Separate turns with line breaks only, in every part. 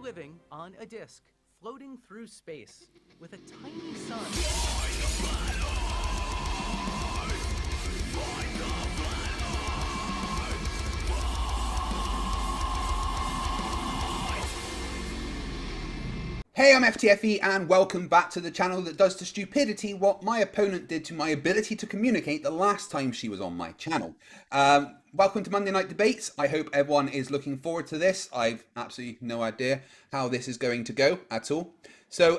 living on a disk, floating through space, with a tiny sun.
Hey, I'm FTFE and welcome back to the channel that does to stupidity what my opponent did to my ability to communicate the last time she was on my channel. Welcome to Monday Night Debates. I hope everyone is looking forward to this. I've absolutely no idea how this is going to go at all. So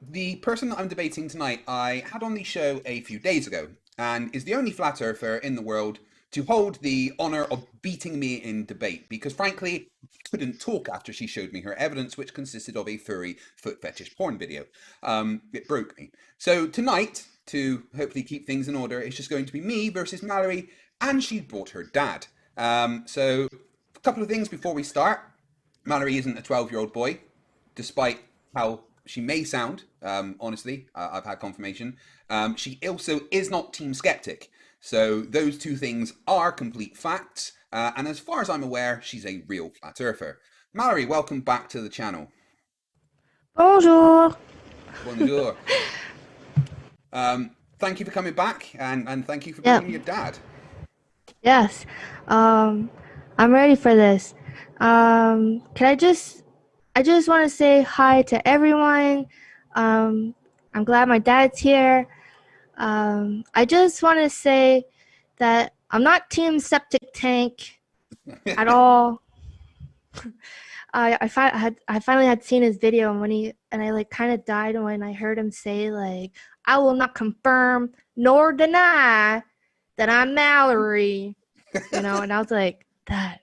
the person that I'm debating tonight, I had on the show a few days ago and is the only flat earther in the world to hold the honour of beating me in debate, because frankly, I couldn't talk after she showed me her evidence, which consisted of a furry foot fetish porn video. It broke me. So tonight, to hopefully keep things in order, it's just going to be me versus Mallory, and she brought her dad. So a couple of things before we start. Mallory isn't a 12-year-old boy, despite how she may sound, honestly. I've had confirmation. She also is not Team Skeptic. So those two things are complete facts, and as far as I'm aware, she's a real flat earther. Mallory, welcome back to the channel.
Bonjour.
Bonjour. Thank you for coming back, and thank you for bringing your dad.
Yes, I'm ready for this. I just want to say hi to everyone. I'm glad my dad's here. I just want to say that I'm not Team Septic Tank at all. I finally had seen his video and I like kind of died when I heard him say like, I will not confirm nor deny that I'm Mallory, and I was like, that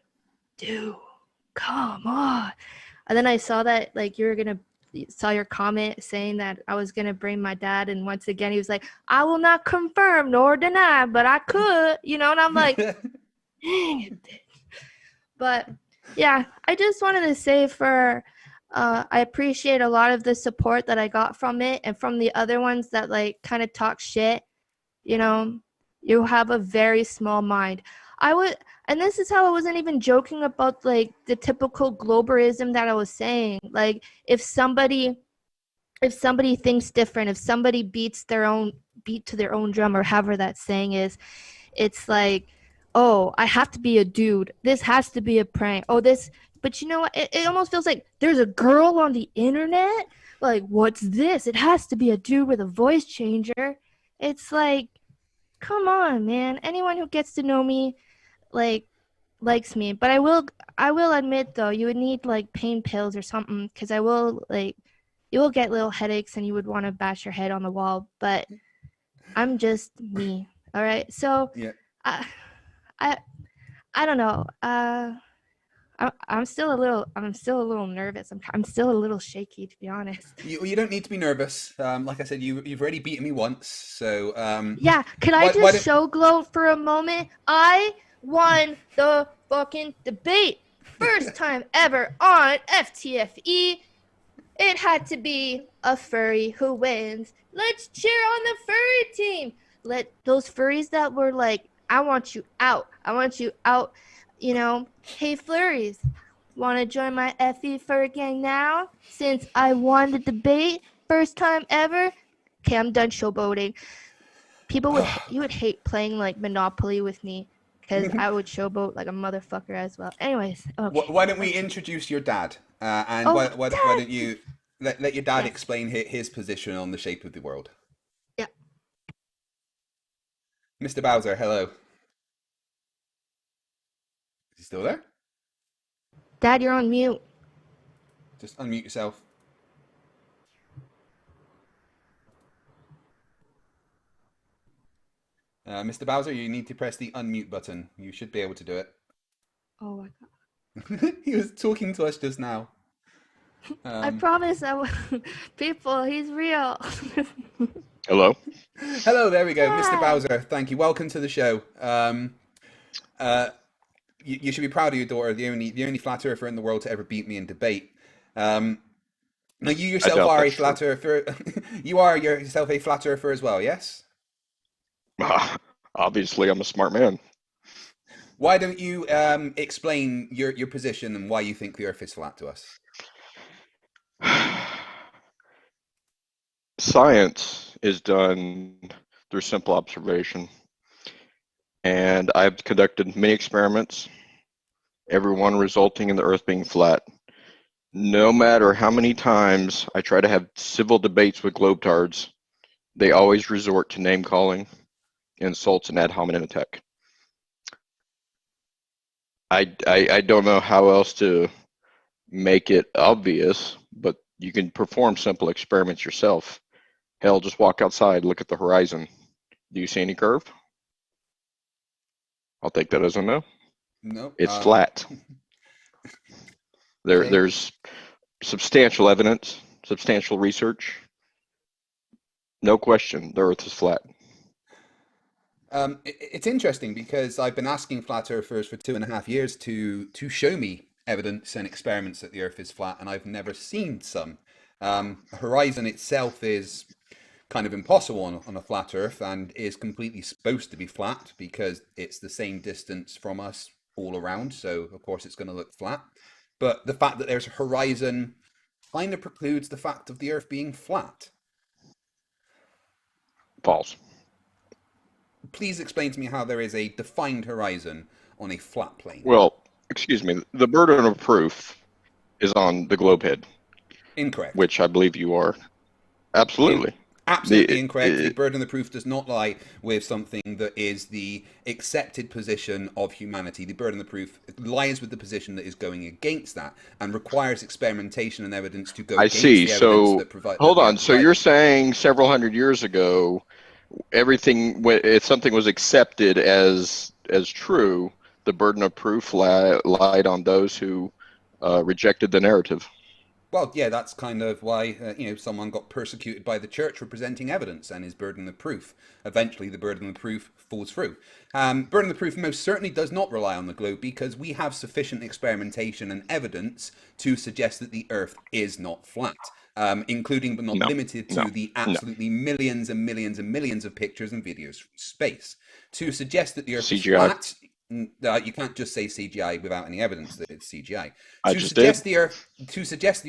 dude, come on. And then I saw that like saw your comment saying that I was gonna bring my dad, and once again he was like, I will not confirm nor deny, but I could, and I'm like, dang it. But yeah, I just wanted to say I appreciate a lot of the support that I got from it, and from the other ones that like kind of talk shit. You have a very small mind. And this is how I wasn't even joking about like the typical globerism that I was saying. Like if somebody thinks different, if somebody beat to their own drum, or however that saying is, it's like, oh, I have to be a dude. This has to be a prank. But you know what? It almost feels like there's a girl on the internet. Like, what's this? It has to be a dude with a voice changer. It's like, come on, man. Anyone who gets to know me likes me. But I will admit though, you would need like pain pills or something, because you will get little headaches and you would want to bash your head on the wall. But I'm just me. All right. So
yeah.
I don't know. I'm still a little nervous. I'm still a little shaky, to be honest.
You don't need to be nervous. Like I said, you've already beaten me once, so
yeah. Could I just show glow for a moment? I won the fucking debate, first time ever on FTFE. It had to be a furry who wins. Let's cheer on the furry team. Let those furries that were like, I want you out. I want you out. Hey, Flurries, want to join my FE fur gang now? Since I won the debate, first time ever. Okay, I'm done showboating. You would hate playing like Monopoly with me, because I would showboat like a motherfucker as well. Anyways, okay.
Why don't we introduce your dad? Why don't you let your dad explain his position on the shape of the world?
Yeah.
Mr. Bowser, hello. Is he still there?
Dad, you're on mute.
Just unmute yourself. Mr. Bowser, you need to press the unmute button. You should be able to do it.
Oh my god.
He was talking to us just now.
I promise people, he's real.
Hello.
Hello, there we go. Mr. Bowser, thank you. Welcome to the show. You should be proud of your daughter, the only flat earther in the world to ever beat me in debate. Now, you yourself are a flat earther. You are yourself a flat earther as well, yes?
Obviously, I'm a smart man.
Why don't you explain your position and why you think the Earth is flat to us?
Science is done through simple observation. And I've conducted many experiments, every one resulting in the Earth being flat. No matter how many times I try to have civil debates with globetards, they always resort to name calling, insults, and ad hominem attack. I don't know how else to make it obvious, but you can perform simple experiments yourself. Hell, just walk outside, look at the horizon. Do you see any curve? I'll take that as a no.
No.
It's flat.
Okay.
There's substantial evidence, substantial research. No question, the Earth is flat.
It's interesting because I've been asking flat earthers for 2.5 years to show me evidence and experiments that the Earth is flat, and I've never seen some. Horizon itself is kind of impossible on a flat Earth and is completely supposed to be flat because it's the same distance from us all around. So of course it's going to look flat. But the fact that there's a horizon kind of precludes the fact of the Earth being flat.
False.
Please explain to me how there is a defined horizon on a flat plane.
Well, excuse me, the burden of proof is on the globe head.
Incorrect.
Which I believe you are. Absolutely.
Absolutely incorrect. The burden of proof does not lie with something that is the accepted position of humanity. The burden of proof lies with the position that is going against that and requires experimentation and evidence to go against the evidence that provides.
Hold on. So you're saying several hundred years ago, everything, if something was accepted as true, the burden of proof lied on those who rejected the narrative.
Well, yeah, that's kind of why someone got persecuted by the church for presenting evidence and his burden of proof. Eventually, the burden of proof falls through. Burden of proof most certainly does not rely on the globe because we have sufficient experimentation and evidence to suggest that the Earth is not flat, including but not limited to the absolutely millions and millions and millions of pictures and videos from space. To suggest that the Earth is flat. You can't just say CGI without any evidence that it's CGI. To suggest the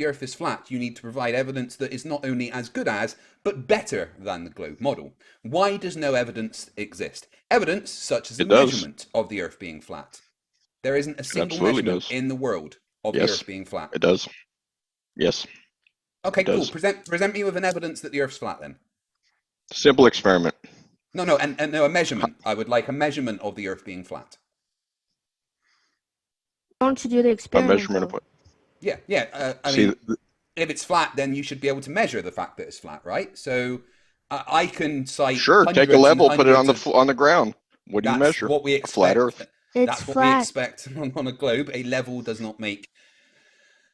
Earth is flat, you need to provide evidence that is not only as good as, but better than the globe model. Why does no evidence exist? Evidence such as the measurement of the Earth being flat. There isn't a single measurement in the world of the Earth being flat.
It does. Yes.
Okay, cool. Present me with an evidence that the Earth's flat then.
Simple experiment.
No, and no, a measurement. I would like a measurement of the Earth being flat.
Don't you do the experiment?
A measurement of what?
Yeah. I mean, if it's flat, then you should be able to measure the fact that it's flat, right? So I can cite.
Sure, take a level, put it on the ground. What do you measure?
What we expect.
A flat Earth.
That's what we expect on a globe. A level does not make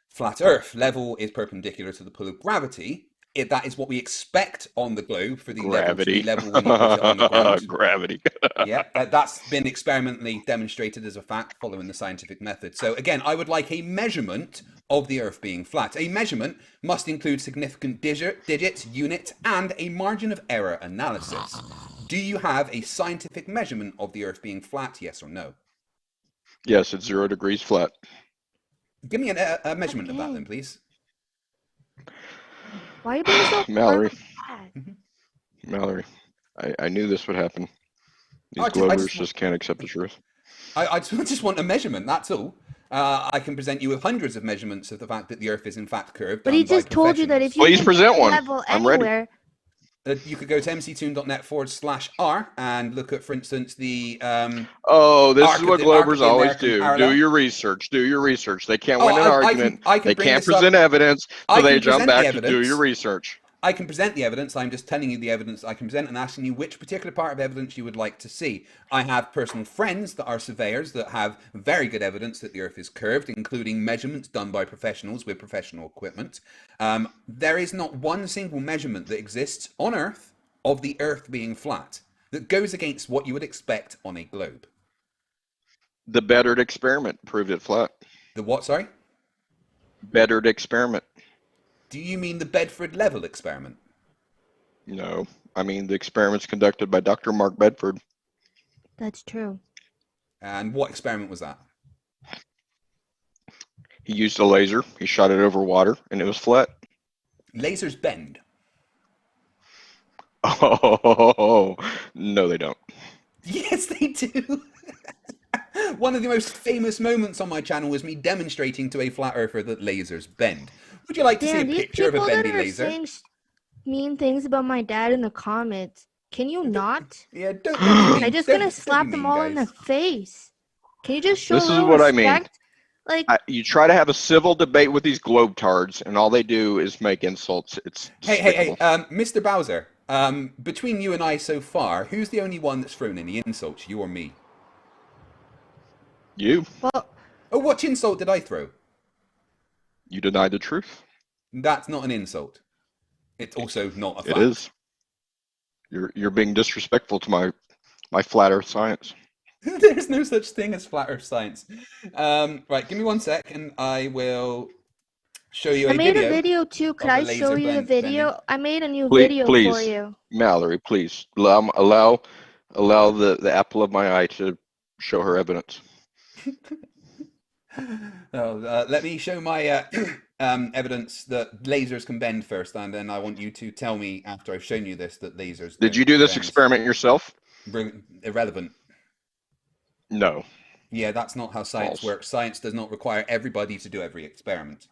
flat Earth. Level is perpendicular to the pull of gravity. That is what we expect on the globe for the level to be level when you put it on the ground.
Gravity.
Yeah, that's been experimentally demonstrated as a fact following the scientific method. So again, I would like a measurement of the Earth being flat. A measurement must include significant digits, unit, and a margin of error analysis. Do you have a scientific measurement of the Earth being flat, yes or no?
Yes, it's 0 degrees flat.
Give me a measurement of that then, please.
Why are you being so
Mallory? Mallory, I knew this would happen. These globers just can't accept the truth.
I just want a measurement, that's all. I can present you with hundreds of measurements of the fact that the Earth is in fact curved.
But he just told you that if you
please present one.
I'm ready.
You could go to mctoon.net/r and look at, for instance, the.
This is what globers always do. Do your research. Do your research. They can't win an argument. They can't present evidence, so they jump back to do your research.
I can present the evidence. I'm just telling you the evidence I can present and asking you which particular part of evidence you would like to see. I have personal friends that are surveyors that have very good evidence that the Earth is curved, including measurements done by professionals with professional equipment. There is not one single measurement that exists on Earth of the Earth being flat that goes against what you would expect on a globe.
The Bedard experiment proved it flat.
The what, sorry?
Bedard experiment.
Do you mean the Bedford level experiment?
No, I mean the experiments conducted by Dr. Mark Bedford.
That's true.
And what experiment was that?
He used a laser, he shot it over water, and it was flat.
Lasers bend.
Oh, no, they don't.
Yes, they do. One of the most famous moments on my channel was me demonstrating to a flat earther that lasers bend. Would you like to see a
Damn, these
picture of a
people that
bendy
are
laser?
saying mean things about my dad in the comments. Can you not?
Yeah, don't be mean.
I'm just
Don't
gonna
be
slap them
mean,
all in the
guys.
face. Can you just show
This
a
is
little
what I mean.
respect? Like,
You try to have a civil debate with these globetards, and all they do is make insults. It's
Hey,
despicable.
Mr. Bowser, between you and I so far, who's the only one that's thrown any insults, you or me?
You
well,
Oh, what insult did I throw?
deny the truth.
That's not an insult. It's also not a fact.
It is. You're being disrespectful to my flat Earth science.
There's no such thing as flat Earth science. Right, give me 1 sec, and I will show you
I
a
made
video.
a video too. Could
of
I
the
show
laser
you the video?
bending.
I made a new
Please,
video for
please,
you.
Mallory, please allow the apple of my eye to show her evidence.
Let me show my evidence that lasers can bend first, and then I want you to tell me after I've shown you this that lasers
Did
don't
you do this
bend.
experiment yourself?
Irrelevant.
No.
Yeah, that's not how science
False.
works. Science does not require everybody to do every experiment.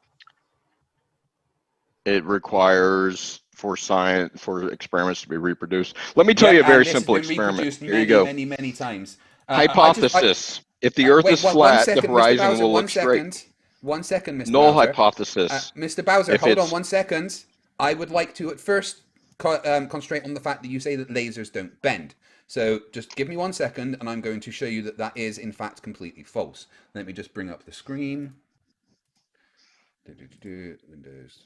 It requires for experiments to be reproduced. Let me tell you a very simple experiment. Here you go.
Many times.
Hypothesis. If the Earth is flat, the horizon
Mr. Bowser,
will look straight.
1 second, Mr.
Null
Bowser.
hypothesis.
Mr. Bowser,
If
hold on
it's-
1 second. I would like to at first concentrate on the fact that you say that lasers don't bend. So just give me 1 second, and I'm going to show you that that is in fact completely false. Let me just bring up the screen. Windows,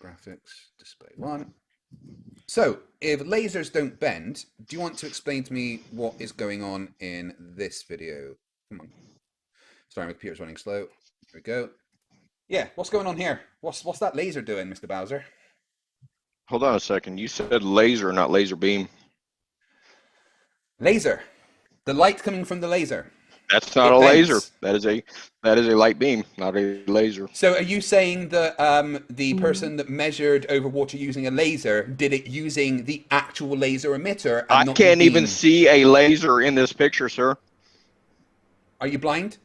graphics, display one. So, if lasers don't bend, do you want to explain to me what is going on in this video? Come on. Sorry, my computer's running slow. Here we go. Yeah, what's going on here? What's that laser doing, Mr. Bowser?
Hold on a second. You said laser, not laser beam.
Laser. The light coming from the laser.
That's not a laser. That is a light beam, not a laser.
So are you saying that the person that measured over water using a laser did it using the actual laser emitter? And
I
not
can't
the
even
beam?
see a laser in this picture, sir.
Are you blind?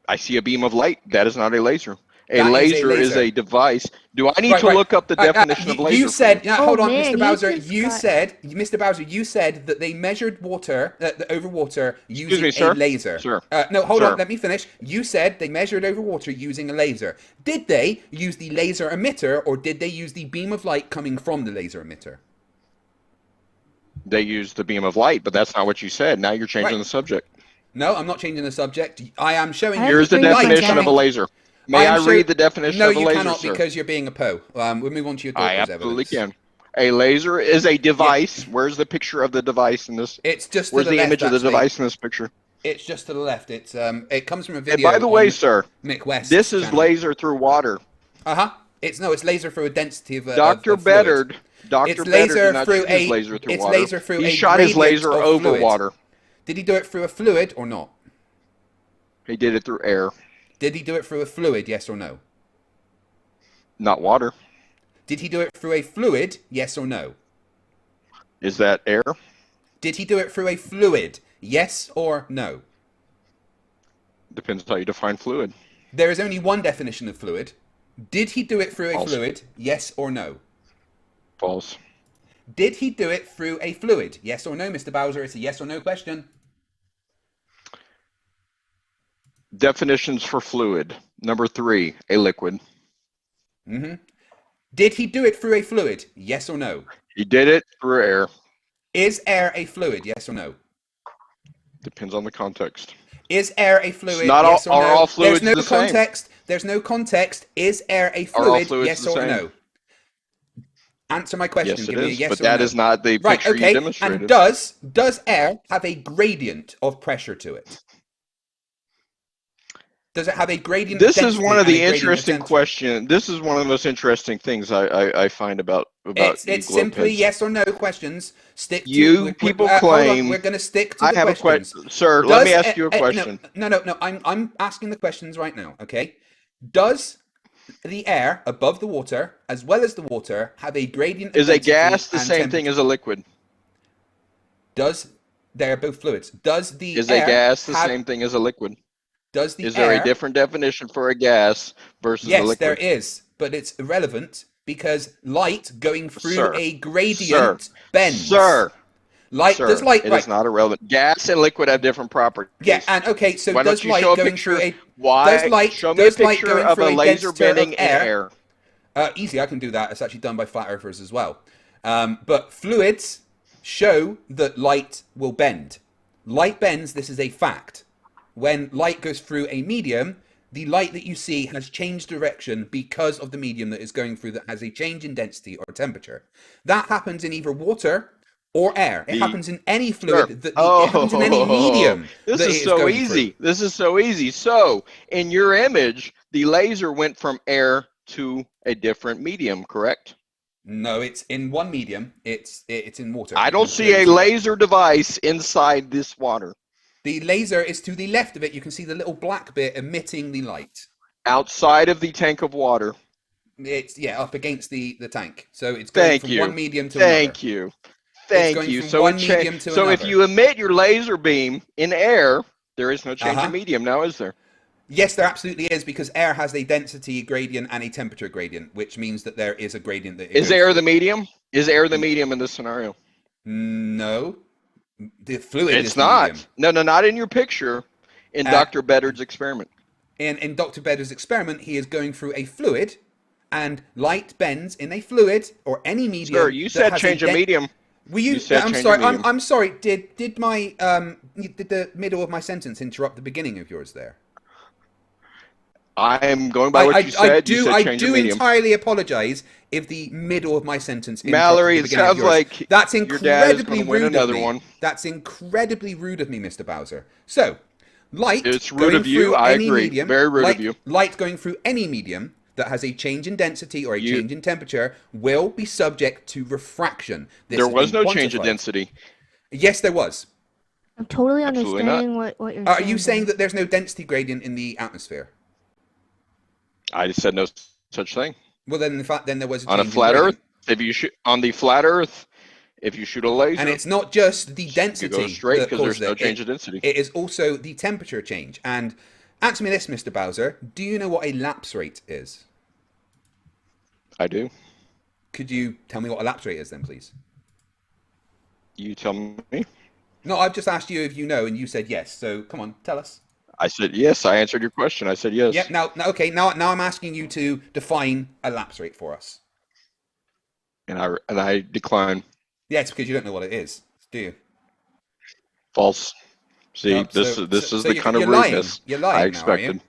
I see a beam of light. That is not a laser. A
That is a
laser is
laser.
a device. Do I need to look up the definition of laser?
You said, hold on,
man,
Mr. Bowser. Mr. Bowser, you said that they measured water, over water using
me, sir?
a laser.
Sir.
No, hold
Sir.
on, let me finish. You said they measured over water using a laser. Did they use the laser emitter, or did they use the beam of light coming from the laser emitter?
They use the beam of light, but that's not what you said. Now you're changing
Right.
the subject.
No, I'm not changing the subject. I am showing you.
Here's the
agree with my
definition of a
dad.
laser. May I read the definition
No,
of a
you
laser,
cannot,
sir?
because you're being a po. We'll move on to your
I
daughter's
absolutely
evidence.
can. A laser is a device. Where's the picture of the device in this?
It's just to
Where's
the
the
left,
image of the
actually.
device in this picture?
It's just to the left. It's it comes from a
And
video.
by the way,
on
sir,
Mick West's
this is
channel.
laser through water.
It's laser through a density of
Dr.
of fluid.
Beddard, Dr.
It's
Beddard
laser
did not
through
shoot
a.
his laser through
It's
water.
laser through
He
a
shot his
gradient
laser
of
over
fluid.
water.
Did he do it through a fluid or not?
He did it through air,
Did he do it through a fluid? Yes or no?
not water.
Did he do it through a fluid? Yes or no?
Is that air?
Did he do it through a fluid? Yes or no?
Depends how you define fluid.
There is only one definition of fluid. Did he do it through a
False.
fluid? Yes or no?
False.
Did he do it through a fluid? Yes or no, Mr. Bowser? It's a yes or no question.
Definitions for fluid. Number 3, a liquid.
Did he do it through a fluid? Yes or no?
He did it through air.
Is air a fluid? Yes or no?
Depends on the context.
Is air a fluid?
It's not
yes
all-
or
are
no?
all fluids
There's no
the same?
context. There's no context. Is air a
Are all
fluid?
fluids
Yes
the
or
same?
no? Answer my question.
Yes,
Give
it
me a
is.
yes
But
or
that
no.
is not the
Right,
picture
okay.
you demonstrated.
And does air have a gradient of pressure to it? Does it have a gradient?
This is
density
one of
and a
the
gradient
interesting
temperature?
questions. This is one of the most interesting things I find about
It's
you
simply
globeheads.
yes or no questions. Stick to
You people
hold on,
claim-
we're going to stick to
I
the
have
questions.
a question, sir. Let me
Does
ask you a question.
No. I'm asking the questions right now. Okay. Does the air above the water, as well as the water, have a gradient of
Is a
density
gas the
and
same thing
temperature.
as a liquid?
They're both fluids. Does the
Is a
air
gas the
have,
same thing as a liquid?
does the
Is there a
air,
different definition for a gas versus a
yes, there
liquid?
is, but it's irrelevant because light going through
Sir,
a
sir,
gradient bends.
sir,
Does
sir,
light,
it
right?
is not irrelevant. Gas and liquid have different
Yeah,
properties.
and okay, so
Why don't
does
you show
light
a
going through
picture?
a, does light
Of
going
a
through a
laser
denser
bending
of
in
air?
air?
Easy, I can do that. It's actually done by flat earthers as well. But fluids show that light will bend. Light bends, this is a fact. When light goes through a medium, the light that you see has changed direction because of the medium that is going through that has a change in density or temperature. That happens in either water or air. It
The
happens in any
Sure.
fluid, it happens in any
Oh,
medium
this
that
is
it is
so
going through.
easy. This is so easy. So, in your image, the laser went from air to a different medium, correct?
No, it's in one medium. It's in water.
I
You
don't
can
see
clearly
a
see that.
laser device inside this water.
The laser is to the left of it. You can see the little black bit emitting the light.
Outside of the tank of water.
It's up against the tank. So it's going
Thank
from
you.
one medium to another.
Thank you.
It's
Thank
going
you.
from
So
one medium to
so if
another.
you emit your laser beam in air, there is no change in medium now, is there?
Yes, there absolutely is, because air has a density gradient and a temperature gradient, which means that there is a gradient that it
Is
goes
air
through.
the medium? Is air the medium in this scenario?
No, the fluid is
It's
the medium.
not. No, not in your picture. In Dr. Bedard's experiment.
In Dr. Bedard's experiment, he is going through a fluid, and light bends in a fluid or any medium.
Sir, you said change of medium.
You
said
I'm
change
sorry.
of medium.
I'm sorry. Did the middle of my sentence interrupt the beginning of yours there?
I am going by what you said. You said
I
change of
do
medium.
entirely apologize if the middle of my sentence
Mallory,
interrupted the
it
beginning of
sounds
yours.
like
That's
your dad is
incredibly
going to win
rude of
another
me.
one.
That's incredibly rude of me, Mr. Bowser. So, light
It's rude
going
of you.
through
I
any
agree.
medium,
Very rude of you.
light going through any medium that has a change in density or a change in temperature will be subject to refraction.
There was no change of density.
Yes, there was.
I'm totally
Absolutely
understanding
not.
what you're
Are
saying.
you saying that there's no density gradient in the atmosphere?
I said no such thing.
Well, then, in fact, then there was a
On a
change
flat
in
Earth,
gradient.
on the flat Earth, if you shoot a laser,
And it's not just the
you
density
go straight
that
because
causes
there's no
it.
change of density.
It is also the temperature change. And answer me this, Mr. Bowser. Do you know what a lapse rate is?
I do.
Could you tell me what a lapse rate is then, please?
You tell me.
No, I've just asked you if you know, and you said yes. So come on, tell us.
I said yes. I answered your question. I said yes.
Yep. Now, now I'm asking you to define a lapse rate for us.
And I decline.
Yes, because you don't know what it is, do you?
False. See,
No,
this is the kind of
you're lying.
rudeness
You're lying
I
now, are you?
expected.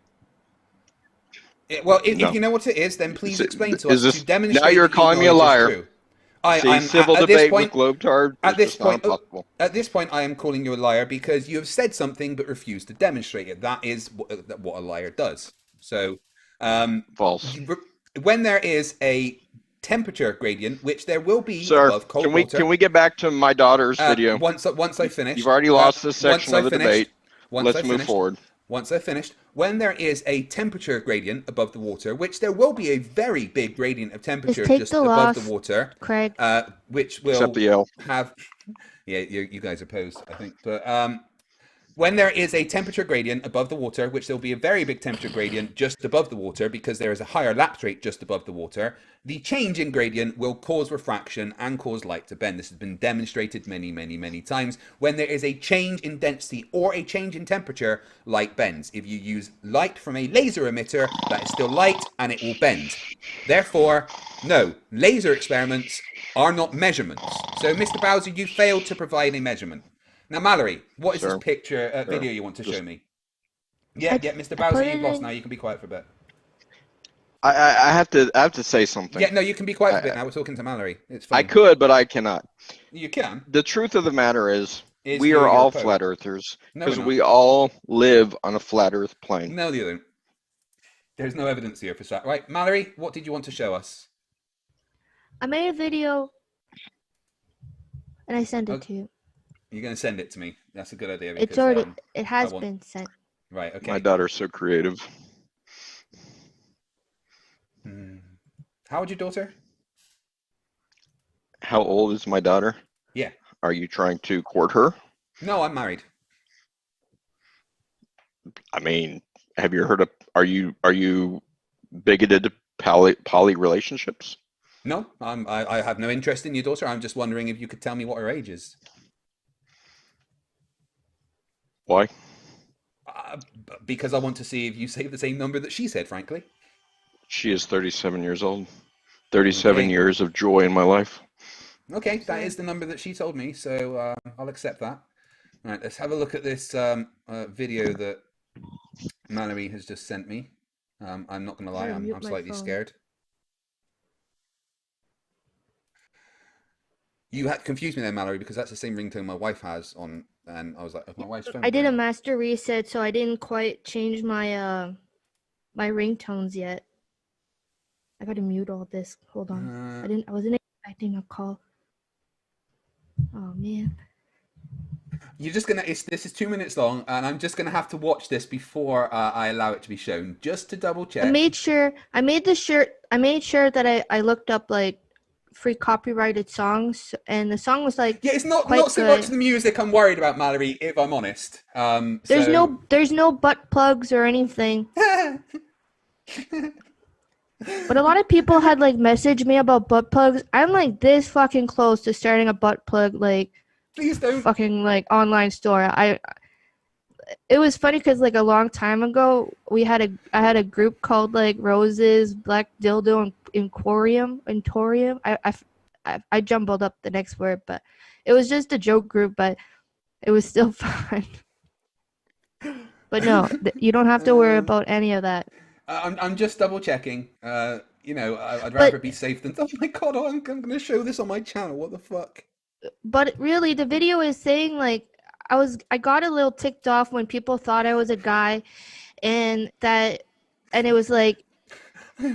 Well,
No.
if you know what it is, then please explain to
Is
us
this-
to demonstrate.
now you're
that your
calling me a
knowledge is
liar.
true.
See, civil debate with Globetard
At
is
this
just not
point,
impossible.
at this point, I am calling you a liar because you have said something but refused to demonstrate it. That is what a liar does. So,
False.
When there is a temperature gradient, which there will be
Sir,
above cold water.
can we get back to my daughter's video?
Once I finish.
You've already lost this section of the debate. Let's move
finished,
forward.
Once I've finished, when there is a temperature gradient above the water, which there will be a very big gradient of temperature
take
just
the
above
loss,
the water,
Craig.
which will
Except the L.
have, yeah, you guys are posed, I think, but when there is a temperature gradient above the water, which there will be a very big temperature gradient just above the water because there is a higher lapse rate just above the water, the change in gradient will cause refraction and cause light to bend. This has been demonstrated many, many, many times. When there is a change in density or a change in temperature, light bends. If you use light from a laser emitter, that is still light and it will bend. Therefore, no, laser experiments are not measurements. So, Mr. Bowser, you failed to provide a measurement. Now, Mallory, what is this picture video you want to show me? Yeah, Mr. Bowser, you've lost now. You can be quiet for a bit.
I have to say something.
Yeah, no, you can be quiet for a bit now. We're talking to Mallory. It's fine.
I could, but I cannot.
You can.
The truth of the matter is we
you're
are all
opposed.
flat earthers
No,
because
we're not.
we all live on a flat earth plane.
No, you don't. There's no evidence here for that. Right, Mallory, what did you want to show us?
I made a video and I sent it to you.
You're going to send it to me. That's a good idea.
It's
Because,
already, it has been sent.
Right, okay.
My daughter's so creative.
How old your daughter?
How old is my daughter?
Yeah.
Are you trying to court her?
No, I'm married.
I mean, have you heard of, are you bigoted to poly relationships?
No, I have no interest in your daughter. I'm just wondering if you could tell me what her age is.
Why?
Uh, because I want to see if you say the same number that she said, frankly.
She is 37 years old. 37
Okay.
years of joy in my life.
Okay, that is the number that she told me, so I'll accept that. All right, let's have a look at this video that Mallory has just sent me. I'm not going to lie,
Gotta
I'm
mute my
slightly
phone.
scared. You had confused me there, Mallory, because that's the same ringtone my wife has on, and I was like, oh, my wife's phone.
I did a
going off.
master reset, so I didn't quite change my my ringtones yet. I gotta mute all this. Hold on. I wasn't expecting a call. Oh man.
You're just gonna. This is 2 minutes long, and I'm just gonna have to watch this before I allow it to be shown, just to double check.
I made sure that I looked up like free copyrighted songs, and the song was like
Yeah, it's not
quite
so
good.
much the music I'm worried about, Mallory, if I'm honest.
There's
So
no butt plugs or anything. But a lot of people had like messaged me about butt plugs. I'm like this fucking close to starting a butt plug like
please don't.
fucking like online store. It was funny because like a long time ago I had a group called like Roses, Black Dildo, and Emporium. I jumbled up the next word, but it was just a joke group, but it was still fun. But no, you don't have to worry about any of that.
I'm just double checking. You know, I'd
But
rather be safe than. Oh my god! I'm going to show this on my channel. What the fuck?
but really the video is saying like I got a little ticked off when people thought I was a guy, and it was like,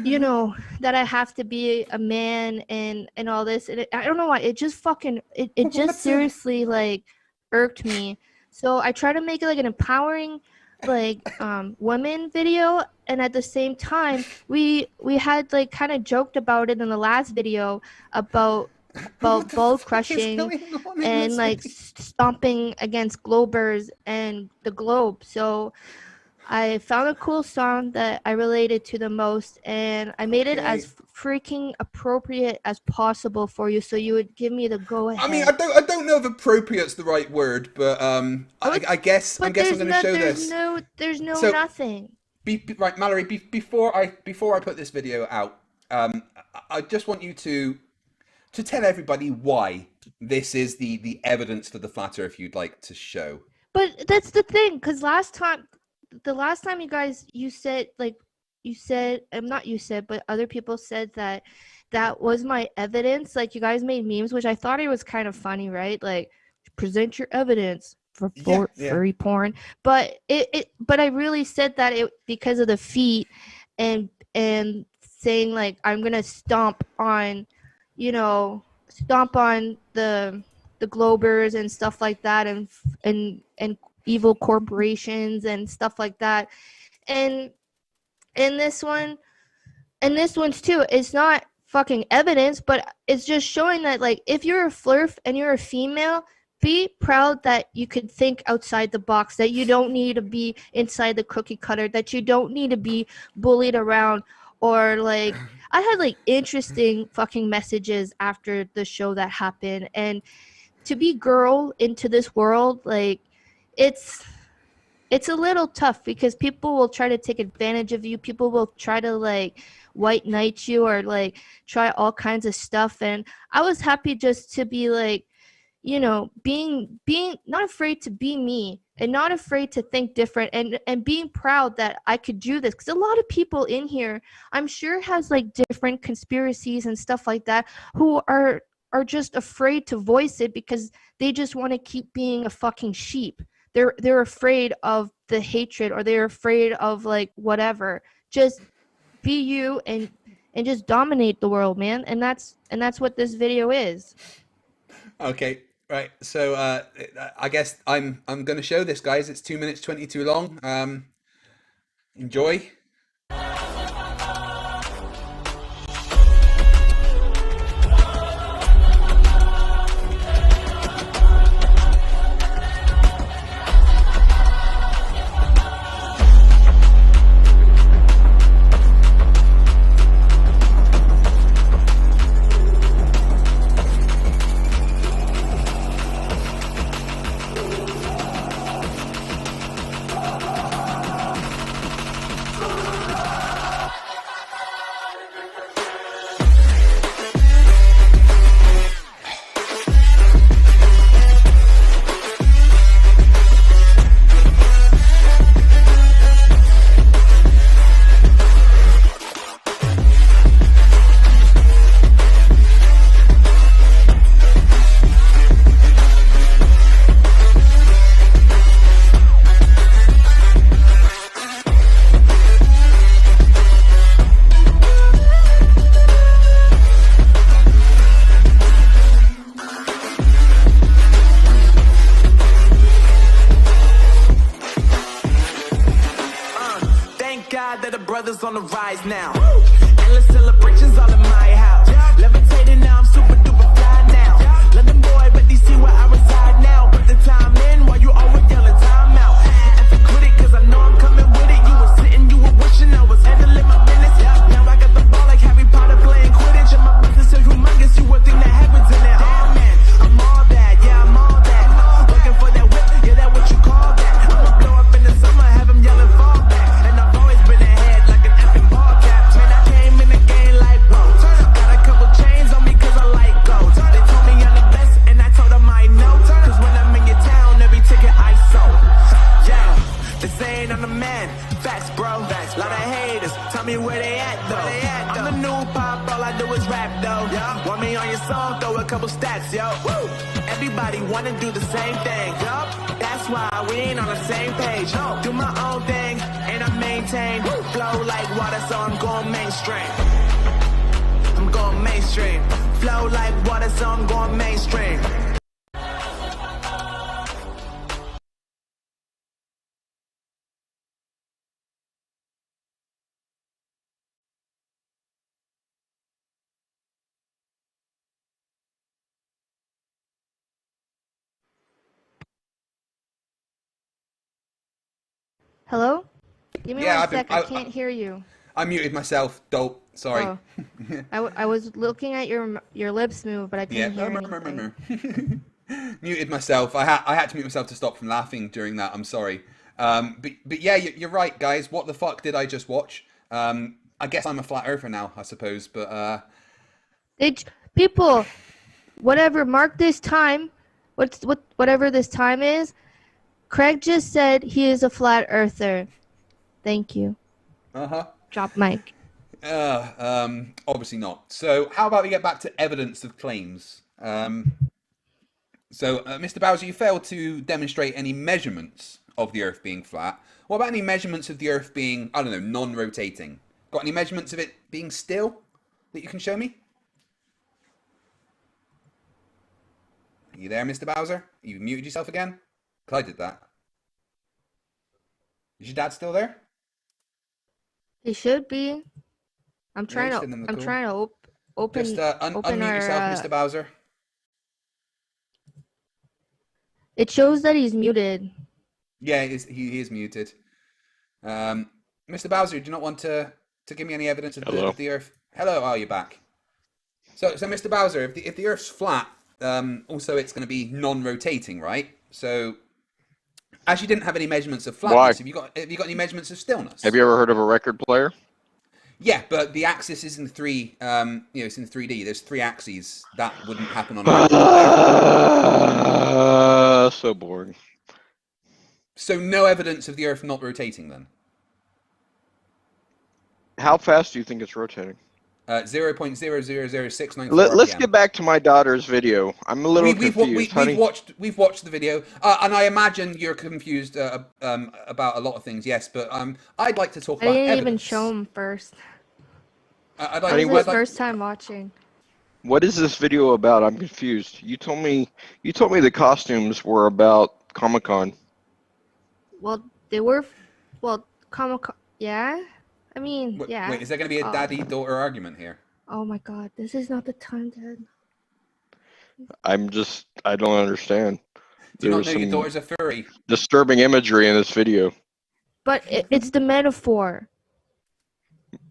you know, that I have to be a man and all this, and I don't know why it just fucking it just seriously like irked me. So I try to make it like an empowering like women video, and at the same time we had like kind of joked about it in the last video about
What the
ball
fuck is
crushing
going on in
and
this
like
video?
stomping against globers and the globe. So I found a cool song that I related to the most, and I made it
Okay.
as freaking appropriate as possible for you, so you would give me the go
I mean,
ahead.
I don't know if appropriate's the right word, but I guess I'm
But
going to show this.
there's no
So,
nothing.
right, Mallory. Before I put this video out, I just want you to tell everybody why this is the evidence for the flat Earth you'd like to show.
But that's the thing, because the last time you said, not you said, but other people said that that was my evidence. Like you guys made memes, which I thought it was kind of funny, right? Like present your evidence for
Yeah, yeah.
furry porn. But but I really said that it because of the feet and saying like I'm gonna stomp on, you know, stomp on the globers and stuff like that, and evil corporations and stuff like that. And in this one's too, it's not fucking evidence, but it's just showing that like if you're a Flerf and you're a female, be proud that you could think outside the box, that you don't need to be inside the cookie cutter, that you don't need to be bullied around, or like I had like interesting fucking messages after the show that happened. And to be girl into this world, like it's a little tough because people will try to take advantage of you. People will try to like white knight you or like try all kinds of stuff. And I was happy just to be like, you know, being not afraid to be me and not afraid to think different, and being proud that I could do this. Because a lot of people in here, I'm sure, has like different conspiracies and stuff like that, who are just afraid to voice it because they just want to keep being a fucking sheep. They're afraid of the hatred, or they're afraid of like whatever. Just be you and just dominate the world, man. And that's what this video is.
Okay, right. So I guess I'm going to show this, guys. It's 2 minutes 22 long. Enjoy.
God that the brothers on the rise now. Endless celebrations all in my house. Levitating now, I'm super duper fly now. London boy, but they see where I reside now. Put the time in while you always yelling time out. And to quit it, cause I know I'm coming with it. You were sitting, you were wishing I was handling my business. Now I got the ball like Harry Potter playing Quidditch. And my business is humongous, you would think that happens in it. Damn man, I'm all that, yeah, I'm all that. Looking for that whip, yeah, that what you call that. I'ma blow up in the summer, have them yelling fall back. And I've always been ahead like an effing ball cap. Man, I came in the game like whoa. Got a couple chains on me cause I like gold. They told me I'm the best and I told them I know. Cause when I'm in your town, every ticket I sold. Yeah, they saying I'm the man. Facts, bro. Lot of haters, tell me where they at though. I'm the new pop, all I do is rap though. Want me on your song, throw a couple stats, yo. Woo! Everybody wanna do the same thing. That's why we ain't on the same page. Do my own thing, and I maintain. Flow like water, so I'm going mainstream. I'm going mainstream. Flow like water, so I'm going mainstream.
Hello? Give me
Yeah,
one
I've been-
sec. I can't hear you.
I muted myself. Dope. Sorry.
Oh. I was looking at your lips move, but I couldn't hear anything.
Muted myself. I had to mute myself to stop from laughing during that. I'm sorry. But yeah, you're right, guys. What the fuck did I just watch? I guess I'm a flat earther now, I suppose. But
People, whatever, mark this time. Whatever this time is. Craig just said he is a flat earther. Thank you. Drop mic.
Obviously not. So how about we get back to evidence of claims? Mr. Bowser, you failed to demonstrate any measurements of the Earth being flat. What about any measurements of the Earth being, I don't know, non-rotating? Got any measurements of it being still that you can show me? Are you there, Mr. Bowser? You muted yourself again? 'Cause I did that. Is your dad still there?
He should be. I'm trying
he's still in the call.
to open.
Just
open
unmute
our,
yourself, Mr. Bowser.
It shows that he's muted.
Yeah, he is muted. Mr. Bowser, do you not want to give me any evidence of the Earth? Hello, you're back. So Mr. Bowser, if the Earth's flat, also it's going to be non-rotating, right? So, as you didn't have any measurements of flatness, have you got any measurements of stillness?
Have you ever heard of a record player?
Yeah, but the axis is in it's in 3D. There's 3 axes. That wouldn't happen on a record player.
So boring.
So no evidence of the Earth not rotating then?
How fast do you think it's rotating?
0.000694
Let's
RPM.
get back to my daughter's video. I'm a little confused, honey.
We've watched the video, and I imagine you're confused about a lot of things. Yes, but I'd like to talk about
I didn't even
evidence.
show him first.
Honey,
It was his first time watching.
What is this video about? I'm confused. You told me the costumes were about Comic-Con.
Well, they were. Well, Comic-Con. Yeah. I mean, yeah.
Wait, is there going to be a daddy-daughter argument here?
Oh my God, this is not the time, Dad.
I don't understand.
Do you not know your daughter's a furry?
Disturbing imagery in this video.
But it's the metaphor.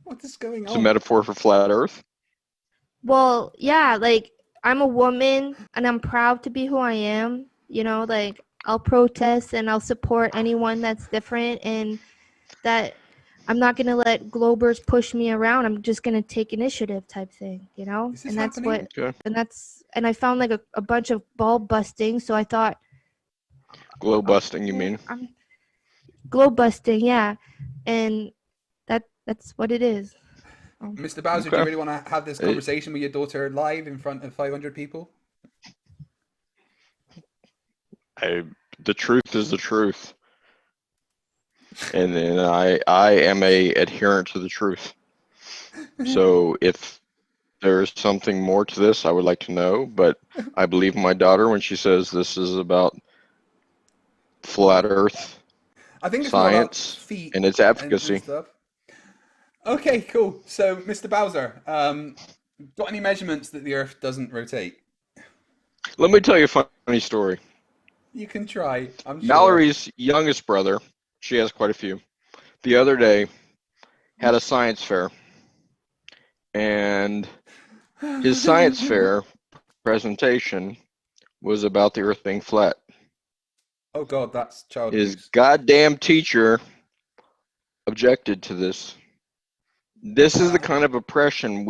What is going on?
It's a metaphor for flat Earth.
Well, yeah, like I'm a woman and I'm proud to be who I am. You know, like I'll protest and I'll support anyone that's different, and that I'm not gonna let Globers push me around. I'm just gonna take initiative, type thing. You know,
Is this
and that's
happening?
what. Okay. And I found like a bunch of ball busting, so I thought.
Globe busting, you mean?
Globe busting, yeah, and that's what it is.
Mr. Bowser, do you really want to have this conversation with your daughter live in front of 500 people?
The truth is the truth, and then I am a adherent to the truth. So if there's something more to this, I would like to know. But I believe my daughter when she says this is about flat Earth,
I think it's
science,
feet
and its advocacy.
and stuff. Okay, cool. So, Mr. Bowser, got any measurements that the Earth doesn't rotate?
Let me tell you a funny story.
You can try, I'm sure.
Mallory's youngest brother, she has quite a few, the other day had a science fair, and his science fair presentation was about the Earth being flat.
Oh God, that's child
His
abuse.
goddamn teacher objected to this. This is the kind of oppression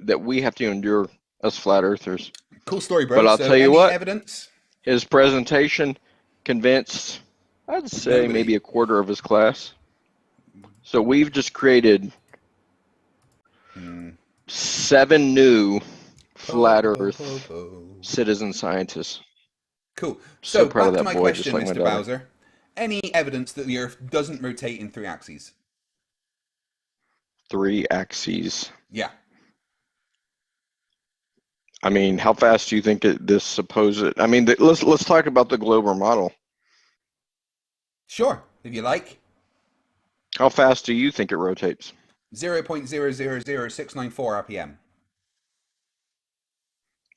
that we have to endure as flat earthers.
Cool story, bro.
But I'll
So
tell you
any
what,
evidence?
his presentation convinced, I'd say,
Nobody.
maybe a quarter of his class. So we've just created 7 new flat Earth citizen scientists.
Cool.
So
So
proud of
back to
that
my
boy, just
question,
like my
Mr.
daughter.
Bowser. Any evidence that the Earth doesn't rotate in 3 axes?
3 axes.
Yeah.
I mean, how fast do you think this supposed? I mean, let's talk about the global model.
Sure, if you like.
How fast do you think it rotates?
0.000694 RPM.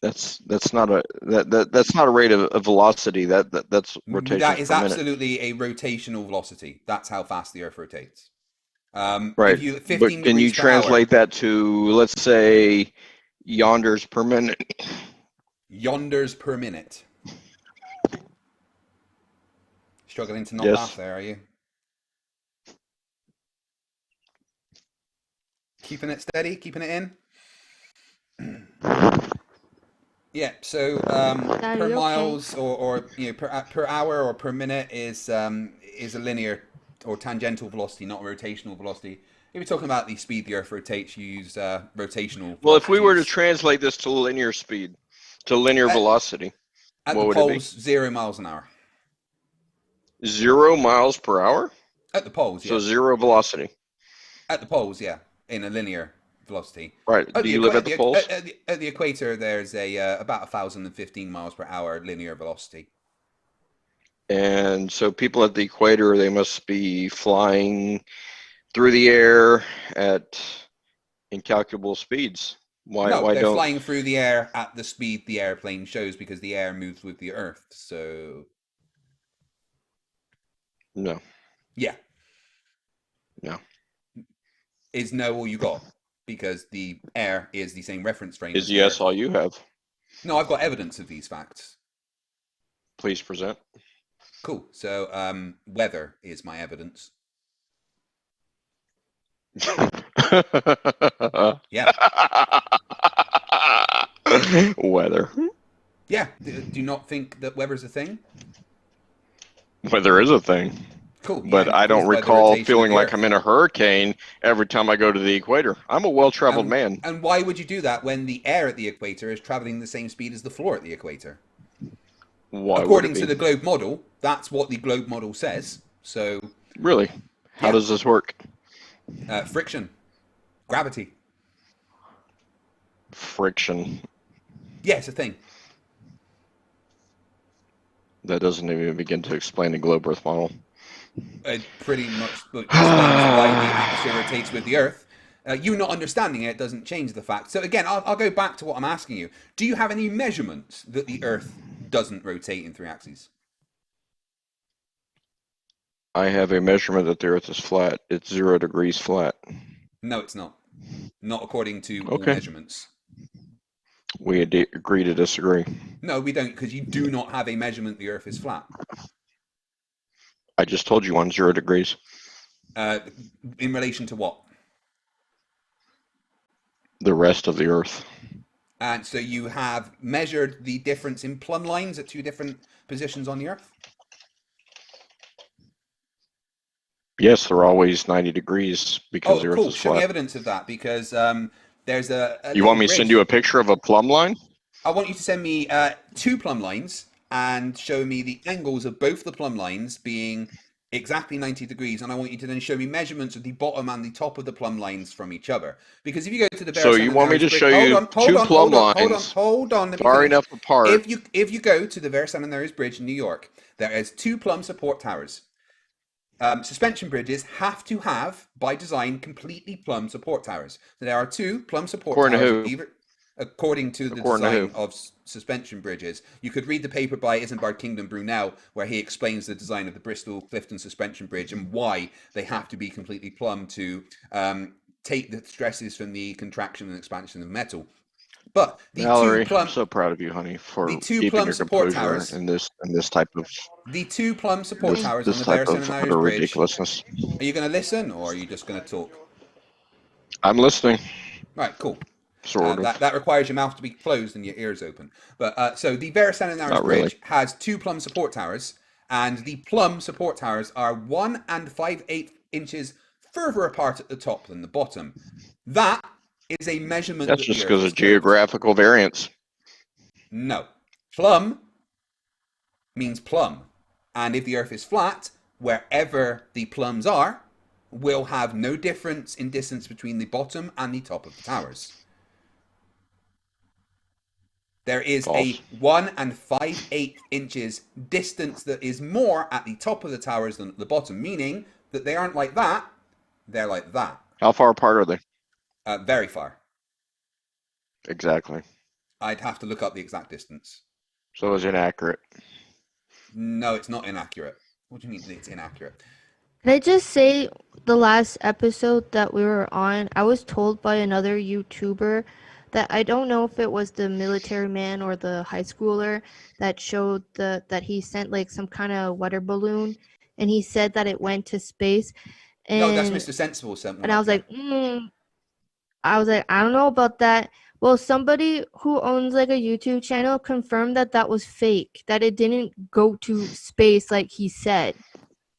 That's not a rate of velocity. That's rotations
That is
per minute.
absolutely a rotational velocity. That's how fast the Earth rotates.
Right.
If you 15
But can you
degrees per hour,
translate that to, let's say, yonders per minute?
yonders per minute. Struggling to not
Yes.
laugh there, are you? Keeping it steady, keeping it in. Yeah. So
Daddy,
per
you okay?
miles or you know per hour or per minute is a linear or tangential velocity, not a rotational velocity. If you're talking about the speed the Earth rotates, you use rotational.
Well, if we were to
velocities.
translate this to linear speed, to linear velocity,
At
what
the
would it be?
poles, 0 miles an hour.
0 miles per hour?
At the poles,
So
yeah.
0 velocity.
At the poles, yeah, in a linear velocity.
Right. Do you live at the poles?
At the equator, there's about 1,015 miles per hour linear velocity.
And so people at the equator, they must be flying through the air at incalculable speeds. Why
They're
don't?
flying through the air at the speed the airplane shows because the air moves with the Earth. So
No.
yeah,
No.
is no all you got because the air is the same reference frame.
Is
as the
yes
Earth.
all you have?
No, I've got evidence of these facts.
Please present.
Cool. So weather is my evidence. Yeah.
Weather.
Yeah. Do you not think that weather's a thing?
Weather is a thing.
Cool.
But
yeah,
I don't
caused by the
recall
rotation of
feeling
the
like
Earth.
I'm in a hurricane every time I go to the equator. I'm a well-traveled man.
And why would you do that when the air at the equator is traveling the same speed as the floor at the equator?
Why
According
would it
to
be?
the globe model, that's what the globe model says. So
Really? How
Yeah.
does this work?
friction, gravity.
Friction.
Yeah, it's a thing.
That doesn't even begin to explain the globe Earth model.
It pretty much explains why the atmosphere rotates with the Earth. You not understanding it doesn't change the fact. So again, I'll go back to what I'm asking you. Do you have any measurements that the Earth doesn't rotate in 3 axes?
I have a measurement that the Earth is flat. It's 0 degrees flat.
No, it's not. Not according to all
Okay.
measurements.
We agree to disagree.
No, we don't, because you do not have a measurement the Earth is flat.
I just told you on 0 degrees.
In relation to what?
The rest of the Earth.
And so you have measured the difference in plumb lines at 2 different positions on the Earth?
Yes, they're always 90 degrees because the Earth
cool.
is
Show me
flat.
evidence of that, because there's a
You want me to send you a picture of a plumb line?
I want you to send me 2 plumb lines and show me the angles of both the plumb lines being exactly 90 degrees, and I want you to then show me measurements of the bottom and the top of the plumb lines from each other. Because if you go to the
So you want me to show you two plumb lines
hold on, let me
far
finish.
enough apart?
If you go to the Versailles Bridge in New York, there is 2 plumb support towers. suspension bridges have to have, by design, completely plumb support towers. So there are two plumb support
According to
towers.
who?
According to the
According to
design
who?
of suspension bridges. You could read the paper by Isambard Kingdom Brunel, where he explains the design of the Bristol Clifton suspension bridge and why they have to be completely plumb to take the stresses from the contraction and expansion of metal. But the
Mallory,
two plumb,
I'm so proud of you, honey, for
the two
keeping
plumb
your
support
composure
towers,
in this type of
the two plumb support towers on
this
the
type
Veracel
of
and
utter
Irish Bridge.
ridiculousness.
Are you going to listen, or are you just going to talk?
I'm listening.
Right, cool.
Sort of.
That requires your mouth to be closed and your ears open. But so the Veracel and Irish
Not really.
Bridge has two plumb support towers, and the plumb support towers are 1 5/8 inches further apart at the top than the bottom. That is a measurement.
That's
that
just
the Earth
because
is
of
curved.
geographical variance.
No. Plumb means plumb. And if the Earth is flat, wherever the plumbs are, will have no difference in distance between the bottom and the top of the towers. There is
False.
a 1 5/8 inches distance that is more at the top of the towers than at the bottom, meaning that they aren't like that, they're like that.
How far apart are they?
Very far.
Exactly.
I'd have to look up the exact distance.
So it's inaccurate.
No, it's not inaccurate. What do you mean it's inaccurate?
Can I just say the last episode that we were on, I was told by another YouTuber that I don't know if it was the military man or the high schooler that showed that he sent like some kind of weather balloon, and he said that it went to space. And,
No, that's Mr. Sensible sent one.
And I was like, I don't know about that. Well, somebody who owns like a YouTube channel confirmed that that was fake, that it didn't go to space like he said.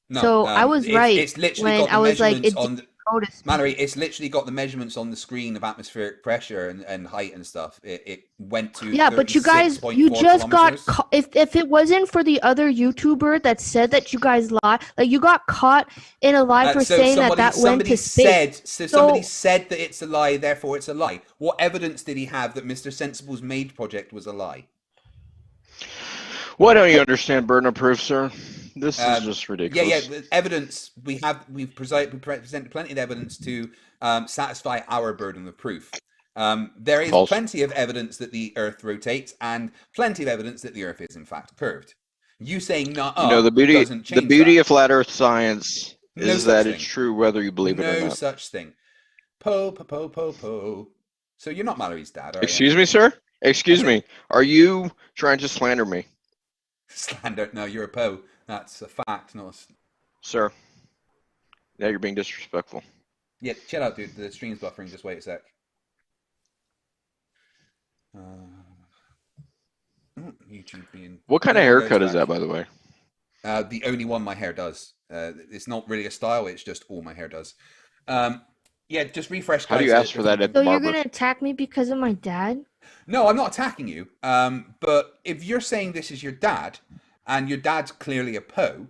No,
so I was right
it's literally
when
got the
I was like,
measurements
it
on
didn't go to space.
Mallory, it's literally got the measurements on the screen of atmospheric pressure and height and stuff. It went to
Yeah, but you guys, you
36.4
just got
kilometers.
if it wasn't for the other YouTuber that said that you guys lied, like you got caught in a lie for saying that went to space.
Somebody said that it's a lie, therefore it's a lie. What evidence did he have that Mr. Sensible's MAID project was a lie?
Why don't you understand burden of proof, sir? This is just ridiculous.
Yeah. Evidence we've presented plenty of evidence to satisfy our burden of proof. There is
False.
plenty of evidence that the Earth rotates, and plenty of evidence that the Earth is in fact curved. You saying not
the beauty
doesn't change
the beauty
that.
of flat Earth science
No
is
such
that
thing.
it's true whether you believe it or
No
not.
such thing. Po. So you're not Mallory's dad, are
Excuse me, sir? Excuse me. Are you trying to slander me?
you? Slander? No, you're a po. That's a fact, not a...
Sir. Yeah, you're being disrespectful.
Yeah, chill out, dude. The stream's buffering. Just wait a sec. YouTube being...
What kind of haircut is that, by the way?
The only one my hair does. It's not really a style. It's just all my hair does. Yeah, just refresh.
How do you ask for that at the
So you're
barber?
gonna attack me because of my dad?
No, I'm not attacking you. But if you're saying this is your dad, and your dad's clearly a po,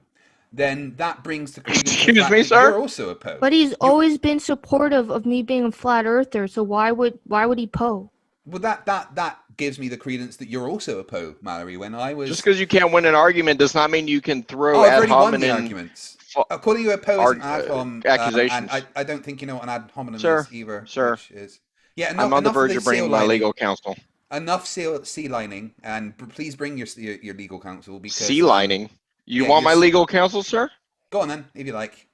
then that brings the credence to the
Excuse
fact
me,
that
sir?
You're also a po.
But he's always been supportive of me being a flat earther, so why would he po?
Well, that gives me the credence that you're also a po, Mallory. When I was
Just because you can't win an argument does not mean you can throw
I've
ad
already won the
hominem
arguments. Calling you a po is an ad hom
accusations.
and I don't think you know what an ad hominem
Sir,
is either.
sir.
Which is, yeah,
I'm on the
enough
verge
the
of bringing
seal
my
lining.
legal counsel.
Enough sea lining, and please bring your legal counsel because
Sea lining? You
yeah,
want my
your sea-
legal counsel, sir?
Go on then, if you like.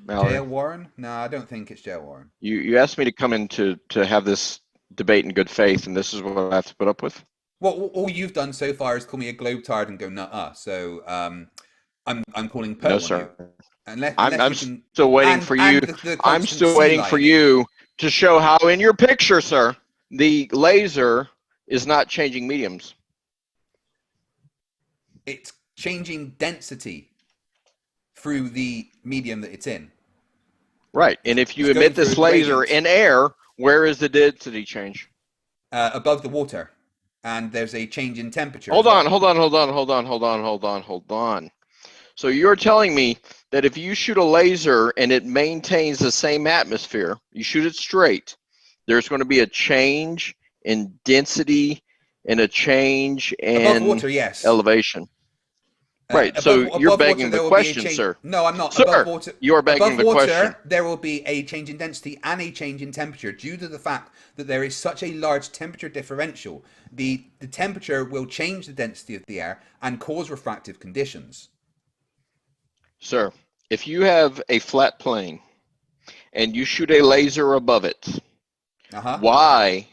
Mallory,
Jail Warren? No, I don't think it's Jail Warren.
you asked me to come in to have this debate in good faith, and this is what I have to put up with?
Well, all you've done so far is call me a globetard and go nuh-uh. So I'm calling po
No,
on
sir.
you. Unless
I'm
you can,
still waiting
and-
for
and
you.
the
I'm
constant
still
sea
waiting for
lining.
you to show how in your picture, sir, the laser is not changing mediums.
It's changing density through the medium that it's in.
Right. And if you
It's going
emit this
through
laser
gradients.
in air, where is the density change?
Above the water, and there's a change in temperature.
Hold
as
on,
well.
hold on. So you're telling me that if you shoot a laser and it maintains the same atmosphere, you shoot it straight, there's going to be a change in density and a change
Above
in
water, yes.
elevation. Right. So you're begging the question, sir.
No, I'm not.
Sir,
above water,
you are begging
above
the
water,
question.
there will be a change in density and a change in temperature due to the fact that there is such a large temperature differential. The temperature will change the density of the air and cause refractive conditions.
Sir, if you have a flat plane and you shoot a laser above it, why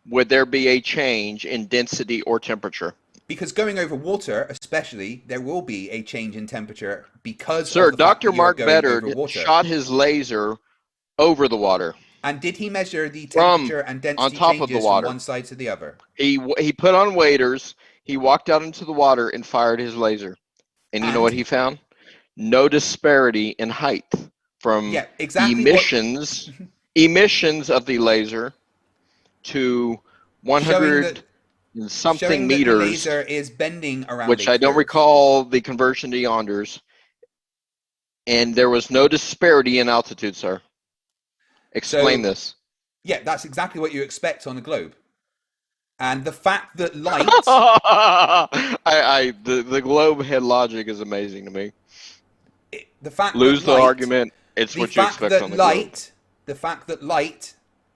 would there be a change in density or temperature?
Because going over water, especially, there will be a change in temperature because
Sir,
of the fact
Dr.
that you are
Mark
going
Better
over water.
shot his laser over the water.
And did he measure the temperature and density
on top of
changes
the water.
from one side to the other?
He put on waders, he walked out into the water and fired his laser. And you know what he found? No disparity in height from emissions of the laser to 100 and something meters.
The laser is bending around
which I don't recall the conversion to yonders. And there was no disparity in altitude, sir. Explain this.
Yeah, that's exactly what you expect on a globe. And the fact that light...
the globe head logic is amazing to me.
The fact
Lose
that light,
the argument. It's what you expect on the globe.
The fact that light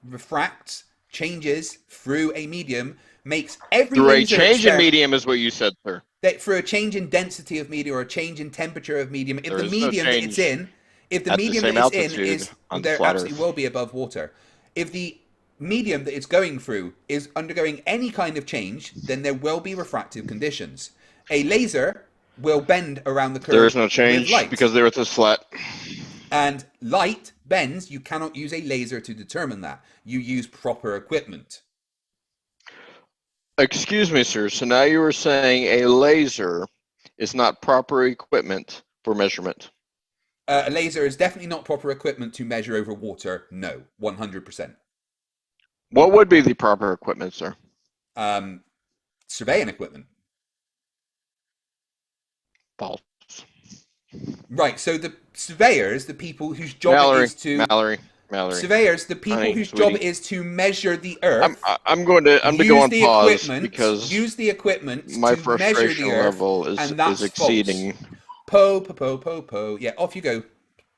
refracts, changes through a medium, makes every
through a change in medium is what you said, sir.
That through a change in density of medium or a change in temperature of medium, if the medium that it's in, if the medium that it's in is, there absolutely will be above water. If the medium that it's going through is undergoing any kind of change, then there will be refractive conditions. A laser will bend around the curve.
There is no change because the Earth is flat.
And light bends. You cannot use a laser to determine that. You use proper equipment.
Excuse me, sir. So now you were saying a laser is not proper equipment for measurement.
A laser is definitely not proper equipment to measure over water. No, 100%.
What would be the proper equipment, sir?
Surveying equipment.
False.
Right, so the surveyors, the people whose job it is to...
Mallory.
Surveyors, the people whose job it is to measure the Earth.
I'm going to go on pause because
use the equipment
my
to measure the Earth,
level is exceeding.
Po. Yeah, off you go,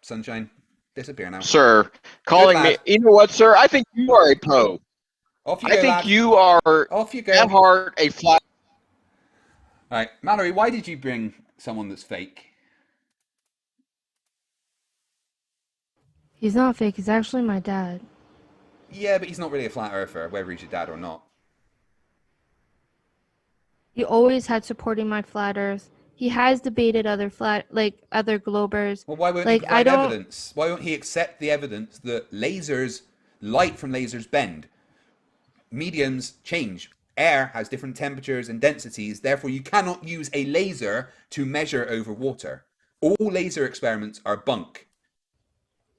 sunshine. Disappear now.
Sir, calling me... You know what, sir? I think you are a po.
Off you go,
I think
lad.
you are,
off you go.
at heart, a flat...
All right, Mallory, why did you bring someone that's fake?
He's not fake. He's actually my dad.
Yeah, but he's not really a flat earther, whether he's your dad or not.
He always had supporting my flat Earth. He has debated other other globers.
Well, why won't he provide evidence? Why won't he accept the evidence that light from lasers bend? Mediums change. Air has different temperatures and densities. Therefore, you cannot use a laser to measure over water. All laser experiments are bunk.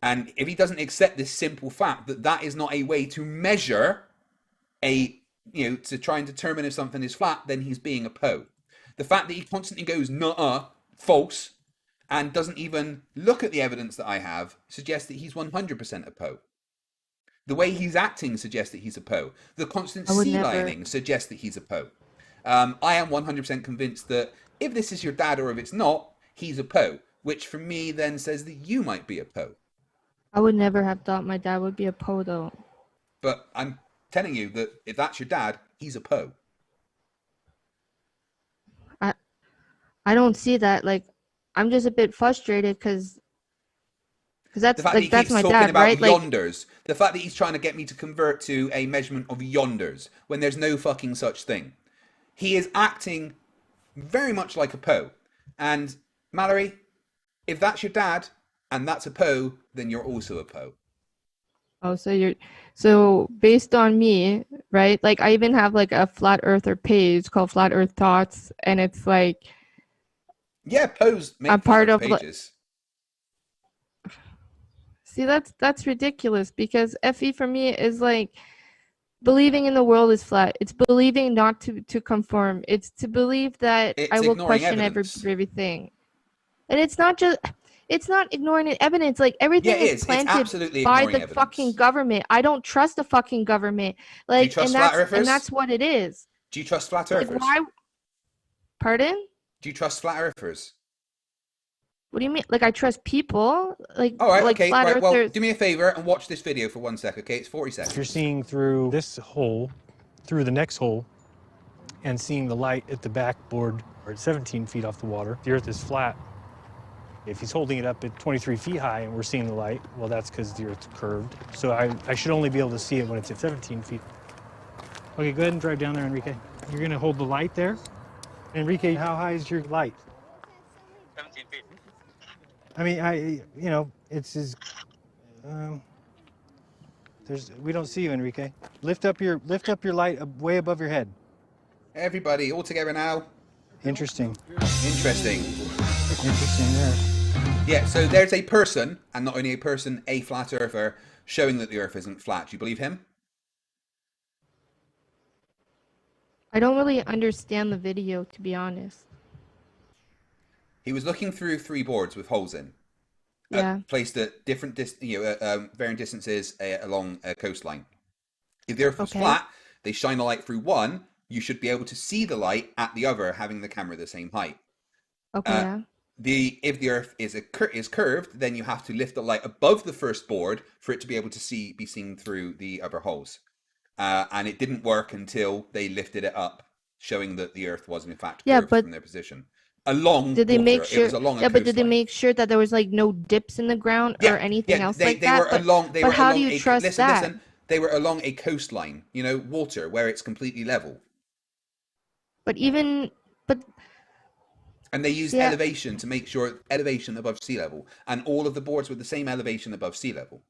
And if he doesn't accept this simple fact that that is not a way to measure to try and determine if something is flat, then he's being a po. The fact that he constantly goes, nuh-uh, false, and doesn't even look at the evidence that I have suggests that he's 100% a po. The way he's acting suggests that he's a po. The constant sea-lining suggests that he's a po. I am 100% convinced that if this is your dad or if it's not, he's a po, which for me then says that you might be a po.
I would never have thought my dad would be a po, though.
But I'm telling you that if that's your dad, he's a po.
I don't see that. Like, I'm just a bit frustrated because that's that's my dad, right?
Yonders. The fact that he's trying to get me to convert to a measurement of yonders when there's no fucking such thing. He is acting very much like a po. And Mallory, if that's your dad and that's a po, then you're also a po.
Oh, so based on me, right? Like, I even have like a flat earther page called Flat Earth Thoughts, and it's like,
yeah, pos make
a part of
pages.
See, that's ridiculous, because FE for me is like believing in the world is flat. It's believing not to conform. It's to believe that I will question everything. And it's not ignoring the evidence. Like, everything is planted by the fucking government. I don't trust the fucking government. Like,
do you trust flat earthers?
And that's what it is.
Do you trust flat earthers?
Like, why? Pardon?
Do you trust flat earthers?
What do you mean? Like I trust people? Like
All right,
like
okay,
flat
right. Well,
earthers.
do me a favor and watch this video for 1 sec, okay? It's 40
If you're
seconds.
seeing through this hole, through the next hole, and seeing the light at the backboard, or at 17 feet off the water, the Earth is flat. If he's holding it up at 23 feet high and we're seeing the light, well, that's because the Earth's curved. So I should only be able to see it when it's at 17 feet. Okay, go ahead and drive down there, Enrique. You're going to hold the light there. Enrique, how high is your light?
17 feet.
I mean, you know, it's his, we don't see you, Enrique. Lift up your light way above your head.
Everybody, all together now.
Interesting.
Interesting.
Interesting there.
Yeah, so there's a person, and not only a person, a flat earther, showing that the Earth isn't flat. Do you believe him?
I don't really understand the video, to be honest.
He was looking through 3 boards with holes in.
Yeah.
Placed at different varying distances along a coastline. If the Earth was flat, they shine a light through one, you should be able to see the light at the other, having the camera the same height.
Okay. Yeah.
If the Earth is curved, then you have to lift the light above the first board for it to be able to be seen through the other holes. And it didn't work until they lifted it up, showing that the Earth was in fact curved from their position.
Did they make sure?
Yeah,
but did they make sure that there was like no dips in the ground or anything else like that? But how do you trust that?
Listen, they were along a coastline, you know, water where it's completely level. And they used elevation to make sure elevation above sea level, and all of the boards were the same elevation above sea level.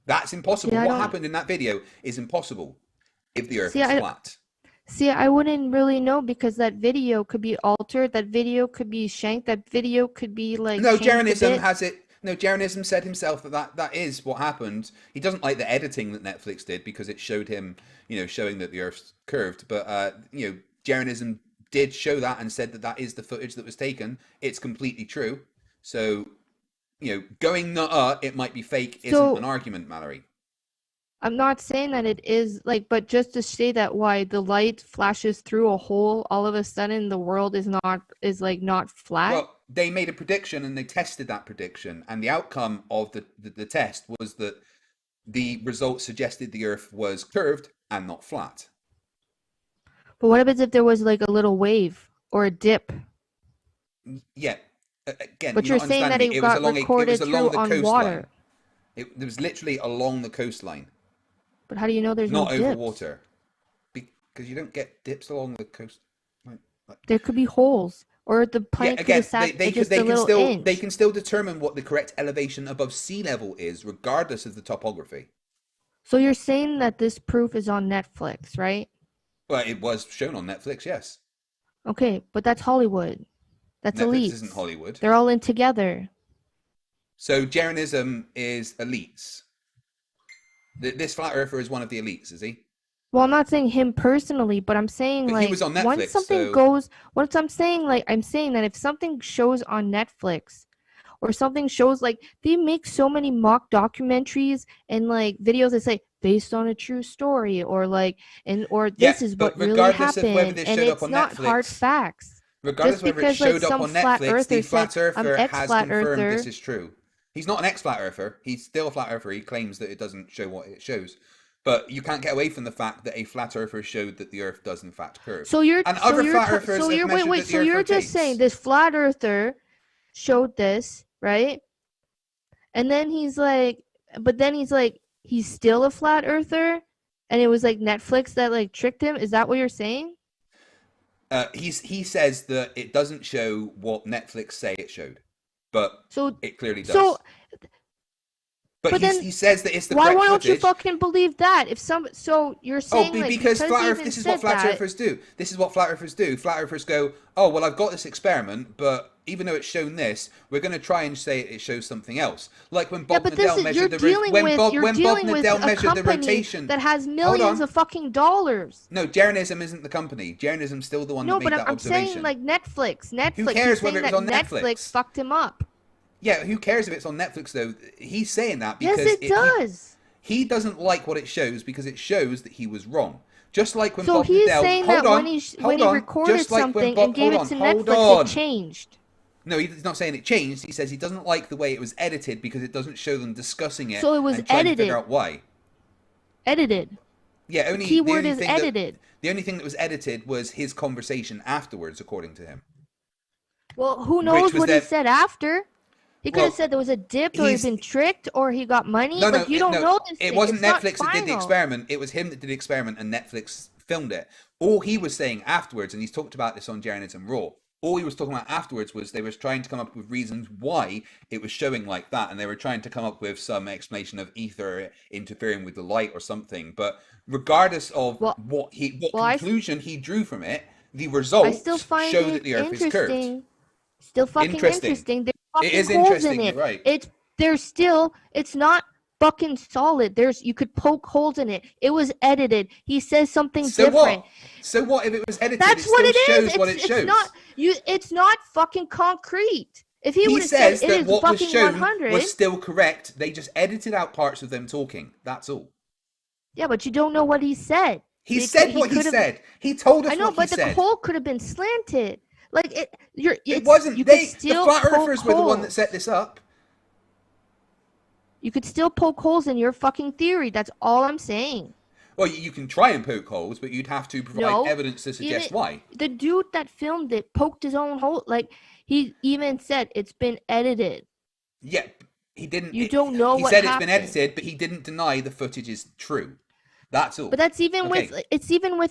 That's impossible. What happened in that video is impossible if the Earth is flat.
See, I wouldn't really know because that video could be altered. That video could be shanked. That video could be like.
No, Geronism has it. No, Geronism said himself that is what happened. He doesn't like the editing that Netflix did because it showed him, you know, showing that the Earth's curved. But you know, Geronism did show that and said that is the footage that was taken. It's completely true. So, you know, going it might be fake isn't an argument, Mallory.
I'm not saying that it is like, but just to say that why the light flashes through a hole, all of a sudden the world is not flat.
Well, they made a prediction and they tested that prediction, and the outcome of the test was that the results suggested the Earth was curved and not flat.
But what happens if there was like a little wave or a dip?
Yeah, again,
but you're saying that it got recorded through on water.
It was literally along the coastline.
But how do you know there's
not
no
over
dips?
water? Because you don't get dips along the coast.
There could be holes, or the plane could have sat just a little inch.
They can still determine what the correct elevation above sea level is, regardless of the topography.
So you're saying that this proof is on Netflix, right?
Well, it was shown on Netflix, yes.
Okay, but that's Hollywood. That's
Netflix
elite.
Isn't Hollywood.
They're all in together.
So Geronism is elites. This flat earther is one of the elites, is he?
Well, I'm not saying him personally, but I'm saying
but
like
he was on Netflix,
once something goes, once I'm saying that if something shows on Netflix or something shows, like they make so many mock documentaries and like videos that say based on a true story or like this is what really happened, and it's not Netflix, hard facts.
Regardless of whether it showed up on Netflix, the flat earther has confirmed this is true. He's not an ex-flat earther. He's still a flat earther. He claims that it doesn't show what it shows. But you can't get away from the fact that a flat earther showed that the Earth does in fact curve.
So you're
and other flat earthers have measured that the Earth
so you're
rotates.
Just saying this flat earther showed this, right? And then he's like, he's still a flat earther, and it was like Netflix that like tricked him. Is that what you're saying?
He says that it doesn't show what Netflix say it showed, but it clearly does. But he says that it's the correct
footage. Why don't you
footage.
fucing believe that? So you're saying
because flat Earth. This is what flat earthers do. This is what flat earthers do. Flat earthers go, oh well, I've got this experiment, but even though it's shown this, we're going to try and say it shows something else. Like when Bob Nadell measured the rotation
that has millions of fucking dollars.
No, Geronism isn't the company. Geronism's still the one that made that observation.
No, but I'm saying like Netflix.
Who cares whether it's on Netflix?
Netflix fucked him up.
Yeah, who cares if it's on Netflix though? He's saying that because
yes, it does.
He doesn't like what it shows because it shows that he was wrong. Just like when
So
Bob
he's
Liddell,
saying
hold
that
on,
when he
hold on.
recorded
Just like when
something
Bob,
and gave
hold
it to
on, hold
Netflix,
on.
it changed.
No, he's not saying it changed. He says he doesn't like the way it was edited because it doesn't show them discussing it
So it was
and trying to
edited.
figure out why.
Edited.
Yeah,
The
only
keyword
the only
is
thing
edited.
the only thing that was edited was his conversation afterwards, according to him.
Well, who knows
was
what he
that-
said after? He could
Well,
have said there was a dip, or he'd
he's-
been tricked, or he got money.
No,
Like, you don't know this
It
thing.
wasn't
It's not
Netflix that did the
final.
experiment. It was him that did the experiment, and Netflix filmed it. All he was saying afterwards, and he's talked about this on Janet and Raw. All he was talking about afterwards was they were trying to come up with reasons why it was showing like that, and they were trying to come up with some explanation of ether interfering with the light or something. But regardless of what conclusion he drew from it, the results
I still find
show
it
that the Earth is curved.
interesting. Still fucking interesting. There's fucking
It is
holes
interesting,
in it.
you're right.
It's not fucking solid. You could poke holes in it. It was edited. He says something different.
What? So what if it was edited?
That's
it still
what it
shows
is.
what it shows.
It's not fucking concrete. If he would have said
says
it
that
is
what was
fucking
shown
100,
was still correct. They just edited out parts of them talking. That's all.
yeah, but you don't know what he said.
He said what he said. He told us
I know,
what
but
he
the
said.
hole could have been slanted. Like
It wasn't.
You
The
could still
flat
poke
earthers were the one that
holes.
set this up.
You could still poke holes in your fucking theory. That's all I'm saying.
Well, you can try and poke holes, but you'd have to provide evidence to suggest why.
The dude that filmed it poked his own hole. Like, he even said it's been edited.
Yeah, he didn't.
You don't know
he
what
said
happened.
it's been edited, but he didn't deny the footage is true. That's all.
But that's even with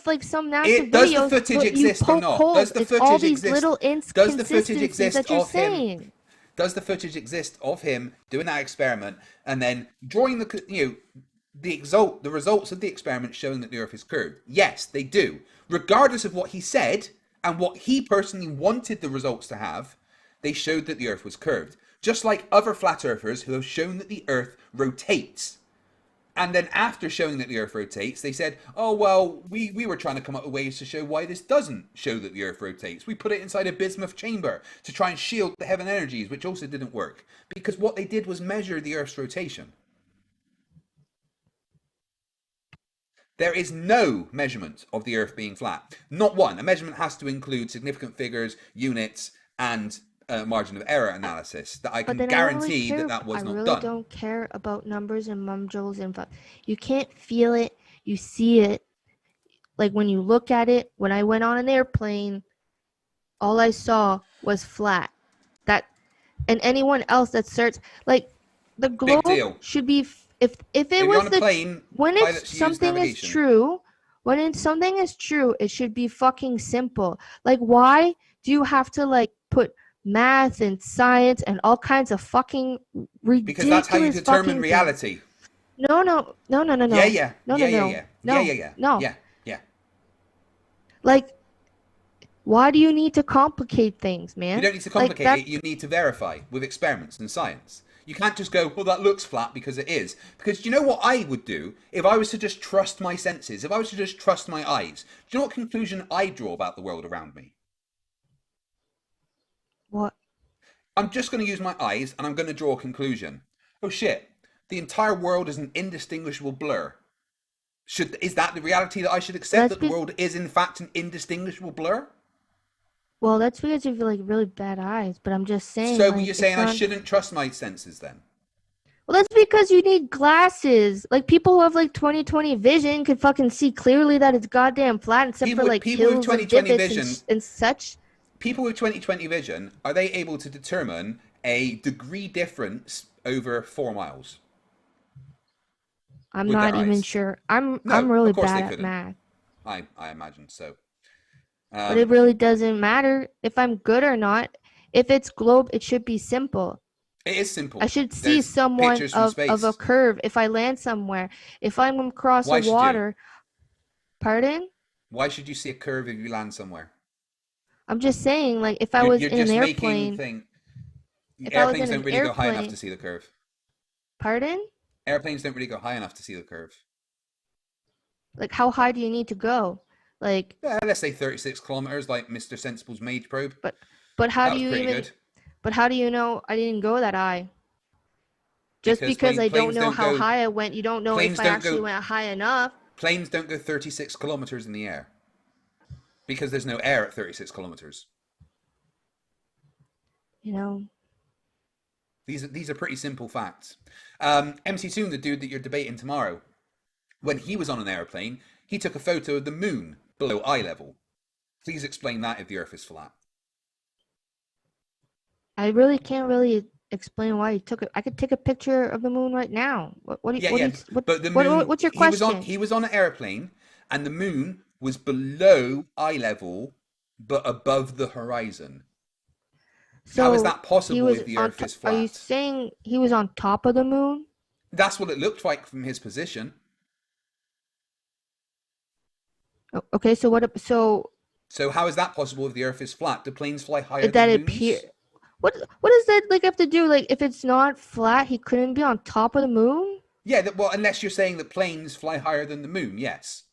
like some NASA videos.
Does the footage exist or not? Does the footage
all these
exist?
little
Does the footage
inconsistencies
exist
that you're
of him?
saying.
Does the footage exist of him doing that experiment and then drawing the results of the experiment showing that the Earth is curved? Yes, they do. Regardless of what he said and what he personally wanted the results to have, they showed that the Earth was curved. Just like other flat earthers who have shown that the Earth rotates. And then after showing that the Earth rotates, they said, oh, well, we were trying to come up with ways to show why this doesn't show that the Earth rotates. We put it inside a bismuth chamber to try and shield the heaven energies, which also didn't work. Because what they did was measure the Earth's rotation. There is no measurement of the Earth being flat. Not one. A measurement has to include significant figures, units, and margin of error analysis that I can guarantee that was not done.
I really don't care about numbers and mumbles and you can't feel it. You see it. Like when you look at it, when I went on an airplane, all I saw was flat. And anyone else that searches, like the globe should be, if it was the plane, when it's something is true, it should be fucking simple. Like, why do you have to like put math and science and all kinds of fucking ridiculous?
Because that's how you determine reality.
No.
Yeah.
No. Like, why do you need to complicate things, man?
You don't need to complicate it. You need to verify with experiments and science. You can't just go, well, that looks flat because it is. Because do you know what I would do if I was to just trust my senses? If I was to just trust my eyes? Do you know what conclusion I draw about the world around me?
What?
I'm just going to use my eyes and I'm going to draw a conclusion. Oh shit, the entire world is an indistinguishable blur. Is that the reality that I should accept, that the world is in fact an indistinguishable blur?
Well, that's because you have like really bad eyes, but I'm just saying.
So you're saying I shouldn't trust my senses then?
Well, that's because you need glasses. Like, people who have like 20/20 vision could fucking see clearly that it's goddamn flat, except for like hills and divots and such.
People with 20/20 vision, are they able to determine a degree difference over 4 miles?
I'm not even sure. I'm really bad at math.
I imagine so.
But it really doesn't matter if I'm good or not. If it's globe, it should be simple.
It is simple.
I should see someone of a curve if I land somewhere. If I'm across the water. Pardon?
Why should you see a curve if you land somewhere?
I'm just saying, like, if I was in an airplane.
Airplanes don't really go high enough to see the curve.
Pardon?
Airplanes don't really go high enough to see the curve.
Like, how high do you need to go? Like,
let's say 36 kilometers, like Mr. Sensible's Mage probe.
But how do you even? Good. But how do you know I didn't go that high? Just because I don't know how high I went, you don't know if I actually went high enough.
Planes don't go 36 kilometers in the air because there's no air at 36 kilometers.
You know.
These are pretty simple facts. MC Soon, the dude that you're debating tomorrow, when he was on an airplane, he took a photo of the moon below eye level. Please explain that if the Earth is flat.
I really can't really explain why he took it. I could take a picture of the moon right now. But the moon, what's your question?
He was on an airplane, and the moon was below eye level, but above the horizon.
So
how is that possible if the Earth is flat?
Are you saying he was on top of the moon?
That's what it looked like from his position.
Okay, so what? So
how is that possible if the Earth is flat? Do planes fly higher than moons?
What does that like have to do? Like, if it's not flat, he couldn't be on top of the moon?
Yeah, well, unless you're saying that planes fly higher than the moon, yes.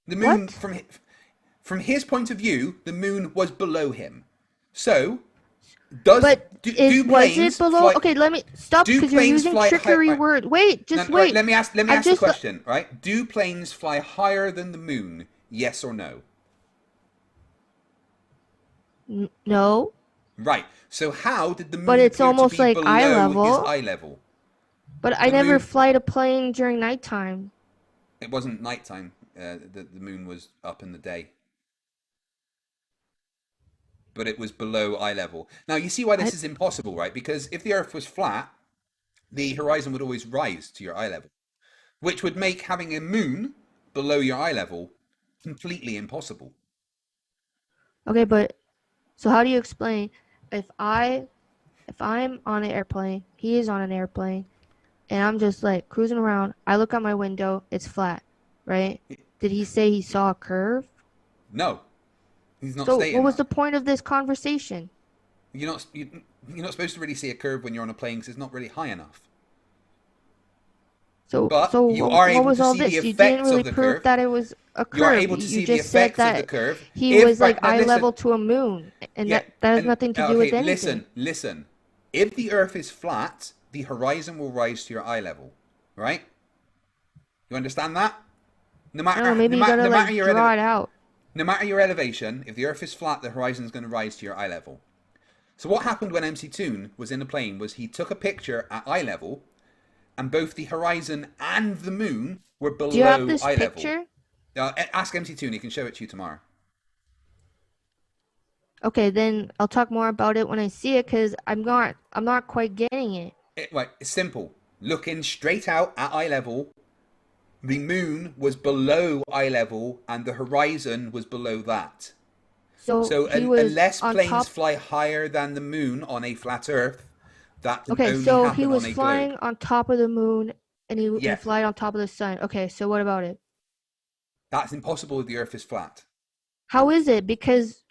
The moon, from his point of view, the moon was below him. So, was it below?
Okay, let me stop because you're using trickery word. Wait, wait.
Right, let me ask the question. Right? Do planes fly higher than the moon? Yes or no?
No.
Right. So how did the moon?
But it's almost like eye level.
His eye level.
But I never fly a plane during nighttime.
It wasn't nighttime. The moon was up in the day. But it was below eye level. Now, you see why this is impossible, right? Because if the Earth was flat, the horizon would always rise to your eye level, which would make having a moon below your eye level completely impossible.
Okay, but so how do you explain if I'm on an airplane, he is on an airplane, and I'm just like cruising around, I look out my window, it's flat, right? Did he say he saw a curve?
No. He's not
so
stating
what was the point of this conversation?
You're not supposed to really see a curve when you're on a plane because it's not really high enough. But you are able to see the effects
you didn't really
of the
prove
curve.
that it was a curve.
You are able to see the effects of the curve.
He was like eye level to a moon, and that has nothing to do with anything.
Listen. If the Earth is flat, the horizon will rise to your eye level, right? You understand that? No matter
draw it out.
No matter your elevation, if the Earth is flat, the horizon is going to rise to your eye level. So what happened when MC Toon was in the plane was he took a picture at eye level, and both the horizon and the moon were below eye level. Do you have this
picture?
Ask MC Toon, he can show it to you tomorrow.
Okay, then I'll talk more about it when I see it, because I'm not quite getting it.
It's simple. Looking straight out at eye level, the moon was below eye level and the horizon was below that. So unless planes fly higher than the moon on a flat Earth, that can only happen on a globe.
Okay, so he was flying on top of the moon and he fly on top of the sun. Okay, so what about it?
That's impossible if the Earth is flat.
How is it? Because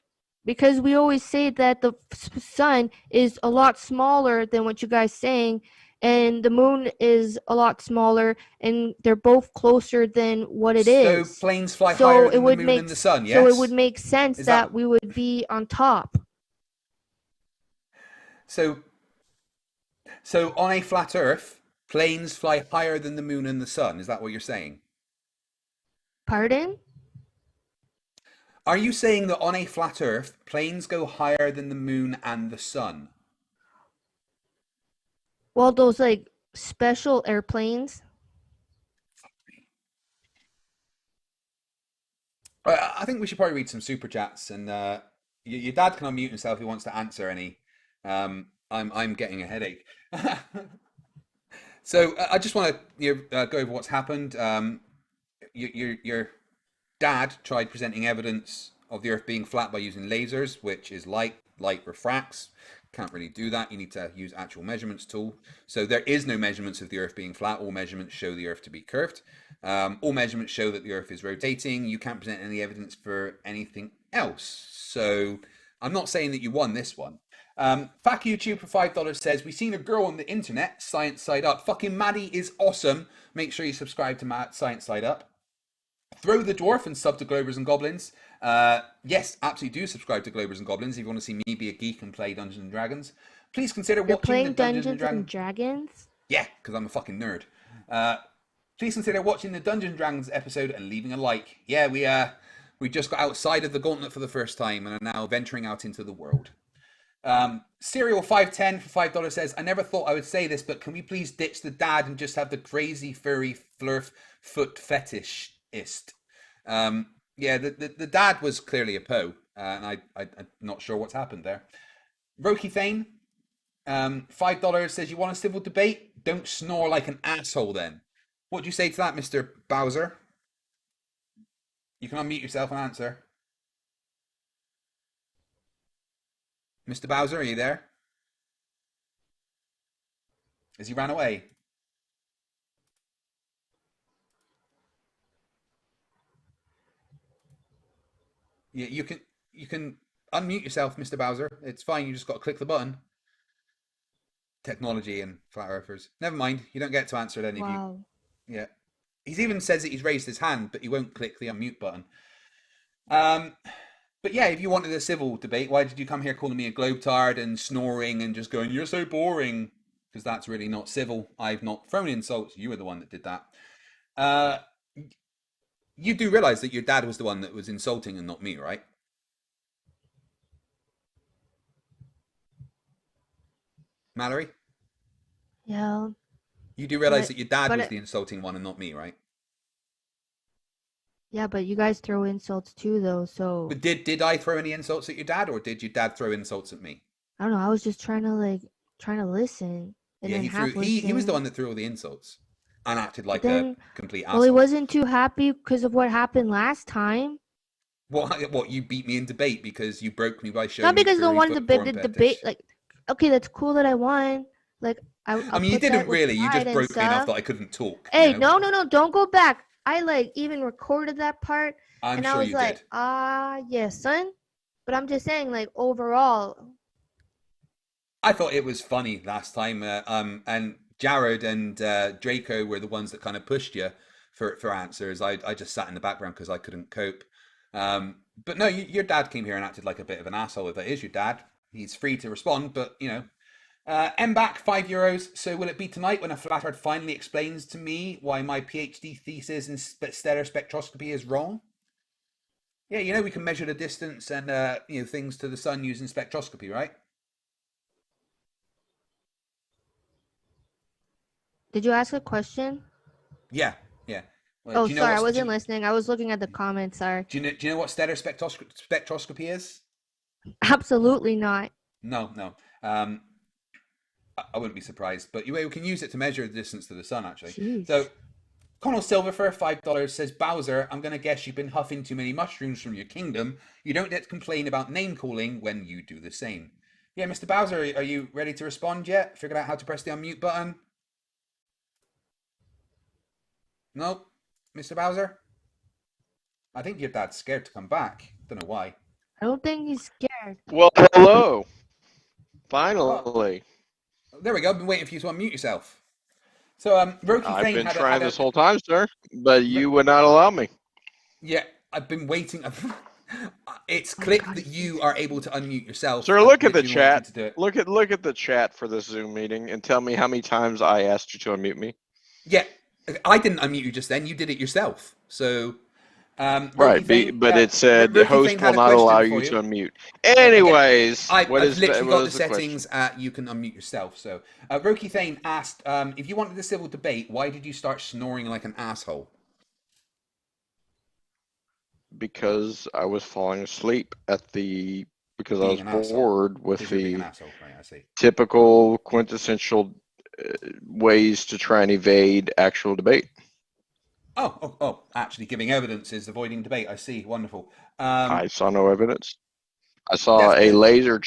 we always say that the sun is a lot smaller than what you guys saying, and the moon is a lot smaller, and they're both closer than what it is.
So planes fly higher than the moon and the sun, yes?
So it would make sense that we would be on top.
So on a flat Earth, planes fly higher than the moon and the sun. Is that what you're saying?
Pardon?
Are you saying that on a flat Earth, planes go higher than the moon and the sun?
Well, those like special airplanes.
I think we should probably read some super chats, and your dad can unmute himself if he wants to answer any. I'm getting a headache. So I just want to go over what's happened. Your dad tried presenting evidence of the Earth being flat by using lasers, which is light. Light refracts. Can't really do that. You need to use actual measurements tool. So there is no measurements of the Earth being flat. All measurements show the Earth to be curved. All measurements show that the Earth is rotating. You can't present any evidence for anything else. So I'm not saying that you won this one. Fack YouTube for $5 says, we seen a girl on the internet, Science Side Up. Fucking Maddie is awesome. Make sure you subscribe to Science Side Up. Throw the Dwarf and sub to Globers and Goblins. Yes, absolutely do subscribe to Globers and Goblins if you want to see me be a geek and play Dungeons and Dragons. Please consider watching the Dungeons and Dragons.
Dragons?
Yeah, because I'm a fucking nerd. Please consider watching the Dungeons & Dragons episode and leaving a like. Yeah, we just got outside of the gauntlet for the first time and are now venturing out into the world. Serial 510 for $5 says, I never thought I would say this, but can we please ditch the dad and just have the crazy furry Flerf foot fetishist? Yeah, the dad was clearly a Poe, and I'm not sure what's happened there. Roki Thane, $5 says, you want a civil debate? Don't snore like an asshole then. What do you say to that, Mr. Bowser? You can unmute yourself and answer. Mr. Bowser, are you there? Has he ran away? Yeah, you can unmute yourself, Mr. Bowser. It's fine. You just got to click the button. Technology and flat earthers. Never mind. You don't get to answer it, any of you. Yeah. He's even says that he's raised his hand, but he won't click the unmute button. But yeah, if you wanted a civil debate, why did you come here calling me a globetard and snoring and just going, you're so boring? Because that's really not civil. I've not thrown insults. You were the one that did that. You do realize that your dad was the one that was insulting and not me, right? Mallory?
Yeah.
You do realize that your dad was the insulting one and not me, right?
Yeah, but you guys throw insults too, though, so...
But did I throw any insults at your dad, or did your dad throw insults at me?
I don't know, I was just trying to listen. And
yeah,
then
he was the one that threw all the insults. And acted like a complete asshole.
Well, he wasn't too happy because of what happened last time.
What, you beat me in debate because you broke me by showing
Not because
me
no one debate, like, okay, that's cool that I won. Like,
I mean, you didn't really. You just broke me enough that I couldn't talk.
Hey, no, don't go back. I even recorded that part, and I was like, yes, son. But I'm just saying, like, overall,
I thought it was funny last time, and Jared and Draco were the ones that kind of pushed you for answers. I just sat in the background because I couldn't cope. But no, your dad came here and acted like a bit of an asshole. If that is your dad, he's free to respond. But you know, back €5. So will it be tonight when a flat earth finally explains to me why my PhD thesis in stellar spectroscopy is wrong? Yeah, you know we can measure the distance and things to the sun using spectroscopy, right?
Did you ask a question?
Yeah. Well,
sorry, I wasn't listening. I was looking at the comments. Sorry.
Do you know what stellar spectroscopy is?
Absolutely not.
No. I wouldn't be surprised, but we can use it to measure the distance to the sun, actually.
Jeez.
So, Connell Silver for $5 says, Bowser, I'm going to guess you've been huffing too many mushrooms from your kingdom. You don't get to complain about name calling when you do the same. Yeah, Mr. Bowser, are you ready to respond yet? Figured out how to press the unmute button? Nope. Mr. Bowser? I think your dad's scared to come back. Don't know why.
I don't think he's scared.
Well, hello. Finally.
Oh, there we go. I've been waiting for you to unmute yourself. So, Roki
I've
Thane
been
had
trying this whole time, sir, but you would not allow me.
Yeah, I've been waiting. It's clicked that you are able to unmute yourself.
Sir, look at the chat. Look at the chat for this Zoom meeting and tell me how many times I asked you to unmute me.
Yeah, I didn't unmute you just then. You did it yourself. So,
right, but it said the host will not allow you to unmute. Anyways,
I've literally got the settings. You can unmute yourself. So, Roki Thane asked, if you wanted a civil debate, why did you start snoring like an asshole?
Because I was falling asleep because I was bored with the typical quintessential ways to try and evade actual debate.
Oh! Actually, giving evidence is avoiding debate. I see. Wonderful.
I saw no evidence. I saw a laser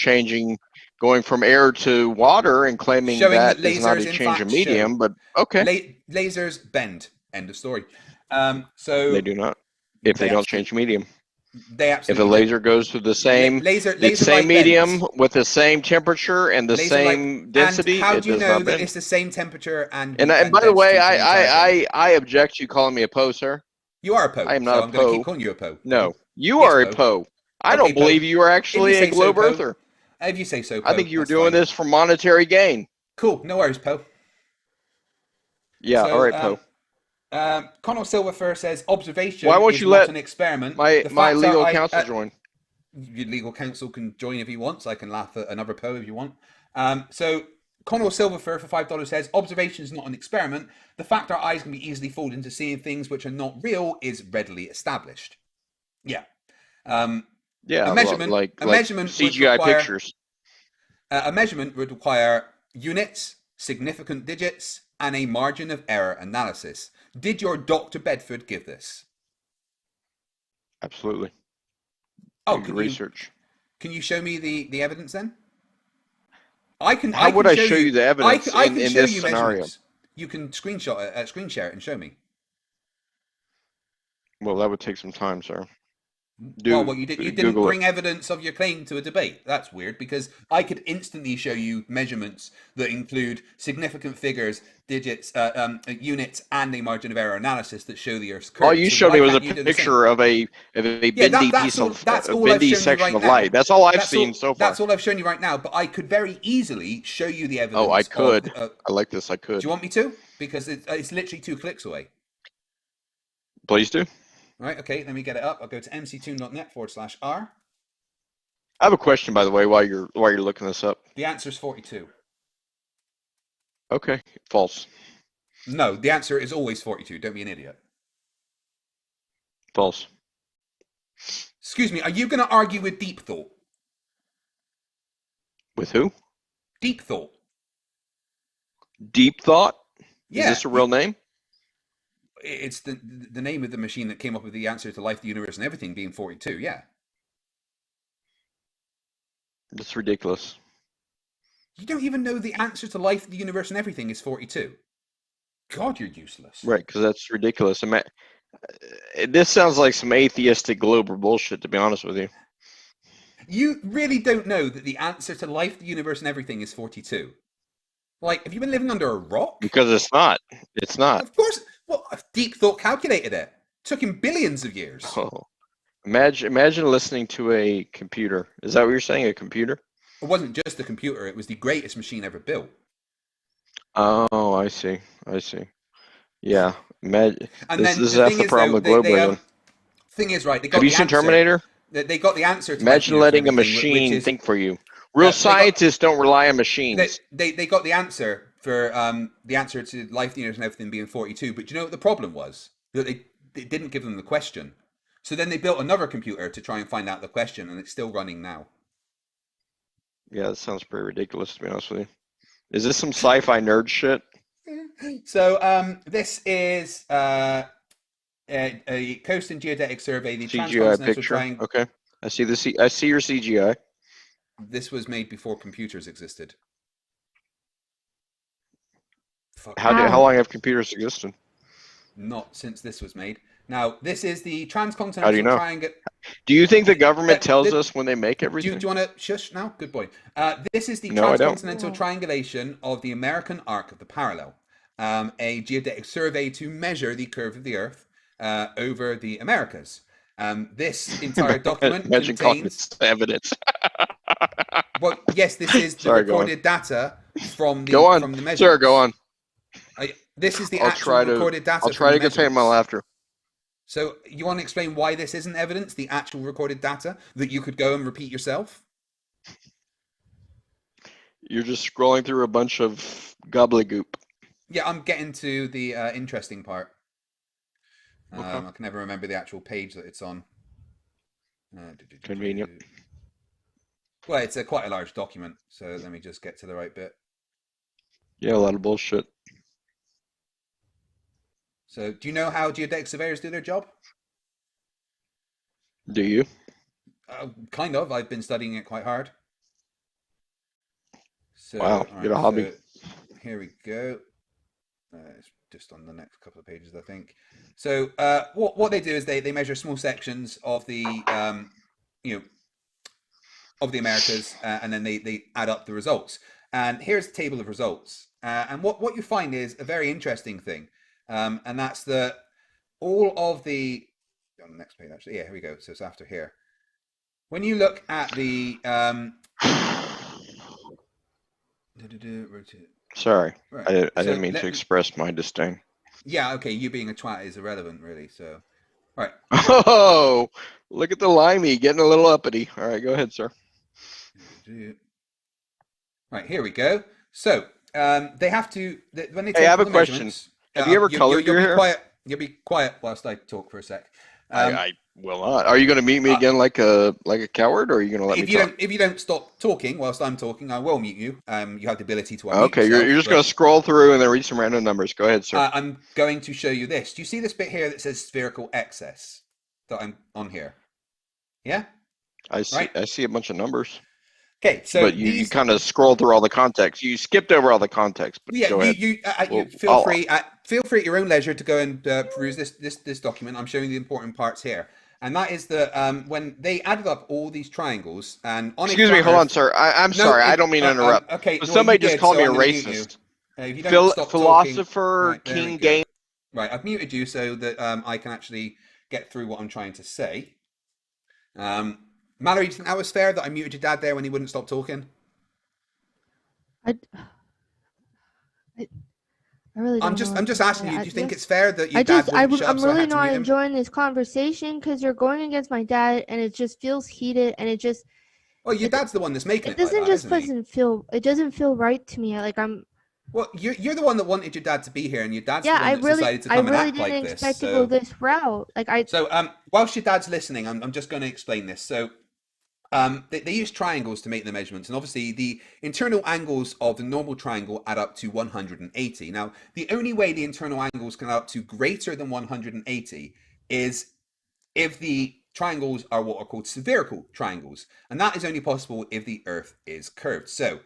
going from air to water and claiming that is not a change of medium. But okay,
lasers bend. End of story. So
they do not. If they don't change medium.
They absolutely.
If a laser goes to the same medium with the same temperature and the same density,
how do you know that it's the same temperature and
by the way, I object to you calling me a Poe, sir.
You are a Poe.
I am not a Poe.
I'm going to keep calling you a Poe.
No, you are a Poe. I don't believe you are actually a globe earther.
If you say so, Poe.
I think you were doing this for monetary gain.
Cool. No worries, Poe.
Yeah. All right, Poe.
Connell Silverfur says observation
Why won't
is
you
not
let
an experiment.
my
The
my
facts
legal
are,
counsel join?
Your legal counsel can join if he wants. I can laugh at another Poe if you want. So Connell Silverfur for $5 says observation is not an experiment. The fact our eyes can be easily fooled into seeing things which are not real is readily established. Yeah.
Yeah,
A measurement would
CGI
require
pictures.
a measurement would require units, significant digits, and a margin of error analysis. Did your Dr. Bedford give this?
Absolutely.
Oh,
Do research.
Can you show me the evidence then? I can.
How would I show you the evidence
I can
in
show
this
you
scenario?
measurements. You can screen share it and show me.
Well, that would take some time, sir.
Well, you didn't bring evidence of your claim to a debate. That's weird because I could instantly show you measurements that include significant figures, digits, units, and a margin of error analysis that show the Earth's curve.
All you showed me was a picture of a bendy piece of bendy section of light. That's all I've seen so far.
That's all I've shown you right now. But I could very easily show you the evidence.
Oh, I could. I like this. I could.
Do you want me to? Because it's literally 2 clicks away.
Please do.
All right, okay, let me get it up. I'll go to mctoon.net/r.
I have a question, by the way, while you're looking this up.
The answer is 42.
Okay, false.
No, the answer is always 42. Don't be an idiot.
False.
Excuse me, are you going to argue with Deep Thought?
With who?
Deep Thought.
Deep Thought?
Yeah.
Is this a real name?
It's the name of the machine that came up with the answer to life, the universe, and everything being 42, yeah.
That's ridiculous.
You don't even know the answer to life, the universe, and everything is 42. God, you're useless.
Right, because that's ridiculous. This sounds like some atheistic global bullshit, to be honest with you.
You really don't know that the answer to life, the universe, and everything is 42. Like, have you been living under a rock?
Because it's not. It's not.
Of course. Well, Deep Thought calculated it. Took him billions of years.
Oh. Imagine listening to a computer. Is that what you're saying, a computer?
It wasn't just a computer. It was the greatest machine ever built.
Oh, I see. Yeah. This is half the problem with globe warming.
Thing is, right, they got
Have you seen Terminator?
They got the answer to
Imagine letting a machine think for you. Real scientists don't rely on machines.
They got the answer for the answer to life, the universe, and everything being 42. But do you know what the problem was? That they didn't give them the question. So then they built another computer to try and find out the question, and it's still running now.
Yeah, that sounds pretty ridiculous, to be honest with you. Is this some sci-fi nerd shit?
So this is a Coast and Geodetic survey. The
CGI picture. Okay, I see I see your CGI.
This was made before computers existed.
How long have computers existed?
Not since this was made. Now, this is the transcontinental triangle.
Do you think the government tells us when they make everything?
Do you want to shush now? Good boy. This is the transcontinental triangulation of the American arc of the parallel. A geodetic survey to measure the curve of the Earth over the Americas. This entire document contains
evidence.
Well, yes, this is the recorded data from the measurements.
Sir, go on.
This is the actual recorded data.
I'll try to contain my laughter.
So you want to explain why this isn't evidence, the actual recorded data, that you could go and repeat yourself?
You're just scrolling through a bunch of gobbledygook.
Yeah, I'm getting to the interesting part. Okay. I can never remember the actual page that it's on.
Convenient.
Well, it's quite a large document, so let me just get to the right bit.
Yeah, a lot of bullshit.
So, do you know how geodetic surveyors do their job?
Do you?
Kind of. I've been studying it quite hard. So,
wow, you got a hobby.
So here we go. It's just on the next couple of pages, I think. So, what they do is they measure small sections of the of the Americas, and then they add up the results. And here's the table of results. And what you find is a very interesting thing. And that's that all of the on the next page, actually, yeah, here we go. So it's after here. When you look at the
sorry,
right.
I didn't mean to express my disdain.
Yeah, okay, you being a twat is irrelevant, really. So, all right.
Oh, look at the limey getting a little uppity. All right, go ahead, sir.
Right, here we go. So, they have to when they
Hey, I
take
have
all
a
the
question.
measurements.
Have you ever colored
You'll
your
be
hair?
quiet. You'll be quiet whilst I talk for a sec.
I will not. Are you going to meet me again like a coward, or are you going to let me talk?
If you don't stop talking whilst I'm talking, I will mute you. You have the ability to unmute
Okay,
yourself.
you're just going to scroll through and then read some random numbers. Go ahead, sir.
I'm going to show you this. Do you see this bit here that says spherical excess that I'm on here? Yeah.
I see.
Right.
I see a bunch of numbers.
Okay, so
but you kind of scroll through all the context. You skipped over all the context. But
yeah,
go ahead.
you feel free at your own leisure to go and peruse this document. I'm showing the important parts here, and that is that when they added up all these triangles and on
excuse me, hold on, sir. I'm sorry. I don't mean to interrupt.
Okay,
so somebody just called me a racist.
If you don't stop
Philosopher
talking,
King Game.
Right, I've muted you so that I can actually get through what I'm trying to say. Mallory, do you think that was fair that I muted your dad there when he wouldn't stop talking?
I really don't know.
I'm just asking you. Do you think it's fair that your dad wouldn't shut up,
I'm
so I
really
had to
not
mute him?
enjoying this conversation because you're going against my dad, and it just feels heated, and it just.
Well, your dad's the one that's making it.
It doesn't feel right to me. Like I'm.
Well, you're the one that wanted your dad to be here, and your dad's the one that decided to come and act like this.
I really didn't expect to go this route.
So, whilst your dad's listening, I'm just going to explain this. So, they use triangles to make the measurements, and obviously the internal angles of the normal triangle add up to 180. Now, the only way the internal angles can add up to greater than 180 is if the triangles are what are called spherical triangles, and that is only possible if the Earth is curved. So,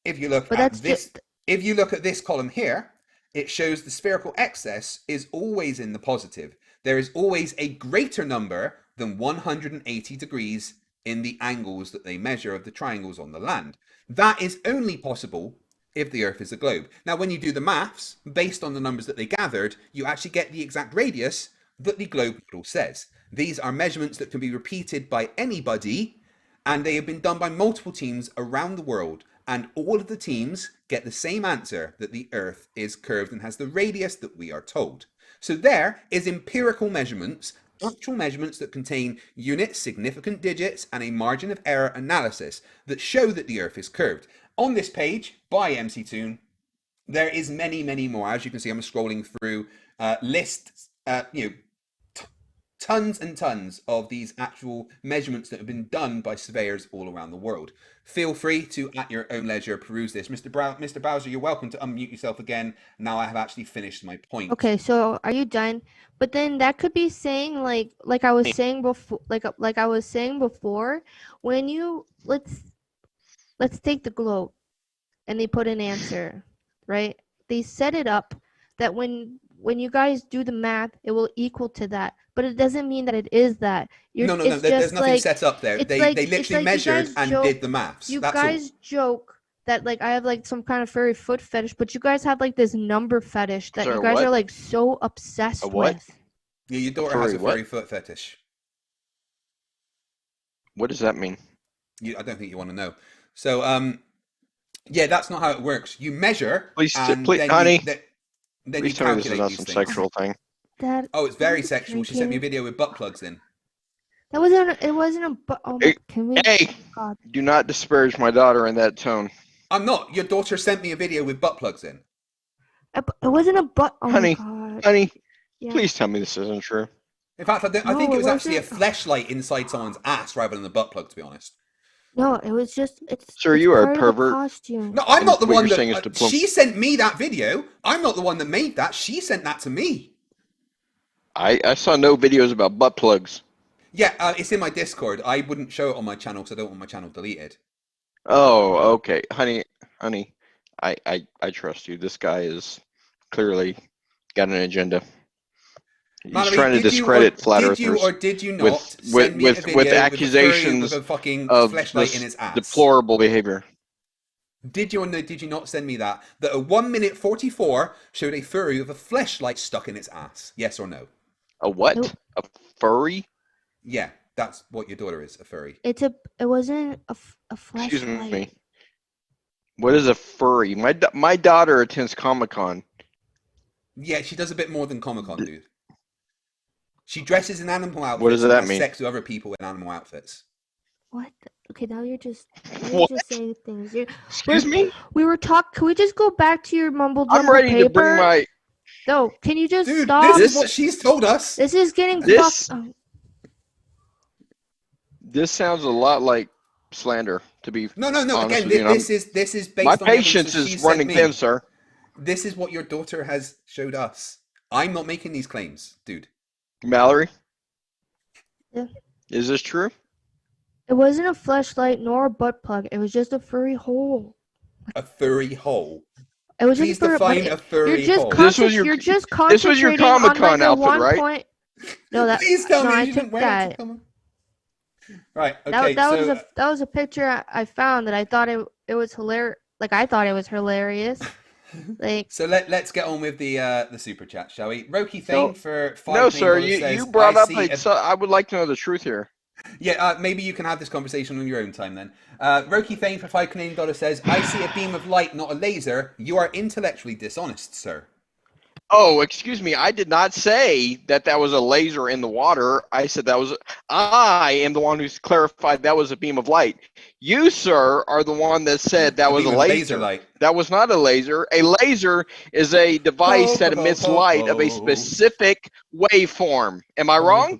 if you look at this. If you look at this column here, it shows the spherical excess is always in the positive. There is always a greater number than 180 degrees in the angles that they measure of the triangles on the land. That is only possible if the Earth is a globe. Now, when you do the maths, based on the numbers that they gathered, you actually get the exact radius that the globe model says. These are measurements that can be repeated by anybody, and they have been done by multiple teams around the world. And all of the teams get the same answer, that the Earth is curved and has the radius that we are told. So there is empirical measurements, actual measurements that contain units, significant digits, and a margin of error analysis that show that the Earth is curved. On this page by MC Toon, there is many, many more. As you can see, I'm scrolling through lists, tons and tons of these actual measurements that have been done by surveyors all around the world. Feel free to, at your own leisure, peruse this. Mr. Bowser, you're welcome to unmute yourself again. Now I have actually finished my point.
Okay, so are you done? But then that could be saying like I was saying before, like I was saying before, when you let's take the globe, and they put an answer, right? They set it up that when you guys do the math, it will equal to that. But it doesn't mean that it is that.
No, there's nothing set up there. They literally measured and did the maths.
You guys joke that like I have like some kind of furry foot fetish, but you guys have like this number fetish that you guys are like so obsessed with.
Yeah, your daughter has a furry foot fetish.
What does that mean?
I don't think you want to know. So, yeah, that's not how it works. You measure.
Please, honey. Please tell me this is not some sexual thing.
Oh, it's very sexual. She sent me a video with butt plugs in.
That wasn't. It wasn't a butt. Oh, can we?
Hey, do not disparage my daughter in that tone.
I'm not. Your daughter sent me a video with butt plugs in.
It wasn't a butt. Oh
honey,
my God.
Honey, please tell me this isn't true.
In fact, I think it was actually a fleshlight inside someone's ass rather than a butt plug, to be honest.
No, it was just.
Sir, you are a pervert.
Costume.
No, I'm not the one that. She sent me that video. I'm not the one that made that. She sent that to me.
I saw no videos about butt plugs.
Yeah, it's in my Discord. I wouldn't show it on my channel because I don't want my channel deleted.
Oh, okay, honey, I trust you. This guy is clearly got an agenda. He's
Mallory,
trying to discredit flat earthers.
Did you or did you not
with accusations
with a fucking
of
fleshlight in his ass?
Deplorable behavior.
Did you or did you not send me that? That a 1 minute 44 showed a furry with a fleshlight stuck in its ass. Yes or no?
A what?
Nope.
A furry?
Yeah, that's what your daughter is, a furry.
It wasn't a flashlight.
Excuse me. What is a furry? My daughter attends Comic-Con.
Yeah, she does a bit more than Comic-Con, dude. She dresses in animal outfits
What does
and
that
has
mean?
sex with other people in animal outfits.
What? Okay, now you're just
What?
saying things.
Excuse me?
We were talking. Can we just go back to your mumble
I'm
jumble
ready to bring
paper?
my
No, can you just
Dude,
stop?
this is
This-
what she's told us.
This is getting
This-
fucked.
This sounds a lot like slander, to be
No.
honest
Again,
with you, and
this is based
my
on the evidence
patience
that she
is
sent
running
me.
thin, sir.
This is what your daughter has showed us. I'm not making these claims, dude.
Mallory?
Yeah.
Is this true?
It wasn't a fleshlight nor a butt plug. It was just a furry hole.
A furry hole.
It was
Please
just for,
define a furry hole.
This was your-
you're just
this was your
concentrating on like
Comic-Con
a
outfit,
one
right?
point. No, that.
Please tell
no,
me
I
you didn't
took
wear it
that.
to come. Right. Okay.
That was a picture I found that I thought it was hilarious. Like I thought it was hilarious. Like
So let's get on with the super chat, shall we? Roki Thane for $5
No, sir.
says,
You brought
I
up
see
I would like to know the truth here.
Yeah, maybe you can have this conversation on your own time then. Roki Thane for $5 says, I see a beam of light, not a laser. You are intellectually dishonest, sir.
Oh, excuse me. I did not say that was a laser in the water. I said I am the one who's clarified that was a beam of light. You, sir, are the one that said that was a
beam of
laser.
light.
That was not a laser. A laser is a device that emits light of a specific waveform. Am I wrong?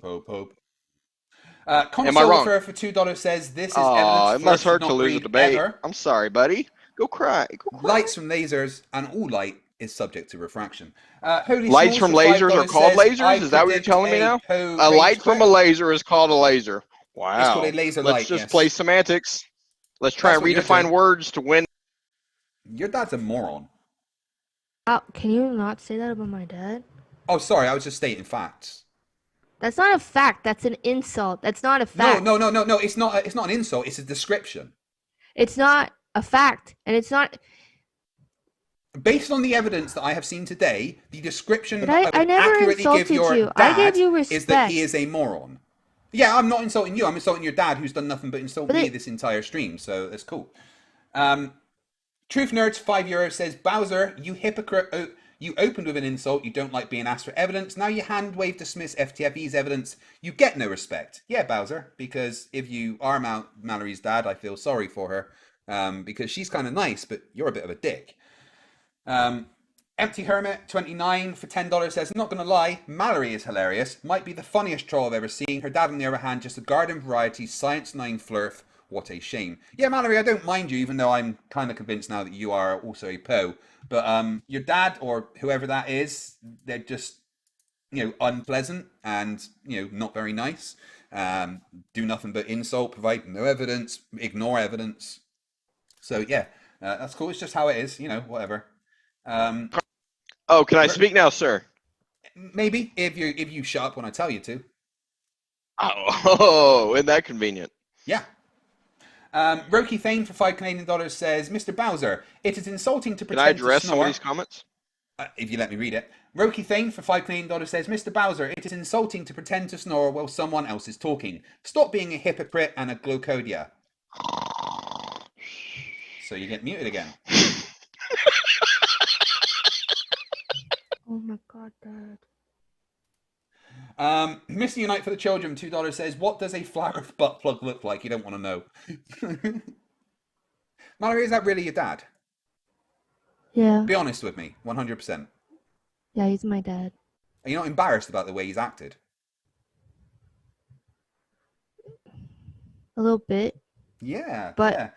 Am I wrong?
For $2 says, this is
Oh,
evidence
it must
Flerfs
hurt
should
to
not
lose a
breed
debate.
ever.
I'm sorry, buddy. Go cry. Go cry.
Lights from lasers and all light is subject to refraction. Holy
Lights
Smalls
from
for
lasers are
$5
called
says,
lasers?
I
Is that what you're
predict
telling me now? A
rage
light from a
quit.
laser is called a laser. Wow.
It's called a laser light,
Let's just
yes.
play semantics. Let's try
That's
and
what you're
redefine
doing.
words to win.
Your dad's a moron.
can you not say that about my dad?
Oh, sorry, I was just stating facts.
That's not a fact. That's an insult. That's not a fact.
No. It's not an insult. It's a description.
It's not a fact, and it's not.
Based on the evidence that I have seen today, the description
But
that
I
would
never
accurately give
insulted
your
you. I
dad
gave you
is that he
respect.
is a moron. Yeah, I'm not insulting you. I'm insulting your dad, who's done nothing but insult
But
me
it-
this entire stream. So that's cool. Truth Nerds €5 says, Bowser, you hypocrite. You opened with an insult. You don't like being asked for evidence. Now you hand wave dismiss FTFE's evidence. You get no respect. Yeah, Bowser, because if you are Mallory's dad, I feel sorry for her, because she's kind of nice, but you're a bit of a dick. Empty Hermit 29 for $10 says, not gonna lie, Mallory is hilarious. Might be the funniest troll I've ever seen. Her dad, on the other hand, just a garden variety Science 9 Flerf. What a shame. Yeah, Mallory, I don't mind you, even though I'm kind of convinced now that you are also a Poe. But your dad or whoever that is, they're just, unpleasant and, not very nice. Do nothing but insult, provide no evidence, ignore evidence. So yeah, that's cool. It's just how it is, whatever.
Oh, can I speak now, sir?
Maybe if you shut up when I tell you to.
Oh, isn't that convenient?
Yeah. Roki Thane for $5 says, Mr. Bowser, it is insulting to
Can
pretend
I address
to
some
snore.
of these comments?
If you let me read it. Roki Thane for $5 says, Mr. Bowser, it is insulting to pretend to snore while someone else is talking. Stop being a hypocrite and a glocodia. So you get muted again.
Oh my god, Dad.
Mr. Unite for the Children, $2 says, what does a Flerfs butt plug look like? You don't want to know. Mallory, is that really your dad?
Yeah.
Be honest with me, 100%.
Yeah, he's my dad.
Are you not embarrassed about the way he's acted?
A little bit.
Yeah.
But-
yeah.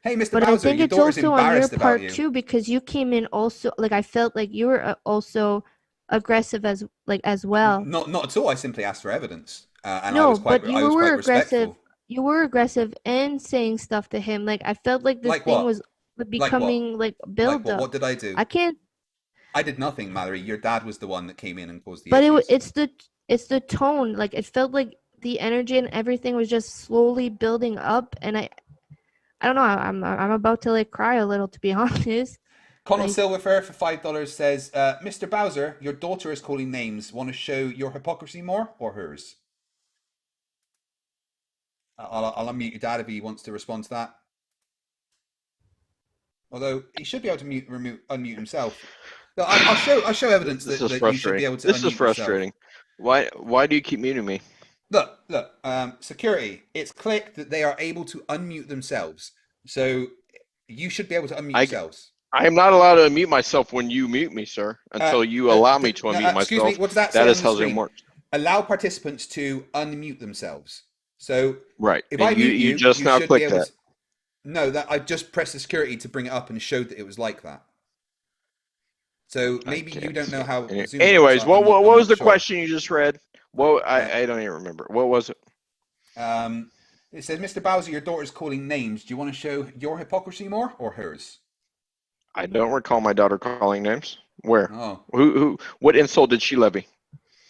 Hey, Mr.
But I
Bowser,
think
your
it's
daughter's
also on your
embarrassed about
part
you.
too, because you came in also like I felt like you were also aggressive as well.
Not at all. I simply asked for evidence, and I
No,
was quite,
but you
I was
were
quite
aggressive.
respectful.
You were aggressive and saying stuff to him. Like I felt like this
Like
thing
what?
was becoming like build
Like
up.
what did I do?
I can't.
I did nothing, Mallory. Your dad was the one that came in and caused the
But
issues.
it's the tone. Like it felt like the energy and everything was just slowly building up, and I don't know. I'm about to like cry a little, to be honest.
Connell
like-
Silverfur for $5 says, Mr. Bowser, your daughter is calling names. Want to show your hypocrisy more or hers? I'll unmute your dad if he wants to respond to that. Although he should be able to unmute himself. No, I'll show evidence
This
that,
is
that you should be
frustrating.
able to
This
unmute
is frustrating. Why do you keep muting me?
yourself. Look. Security. It's clicked that they are able to unmute themselves. So you should be able to unmute yourselves.
I am not allowed to unmute myself when you mute me, sir, until you allow me to unmute
excuse
myself.
me, what does that say
That
on
is
the
how
screen?
Zoom works.
Allow participants to unmute themselves. So
Right.
if
And
I mute
you just now
should be
clicked
able
that.
to. No, that I just pressed the security to bring it up and showed that it was like that. So maybe you don't know how Zoom
Anyways,
works.
what
I'm
was
not
the
sure.
question you just read? Well, I don't even remember. What was it?
It says, Mr. Bowser, your daughter's calling names. Do you want to show your hypocrisy more or hers?
I don't recall my daughter calling names. Where?
Oh,
Who? What insult did she levy?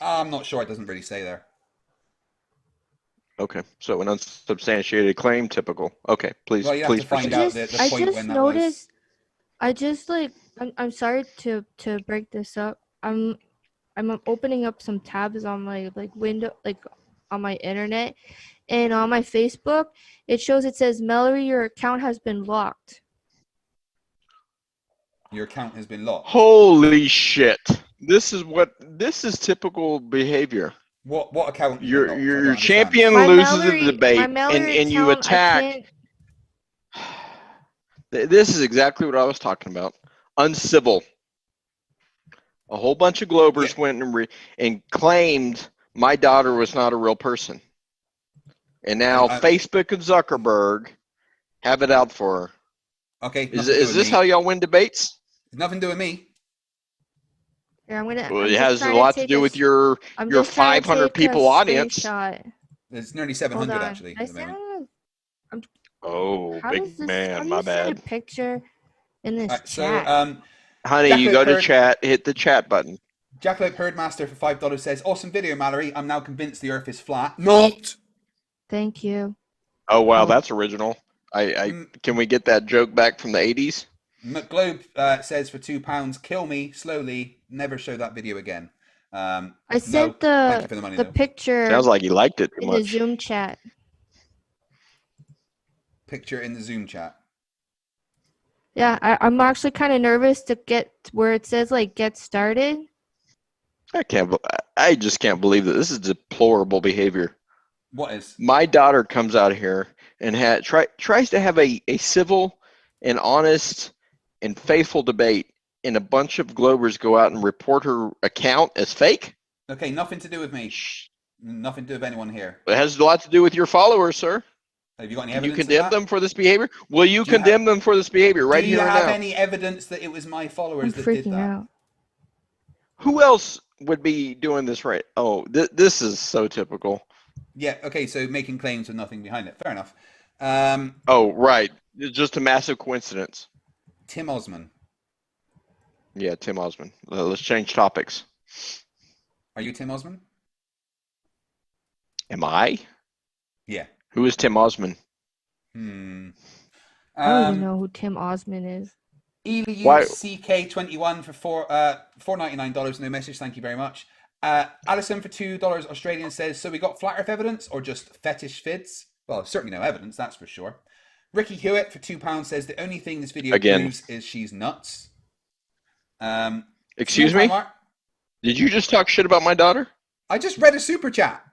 I'm not sure. It doesn't really say there.
Okay, so an unsubstantiated claim, typical. Okay, please,
Well, you have
please
to find
proceed.
out the point when that
noticed.
was.
I just I'm sorry to break this up. I'm opening up some tabs on my window on my internet, and on my Facebook it says Mallory, your account has been locked.
Your account has been locked.
Holy shit! This is typical behavior.
What account?
Your champion loses the debate, and you attack. This is exactly what I was talking about. Uncivil. A whole bunch of Globers went and claimed my daughter was not a real person. And now Facebook and Zuckerberg have it out for her.
Okay.
Is this how y'all win debates?
It's nothing to do with me.
Yeah,
Well, it has a lot to do with your 500 people audience.
There's nearly 700 actually. At the moment.
Oh, big man, my bad.
Send a picture in this chat.
So,
honey, you go to chat, hit the chat button.
Jackalope Herdmaster for $5 says, "Awesome video, Mallory. I'm now convinced the Earth is flat." Not.
Thank you.
Oh wow, that's original. Can we get that joke back from the 80s?
McGlobe says for £2, "Kill me slowly. Never show that video again."
I sent the picture.
Sounds like you liked it too
much. In the Zoom chat.
Picture in the Zoom chat.
Yeah, I'm actually kind of nervous to get where it says get started.
I just can't believe that this is deplorable behavior.
What is?
My daughter comes out here and tries to have a civil and honest and faithful debate, and a bunch of Globers go out and report her account as fake?
Okay, nothing to do with me. Nothing to do with anyone here.
It has a lot to do with your followers, sir.
Have you got any
Can
evidence?
You condemn them for this behavior? Will you condemn them for this behavior right here and now?
Do you have any evidence that it was my followers that did that?
Out.
Who else would be doing this right? Oh, this is so typical.
Yeah, okay, so making claims with nothing behind it. Fair enough.
Oh, right. It's just a massive coincidence.
Tim Osman.
Yeah, Tim Osman. Let's change topics.
Are you Tim Osman?
Am I?
Yeah.
Who is Tim Osman?
I don't even know who Tim Osman is.
ELUCK21 for $4.99. No message. Thank you very much. Alison for $2 Australian says, "So we got flat Earth evidence or just fetish vids?" Well, certainly no evidence, that's for sure. Ricky Hewitt for £2 says, "The only thing this video proves is she's nuts."
Excuse me? Did you just talk shit about my daughter?
I just read a super chat.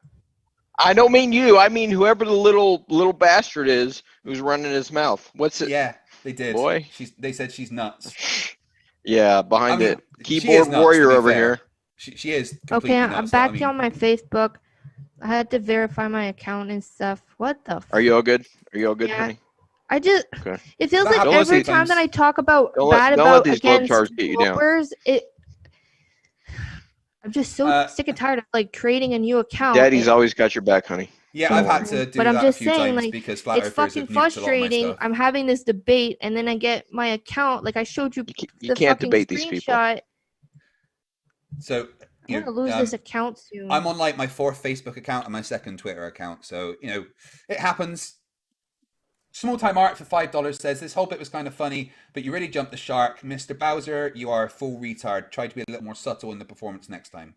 I don't mean you. I mean whoever the little bastard is who's running his mouth. What's it?
Yeah, they did.
Boy.
They said she's nuts.
Yeah, behind it. Keyboard nuts, warrior over here.
She is.
Okay, I'm back on my Facebook. I had to verify my account and stuff. What the?
Are you all good? Are you all good, honey?
I just.
Okay.
It feels like every time that I talk about against Globers, I'm just so sick and tired of creating a new account.
Daddy's always got your back, honey.
Yeah, I've had to do
but
that
I'm just
a few
saying,
times because flat
it's
earthers
fucking
have nuked a lot of my
frustrating.
stuff.
I'm having this debate, and then I get my account. I showed you.
You can't debate these people.
So
I'm gonna lose this account soon.
I'm on my 4th Facebook account and my 2nd Twitter account, so it happens. Small Time Art for $5 says, "This whole bit was kind of funny, but you really jumped the shark, Mr. Bowser. You are a full retard. Try to be a little more subtle in the performance next time."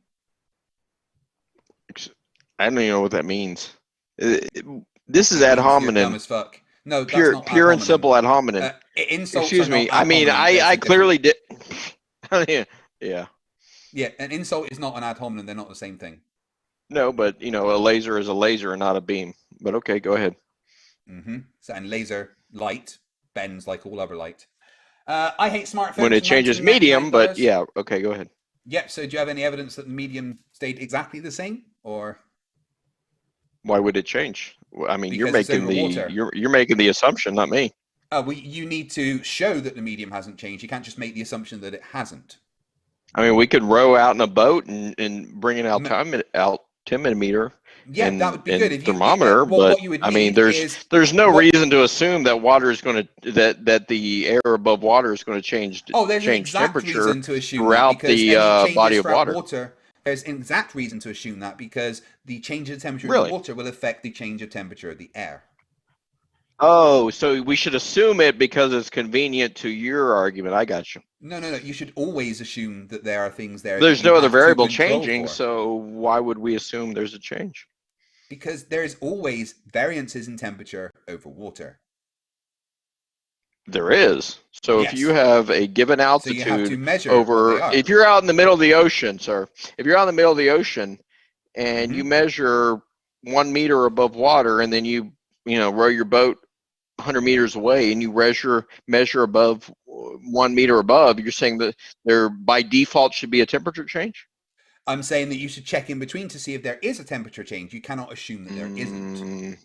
I don't even know what that means. This is ad hominem.
Dumb as fuck. No,
pure and simple ad hominem. Excuse me. I mean, I clearly did. Yeah.
Yeah, an insult is not an ad hominem. They're not the same thing.
No, but a laser is a laser and not a beam. But okay, go ahead.
So, and laser light bends like all other light. I hate smartphones.
When it changes medium, but yeah, okay, go ahead.
Yep. So, do you have any evidence that the medium stayed exactly the same, or
Why would it change? I mean,
because it's over water?
you're making the assumption, not me.
You need to show that the medium hasn't changed. You can't just make the assumption that it hasn't.
I mean, we could row out in a boat and bring an altimeter.
Yeah, that would be good. If
thermometer, but I mean, there's no reason to assume that water is going to that the air above water is going to change.
Oh, there's an exact reason to assume throughout
the body of water.
There's an exact reason to assume that because the change of temperature of the water will affect the change of temperature of the air.
Oh, so we should assume it because it's convenient to your argument. I got you.
No. You should always assume that there are things there.
There's no other variable changing, so why would we assume there's a change?
Because there's always variances in temperature over water.
There is. So yes. If you have a given altitude
so you have to measure
if you're out in the middle of the ocean, sir, if you're out in the middle of the ocean and you measure 1 meter above water and then you row your boat 100 meters away and you measure above 1 meter above, you're saying that there by default should be a temperature change?
I'm saying that you should check in between to see if there is a temperature change. You cannot assume that there isn't.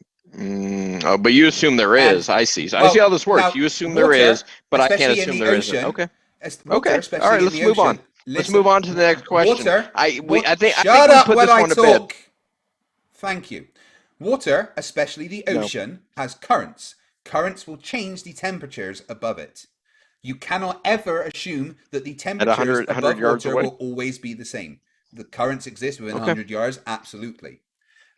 But you assume there is. I see. I see how this works. Now, you assume there is, but I can't assume there isn't. Okay. Okay. All right. Let's move on. Let's move on to the next question. I think we put this one to bed.
Thank you. Water, especially the ocean, has currents. Currents will change the temperatures above it. You cannot ever assume that the temperatures above water will always be the same. The currents exist within 100 yards, absolutely.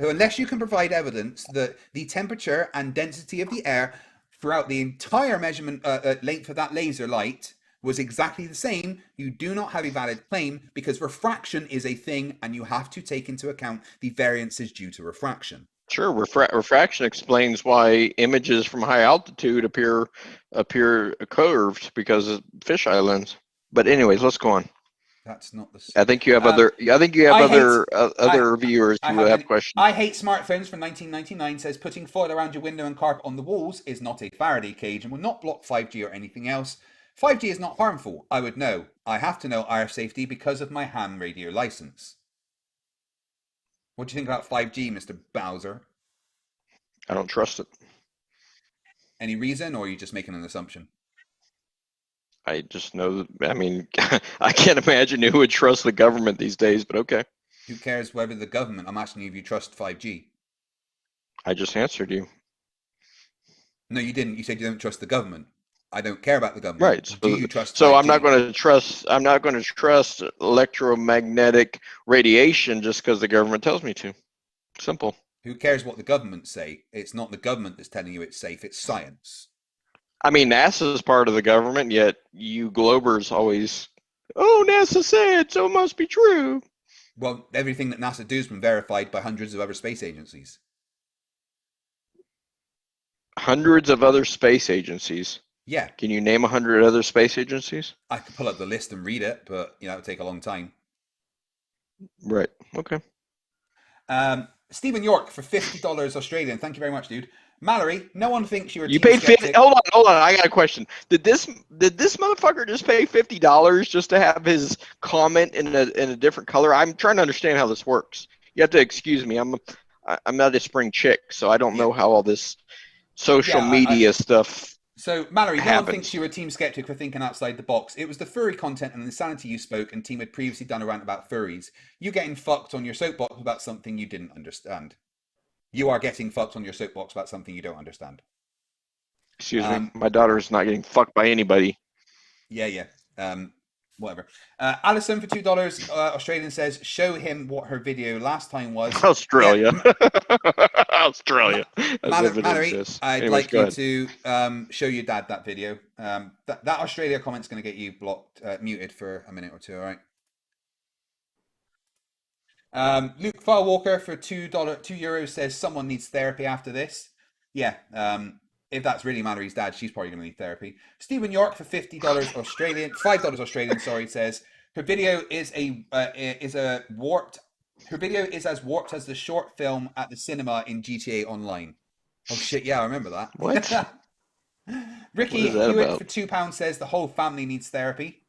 So unless you can provide evidence that the temperature and density of the air throughout the entire measurement length of that laser light was exactly the same, you do not have a valid claim because refraction is a thing and you have to take into account the variances due to refraction.
Sure, refraction explains why images from high altitude appear curved because of fisheye lens. But anyways, let's go on.
That's not the same.
I think you have other viewers who have questions.
I hate smartphones from 1999 says putting foil around your window and carpet on the walls is not a Faraday cage and will not block 5G or anything else. 5G is not harmful. I would know. I have to know RF safety because of my ham radio license. What do you think about 5G, Mr. Bowser?
I don't trust it.
Any reason, or are you just making an assumption?
I just know, I mean, I can't imagine who would trust the government these days, but okay.
Who cares whether the government? I'm asking you if you trust 5G.
I just answered you.
No, you didn't. You said you don't trust the government. I don't care about the government.
Right.
Do you trust 5G?
So I'm not going to trust electromagnetic radiation just because the government tells me to. Simple.
Who cares what the government say? It's not the government that's telling you it's safe. It's science.
I mean, NASA is part of the government, yet you Globers always, oh, NASA said, so it must be true.
Well, everything that NASA does has been verified by hundreds of other space agencies.
Hundreds of other space agencies?
Yeah.
Can you name 100 other space agencies?
I could pull up the list and read it, but it would take a long time.
Right. Okay.
Stephen York for $50 Australian. Thank you very much, dude. Mallory, no one thinks you're.
You paid 50. Hold on. I got a question. Did this motherfucker just pay $50 just to have his comment in a different color? I'm trying to understand how this works. You have to excuse me. I'm not a spring chick, so I don't know how all this social media stuff.
So Mallory, no one thinks you're a Team Skeptic for thinking outside the box. It was the furry content and insanity you spoke, and Team had previously done a rant about furries. You getting fucked on your soapbox about something you didn't understand. You are getting fucked on your soapbox about something you don't understand.
Excuse me. My daughter is not getting fucked by anybody.
Yeah. Whatever. Alison for $2 Australian says, show him what her video last time was.
Australia. Australia.
Mallory, I'd like you to show your dad that video. That Australia comment's going to get you muted for a minute or two, all right? Luke Firewalker for €2 says someone needs therapy after this. Yeah, if that's really Mallory's dad, she's probably going to need therapy. Stephen York for $5 Australian, says Her video is a warped. Her video is as warped as the short film at the cinema in GTA Online. Oh shit! Yeah, I remember that.
What?
Ricky
What is that
Hewitt
about?
for £2 says the whole family needs therapy.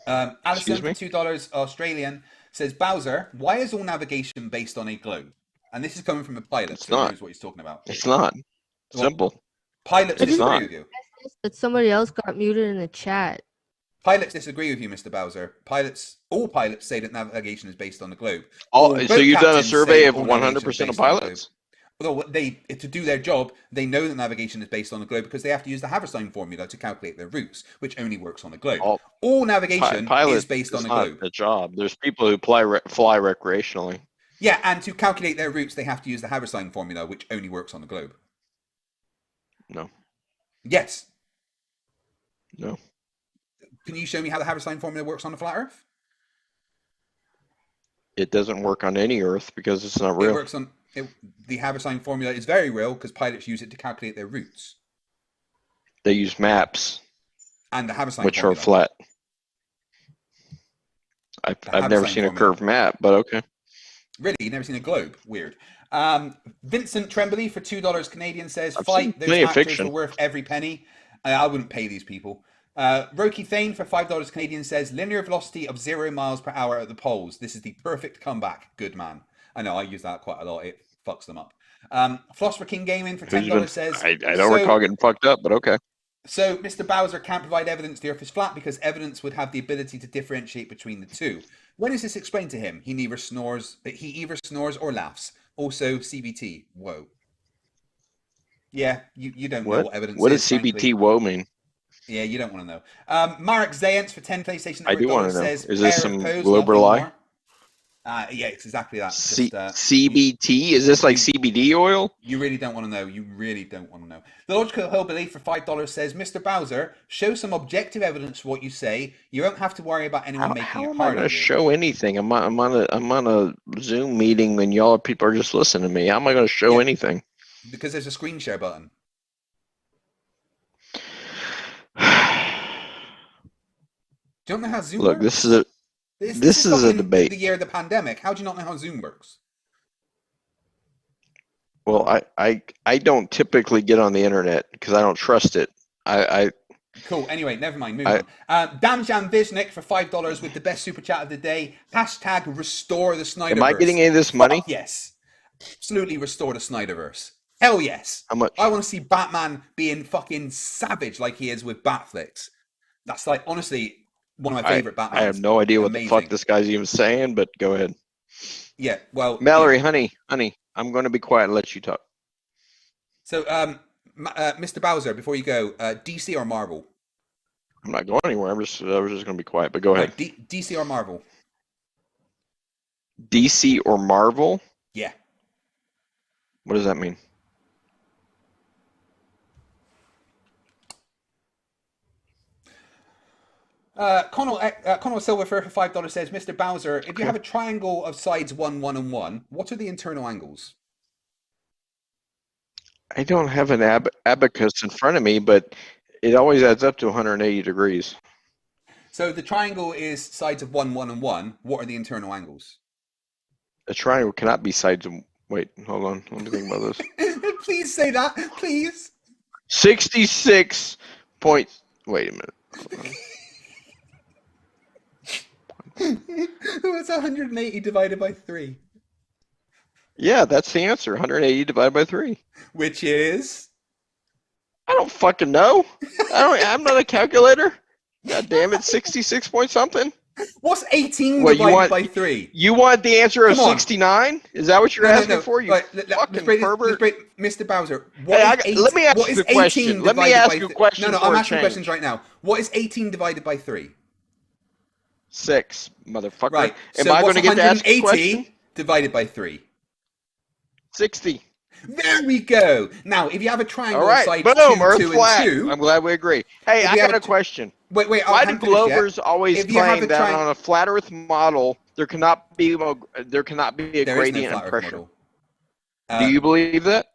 Alison
Excuse me?
for $2 Australian says Bowser, why is all navigation based on a globe? And this is coming from a pilot,
It's
so
not.
he knows what he's talking about.
It's not.
Well,
Simple.
Pilots
It's
disagree
not.
with you.
But somebody else got muted in the chat.
Pilots disagree with you, Mr. Bowser. All pilots say that navigation is based on the globe.
Oh,
All
so
boat
you've done a
captains
survey
say
of
all navigation is
100% of
based on the globe.
pilots?
Although to do their job, they know that navigation is based on the globe because they have to use the Haversine formula to calculate their routes, which only works on a globe. All navigation is based on a globe.
Not a job. There's people who fly recreationally.
Yeah, and to calculate their routes, they have to use the Haversine formula, which only works on the globe.
No.
Yes.
No.
Can you show me how the Haversine formula works on a flat Earth?
It doesn't work on any Earth because it's not real.
It works on the Haversine formula is very real because pilots use it to calculate their routes.
They use maps,
And the Haversine
which
formula.
are flat. I've never
Haversine
seen a
formula.
curved map, but okay.
Really? You've never seen a globe? Weird. Vincent Tremblay for $2 Canadian says,
I've
fight,
seen
those
plenty of
actors
fiction.
were worth every penny. I wouldn't pay these people. Roki Thane for $5 Canadian says, linear velocity of 0 miles per hour at the poles. This is the perfect comeback. Good man. I know, I use that quite a lot. It fucks them up. Floss for King Gaming for $10 says,
I don't recall getting fucked up, but okay.
so Mr. Bowser can't provide evidence the Earth is flat because evidence would have the ability to differentiate between the two. When is this explained to him? He either snores or laughs. Also, CBT. Whoa. Yeah, you don't know what evidence
What
is.
does CBT
frankly.
whoa mean?
Yeah, you don't want to know. Marek Zayance for 10 PlayStation
I do want to know.
says,
Is this
pair of
some
pose,
global
nothing
lie?
more. Yeah, it's exactly that.
CBT? Is this like CBD oil?
You really don't want to know. You really don't want to know. The Logical Hillbilly for $5 says, Mr. Bowser, show some objective evidence for what you say. You don't have to worry about anyone making
How
it
am I
hard
going
on
to
you.
show anything? I'm on a Zoom meeting and y'all people are just listening to me. How am I going to show anything?
Because there's a screen share button. Do you not know how Zoom
Look,
works?
this is a debate.
The year of the pandemic. How do you not know how Zoom works?
Well, I don't typically get on the internet because I don't trust it.
Cool. Anyway, never mind. Move on. Damjan Viznik for $5 with the best super chat of the day. Hashtag restore the Snyderverse.
Am I getting any of this money?
Fuck yes. Absolutely restore the Snyderverse. Hell yes.
How much?
I want to see Batman being fucking savage like he is with Batflicks. That's like, honestly, one of my favorite Batmans.
I have no idea what
Amazing.
the fuck this guy's even saying, but go ahead.
Yeah, well.
Mallory,
yeah.
honey, I'm going to be quiet and let you talk.
So, Mr. Bowser, before you go, DC or Marvel?
I'm not going anywhere. I was just going to be quiet, but go ahead.
Right, DC or Marvel?
DC or Marvel?
Yeah.
What does that mean?
Connell Silver for $5 says, Mr. Bowser, if you have a triangle of sides 1, 1, and 1, what are the internal angles?
I don't have an abacus in front of me, but it always adds up to 180 degrees.
So the triangle is sides of 1, 1, and 1. What are the internal angles?
A triangle cannot be sides of... Wait, hold on. Let me think about this.
Please say that, please.
66 points... Wait a minute.
What's 180 divided by 3?
Yeah, that's the answer. 180 divided by 3.
Which is?
I don't fucking know. I'm not a calculator. God damn it, 66 point something.
What's 18 divided by 3?
You want the answer of 69? Is that what you're asking for? You fucking pervert.
Mr. Bowser,
let me ask you a question. Let me ask you a question.
No, I'm asking questions right now. What is 18 divided by 3?
6, motherfucker.
Right.
Am
So
I going
what's
to get to ask a
180
question?
divided by 3?
60.
There we go. Now, if you have a triangle
All right.
sides
Boom.
2,
Earth
2,
flat.
and 2.
I'm glad we agree. Hey,
If
I
you
got
have
a question.
Wait.
Why do Globers always
If you have
claim
a
that on a flat Earth model there cannot be a
There is no
gradient
flat
in
Earth
pressure?
model.
Do you believe that?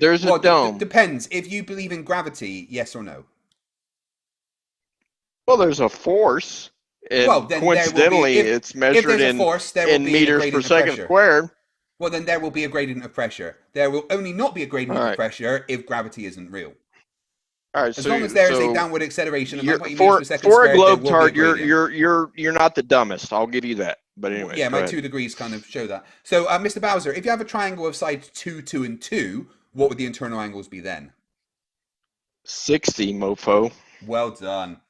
There's a dome.
Depends. If you believe in gravity, yes or no.
Well, there's a force. And
Well, then there will be-
coincidentally,
if-
it's
if
measured
there's a
in,
force, there will
in
be a
meters per
gradient of
second
pressure.
squared.
Well, then there will be a gradient of pressure. There will only not be a gradient
All
of
right.
pressure if gravity isn't real.
All right,
As
so
long as there is a
so
downward acceleration of
you're,
9.8 meters per second
for a
squared, there
globe
will be a
tard,
gradient.
you're not the dumbest. I'll give you that. But anyways,
Yeah,
go
my
ahead.
2 degrees kind of show that. So, Mr. Bowser, if you have a triangle of sides 2, 2, and 2, what would the internal angles be then?
60, mofo.
Well done.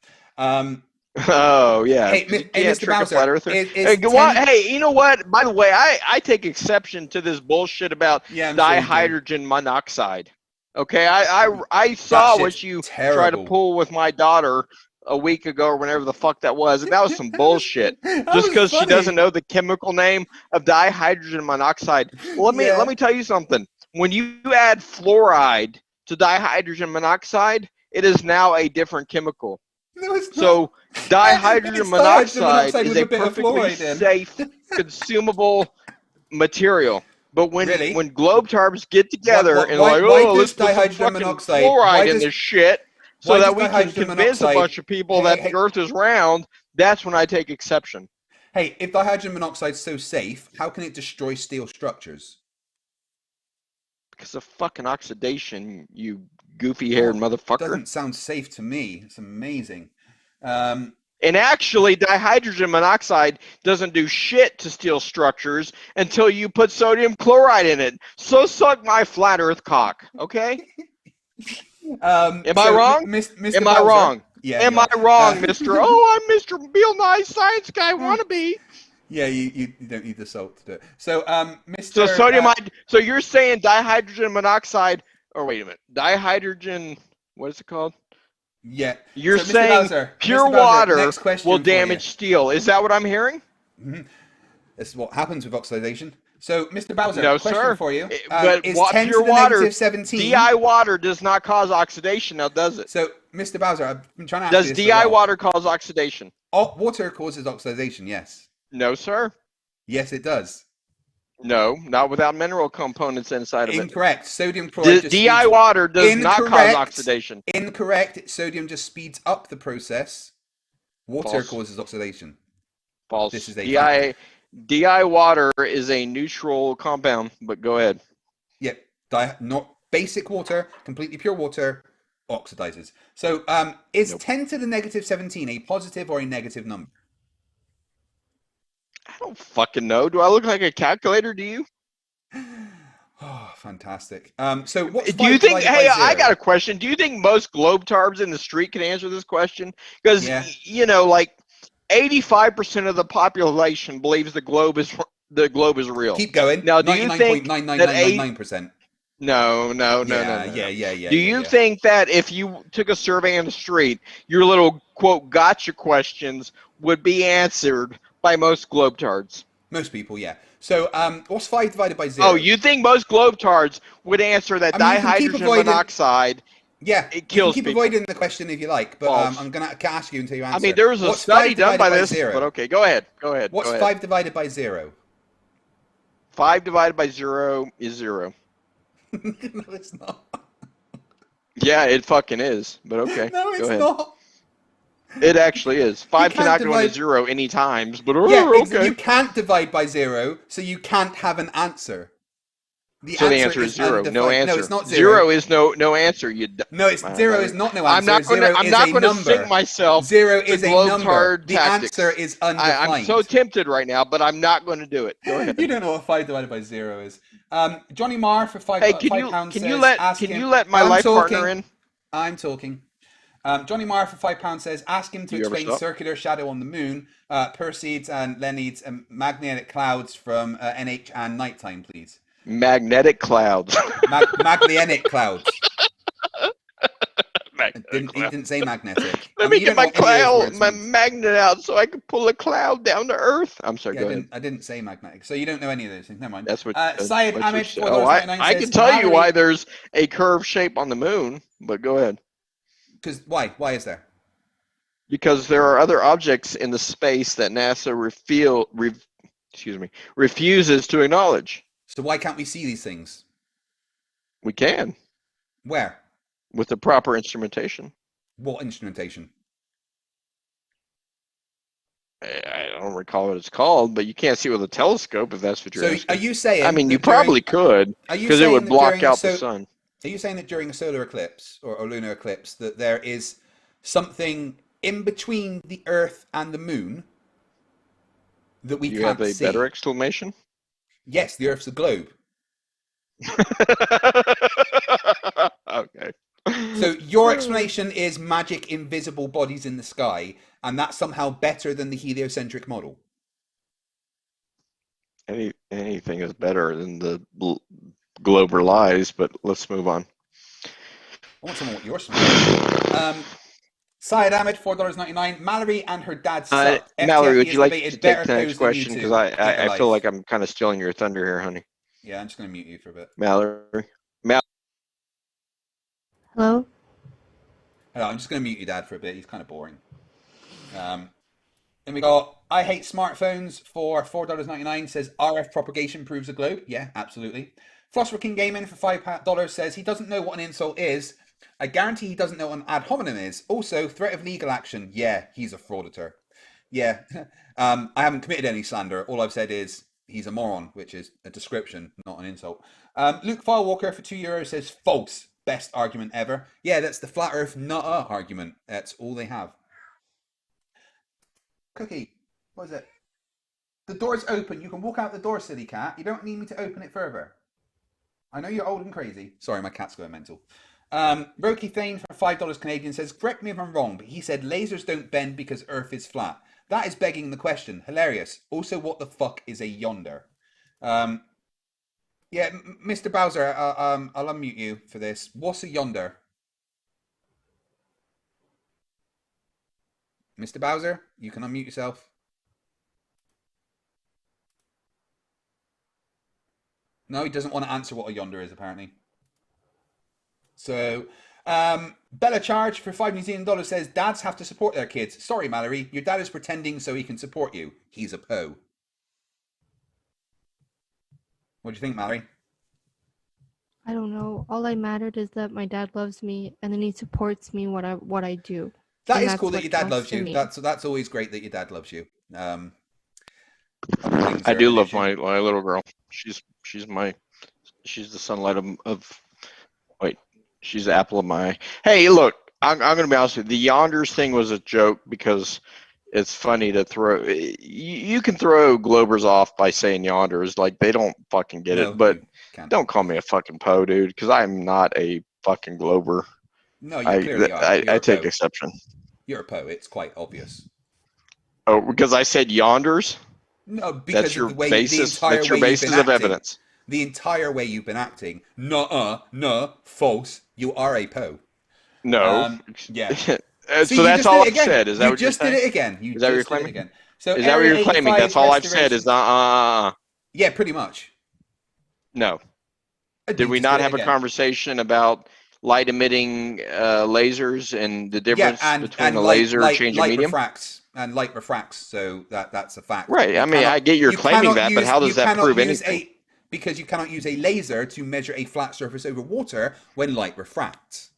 Oh yeah.
Hey,
'Cause you
hey,
can't
Mr.
trick a
Bowser,
flat earther.
is
Hey,
10
hey, you know what? By the way, I take exception to this bullshit about
Yeah, I'm sure you do.
dihydrogen monoxide. Okay, I saw
shit's
what you tried to
terrible.
pull with my daughter a week ago or whenever the fuck that was, and that was some bullshit.
That
Just
was
because she
funny.
doesn't know the chemical name of dihydrogen monoxide. Well,
Yeah.
let me tell you something. When you add fluoride to dihydrogen monoxide, it is now a different chemical.
No, it's not.
So dihydrogen
It's
monoxide is
with
a
a bit of
perfectly
fluoride in.
safe, consumable material. But when
Really?
globe tarbs get together
What-
and
why-
like,
why
oh, let's
does
put some
dihydrogen
fucking
monoxide-
fluoride
why
in
does-
this shit, so
why
that
does
we can
dihydrogen
convince a
monoxide-
bunch of people that the Earth is round, that's when I take exception.
Hey, if dihydrogen monoxide is so safe, how can it destroy steel structures?
Because of fucking oxidation, you goofy-haired motherfucker.
Doesn't sound safe to me. It's amazing.
And actually, dihydrogen monoxide doesn't do shit to steel structures until you put sodium chloride in it. So suck my flat Earth cock, okay? Am I wrong?
Mr.
Am
Bowser,
I wrong?
Yeah.
Am
you
I
are.
wrong, Mr. Oh, I'm Mr. Bill Nye Science Guy wannabe.
Yeah, you don't need the salt to do it. So, Mr.
So sodium. So you're saying dihydrogen monoxide? Or wait a minute, dihydrogen. What is it called?
Yeah.
You're
So, Mr.
saying
Bowser,
pure
Mr. Bowser,
water
next question
will
for you.
damage steel. Is that what I'm hearing?
This is what happens with oxidation. So, Mr. Bowser,
No,
question
sir.
for you.
But
Is
what
10
pure
to the
water?
negative 17?
DI water does not cause oxidation. Now, does it?
So, Mr. Bowser, I've been trying to ask
Does
you this
DI
a while.
water cause oxidation?
Water causes oxidation, yes.
No, sir.
Yes, it does.
No, not without mineral components inside of it.
Incorrect. Sodium chloride just
DI
speeds-
water does not cause
Incorrect.
oxidation.
Incorrect. Sodium just speeds up the process. Water
False.
causes oxidation.
False.
This is a
DI water is a neutral compound, but go ahead.
Yep. Not basic water, completely pure water, oxidizes. So, is
Nope.
10 to the negative 17 a positive or a negative number?
I don't fucking know. Do I look like a calculator to you?
Oh, fantastic. So, what's
Do you
5
think,
divided by
hey,
0?
I got a question. Do you think most globe tarbs in the street can answer this question? Because,
Yeah.
you know, like 85% of the population believes the globe is real.
Keep going.
Now, do you think that
99.99999%.
No.
Yeah.
Do you think that if you took a survey on the street, your little, quote, gotcha questions would be answered by most globe tards?
Most people, yeah. So, what's 5 divided by 0?
Oh, you think most globe tards would answer that
I mean, you can keep
dihydrogen
avoiding-
monoxide?
Yeah,
It
you can
kills
keep
people.
avoiding the question if you like, but
False.
I'm going to ask you until you answer.
I mean, there was a
What's
study
5
done by
divided
this,
0?
but okay, go ahead.
What's 5 divided by 0?
5 divided by 0 is 0.
No, it's not.
Yeah, it fucking is, but okay.
No, it's
go ahead.
not.
It actually is. 5
can't
cannot go into
divide-
0 any times, but
Yeah,
okay.
you can't divide by 0, so you can't have an answer.
So the answer is 0. No
undefined.
answer.
No, it's not 0.
0 is no answer.
No, it's 0 is not no answer.
I'm not going
Zero
to. I'm
is
not
a
going to
number.
sink myself.
0
to
is a
globe
number.
tard
The
tactics.
answer is undefined.
I'm so tempted right now, but I'm not going to do it. Go ahead.
You don't know what 5 divided by 0 is. Johnny Marr for £5.
Hey, can you let my life partner in?
I'm talking. Johnny Marr for £5 says, ask him to
Do you ever
explain
stop?
circular shadow on the moon, Perseids and Leonids, and magnetic clouds from NH and nighttime, please.
Magnetic clouds.
Maglenic clouds. He
Magnetic
didn't say magnetic.
Let
I
me
mean, you
get
don't
my
know what any of those
cloud,
words
my
mean.
magnet out, so I can pull a cloud down to Earth. I'm sorry.
Yeah,
go ahead.
I didn't say magnetic, so you don't know any of those things. Never mind.
That's what.
Syed
what
Ahmed,
you said. Oh, I
$4.99
can
says,
tell you
Mallory-
why there's a curved shape on the moon, but go ahead.
Because why? Why is there?
Because there are other objects in the space that NASA refuses to acknowledge.
So why can't we see these things?
We can
Where?
with the proper instrumentation.
What instrumentation?
I don't recall what it's called, but you can't see with a telescope if that's what you're
So
asking.
are you saying?
I mean, you
that during-
probably could,
Are you
because it
saying
would
that
block
during
out the sun.
Are you saying that during a solar eclipse or lunar eclipse that there is something in between the Earth and the Moon that we
Do you
can't
have a
see?
better exclamation?
Yes, the Earth's a globe.
Okay.
So your explanation is magic invisible bodies in the sky, and that's somehow better than the heliocentric model.
Anything is better than the Glober lies, but let's move on.
I want to know what yours is. Syed Ahmed, $4.99. Mallory and her dad sucked.
Mallory,
FTFE
would
is
you like
debated
to take
better
the next
pose than you
question?
two.
Because
Get a
I feel
life.
like I'm kind of stealing your thunder here, honey.
Yeah, I'm just going to mute you for a bit.
Mallory.
Hello?
Hello, I'm just going to mute your dad for a bit. He's kind of boring. Then we got I Hate Smartphones for $4.99. Says RF propagation proves a globe. Yeah, absolutely. Philosopher King Gaming for $5 says he doesn't know what an insult is. I guarantee he doesn't know what an ad hominem is. Also, threat of legal action. Yeah, he's a frauditor. Yeah, I haven't committed any slander. All I've said is he's a moron, which is a description, not an insult. Luke Filewalker for €2 says false. Best argument ever. Yeah, that's the flat earth nutter argument. That's all they have. Cookie, what is it? The door's open. You can walk out the door, silly cat. You don't need me to open it further. I know you're old and crazy. Sorry, my cat's going mental. Roki Thane for $5 Canadian says, correct me if I'm wrong, but he said lasers don't bend because Earth is flat. That is begging the question. Hilarious. Also, what the fuck is a yonder? Yeah, Mr. Bowser, I'll unmute you for this. What's a yonder? Mr. Bowser, you can unmute yourself. No, he doesn't want to answer what a yonder is, apparently. So, Bella Charge for $5 New Zealand dollars says, dads have to support their kids. Sorry, Mallory, your dad is pretending so he can support you. He's a po. What do you think, Mallory?
I don't know. All I mattered is that my dad loves me and then he supports me what I do.
That
And
is
that's
cool that
what
your dad
counts
loves
to
you.
me.
That's always great that your dad loves you.
I do love my little girl. She's the sunlight of wait, she's the apple of my eye. Hey, look, I'm gonna be honest with you. The yonders thing was a joke because it's funny to throw. You can throw Globers off by saying yonders, like they don't fucking get it. But don't call me a fucking po, dude, because I'm not a fucking Glober.
No, you clearly are.
I take exception.
You're a po. It's quite obvious.
Oh, because I said yonders?
No, because
that's your
of the way,
basis.
the entire
that's your
way
basis
you've been
of
acting.
evidence.
The entire way you've been acting. No, false. You are a po.
No.
Yeah.
So that's all I've said. Is that what you're saying?
You just did it again. You
is that what you're
just did it
claiming?
again. So
is that what you're claiming? That's all I've said. Is
Yeah, pretty much.
No. Did we not have a conversation about light emitting lasers and the difference between a laser changing medium?
Light refracts, so that's a fact.
Right. I mean, I get you're claiming that, but how does that prove anything?
Because you cannot use a laser to measure a flat surface over water when light refracts.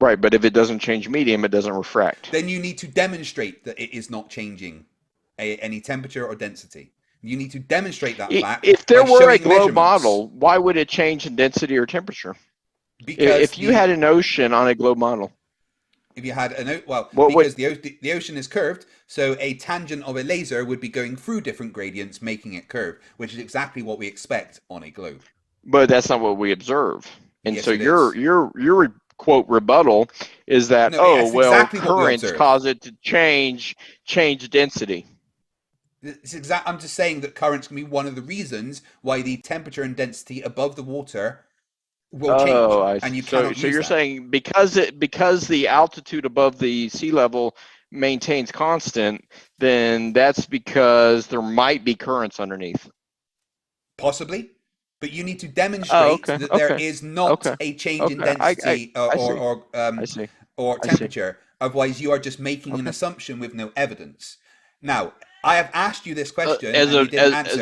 Right, but if it doesn't change medium, it doesn't refract.
Then you need to demonstrate that it is not changing any temperature or density. You need to demonstrate that fact.
If there were a globe model, why would it change in density or temperature?
Because
if you had an ocean on a globe model.
If you had because the ocean is curved, so a tangent of a laser would be going through different gradients, making it curved, which is exactly what we expect on a globe.
But that's not what we observe. And
yes,
so your quote rebuttal is that exactly currents cause it to change density.
It's I'm just saying that currents can be one of the reasons why the temperature and density above the water will change. And you cannot
so you're saying because the altitude above the sea level maintains constant, then that's because there might be currents underneath.
Possibly. But you need to demonstrate that there is not a change in density or temperature. Otherwise, you are just making an assumption with no evidence. Now, I have asked you this question
as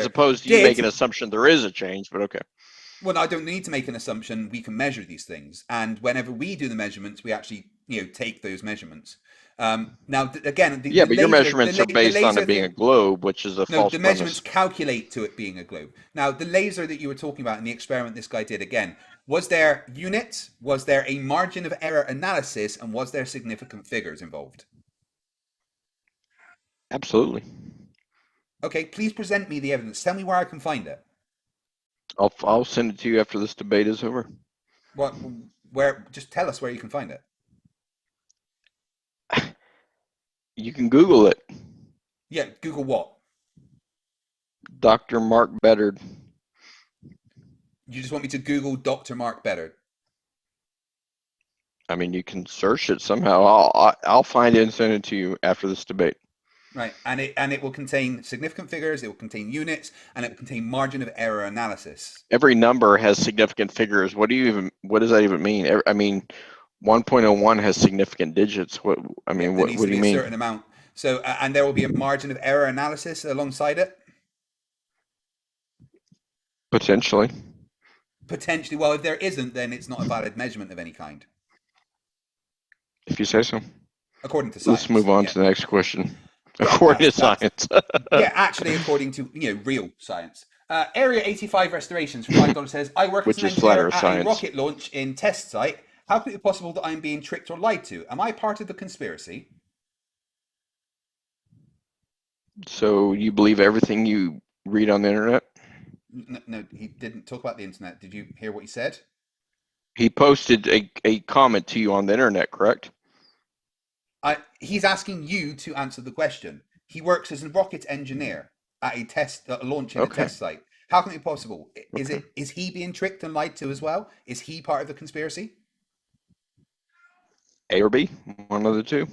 opposed to you make an assumption there is a change, but okay.
Well, I don't need to make an assumption. We can measure these things, and whenever we do the measurements, we actually take those measurements. Now, again,
Yeah, but your measurements are based on it being a globe, which is a false
the
premise.
measurements calculate to it being a globe. Now, the laser that you were talking about in the experiment this guy did, again, was there units, was there a margin of error analysis, and was there significant figures involved?
Absolutely.
Okay, please present me the evidence. Tell me where I can find it.
I'll send it to you after this debate is over.
What? Where? Just tell us where you can find it.
You can Google it.
Yeah, Google what?
Dr. Mark Beddard.
You just want me to Google Dr. Mark Beddard?
I mean, you can search it somehow. I'll find it and send it to you after this debate.
Right, and it will contain significant figures, it will contain units, and it will contain margin of error analysis.
Every number has significant figures. What does that even mean? I mean, 1.01 has significant digits. What do you mean?
A certain amount. So, and there will be a margin of error analysis alongside it?
Potentially.
Potentially. Well, if there isn't, then it's not a valid measurement of any kind.
If you say so.
According to science.
Let's move on to the next question. According to science.
Yeah, actually, according to real science. Area 85 Restorations for $5 says, I work as an engineer at a rocket launch in test site. How could it be possible that I'm being tricked or lied to? Am I part of the conspiracy?
So you believe everything you read on the internet?
No, he didn't talk about the internet. Did you hear what he said?
He posted a comment to you on the internet, correct?
He's asking you to answer the question. He works as a rocket engineer at a launch in a test site. How can it be possible? Is he being tricked and lied to as well? Is he part of the conspiracy?
A or B, one of the two.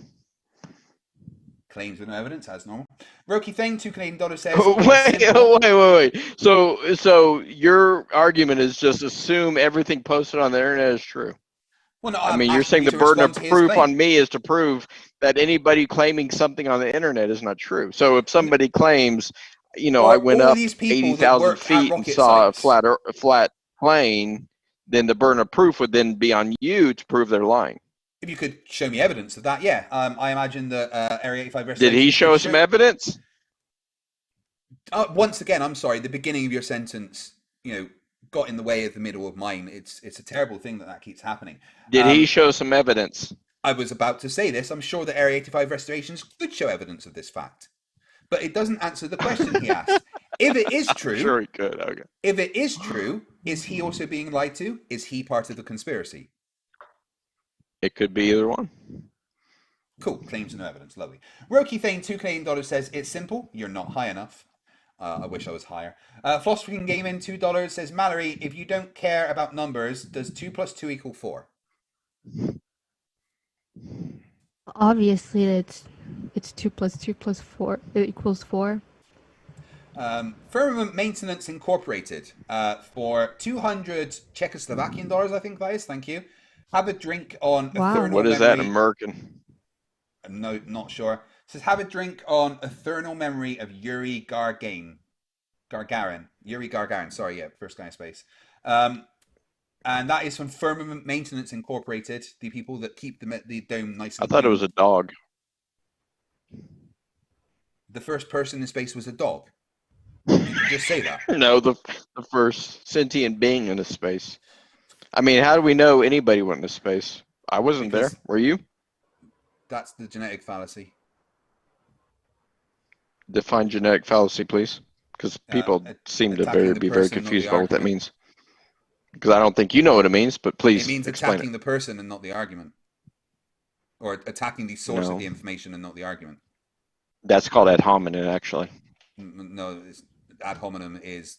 Claims with no evidence, as normal. Roki Thing, $2 says.
Wait. So your argument is just assume everything posted on the internet is true.
Well, no,
I mean, you're saying the burden of proof on me is to prove that anybody claiming something on the internet is not true. So if somebody claims, I went up 80,000 feet and saw a flat plane, then the burden of proof would then be on you to prove they're lying.
If you could show me evidence of that, yeah. I imagine that Area 85...
Did he show some evidence?
Once again, I'm sorry, the beginning of your sentence, got in the way of the middle of mine. It's a terrible thing that keeps happening.
Did he show some evidence?
I was about to say this. I'm sure that Area 85 Restorations could show evidence of this fact. But it doesn't answer the question he asked. If it is true...
Sure he could, okay.
If it is true, is he also being lied to? Is he part of the conspiracy?
It could be either one.
Cool. Claims and no evidence. Lovely. Roki Thane, $2 says, it's simple. You're not high enough. I wish I was higher. Philosophy Gaming, $2 says, Mallory, if you don't care about numbers, does 2 + 2 = 4?
Obviously, it's 2 + 2 + 4 = 4.
Firmament Maintenance Incorporated for 200 Czechoslovakian dollars, I think that is. Thank you. Have a drink on Eternal
What is
memory.
that in American?
No, not sure. It says, have a drink on eternal memory of Yuri Gagarin. Yuri Gagarin. Sorry, yeah, first guy in space. And that is from Firmament Maintenance Incorporated, the people that keep the dome nice and
I thought it was a dog.
The first person in space was a dog. Did you just say that?
No, the first sentient being into space. I mean, how do we know anybody went into space? I wasn't there. Were you?
That's the genetic fallacy.
Define genetic fallacy, please. Because people seem to be very confused about what that means. Because I don't think you know what it means, but please
explain it. It means attacking the person and not the argument. Or attacking the source of the information and not the argument.
That's called ad hominem, actually.
No, ad hominem is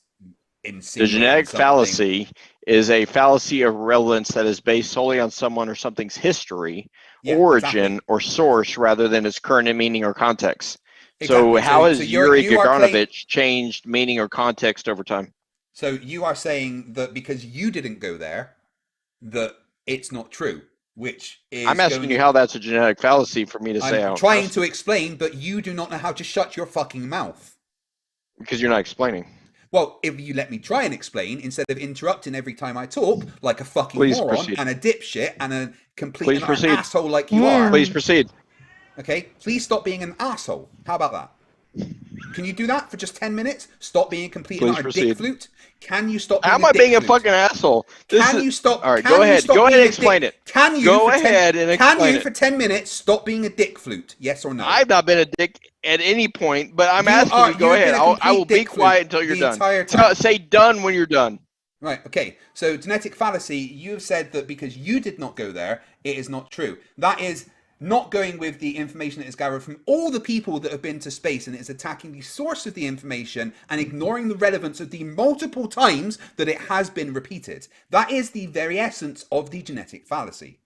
the genetic fallacy is a fallacy of relevance that is based solely on someone or something's history, origin, or source rather than its current meaning or context. Exactly. So how has Yuri Gagarin changed meaning or context over time?
So you are saying that because you didn't go there, that it's not true, which is...
I'm asking you how that's a genetic fallacy for me to say.
I'm trying to explain, but you do not know how to shut your fucking mouth.
Because you're not explaining.
Well, if you let me try and explain, instead of interrupting every time I talk, like a fucking moron and a dipshit and a complete asshole like you are.
Please proceed.
Okay, please stop being an asshole. How about that? Can you do that for just 10 minutes? Stop being a complete and
Please
utter dick
proceed.
flute. Can you stop
How
being
am I
a dick
being a
flute?
fucking asshole?
Can you stop?
All right,
Can
go
you
ahead.
stop
Go ahead
being
and
a
explain
dick?
it.
Can you
Go
for
ahead and
Can
explain
you
it.
for 10 minutes stop being a dick flute? Yes or no?
I've not been a dick at any point, but I'm
You
asking
are.
you. Go
You've
ahead.
been a
I will
complete
be
dick
quiet
flute
until you're
the
done.
entire time.
Say done when you're done.
Right, okay. So, genetic fallacy, you have said that because you did not go there, it is not true. That is not going with the information that is gathered from all the people that have been to space, and it is attacking the source of the information and ignoring the relevance of the multiple times that it has been repeated. That is the very essence of the genetic fallacy.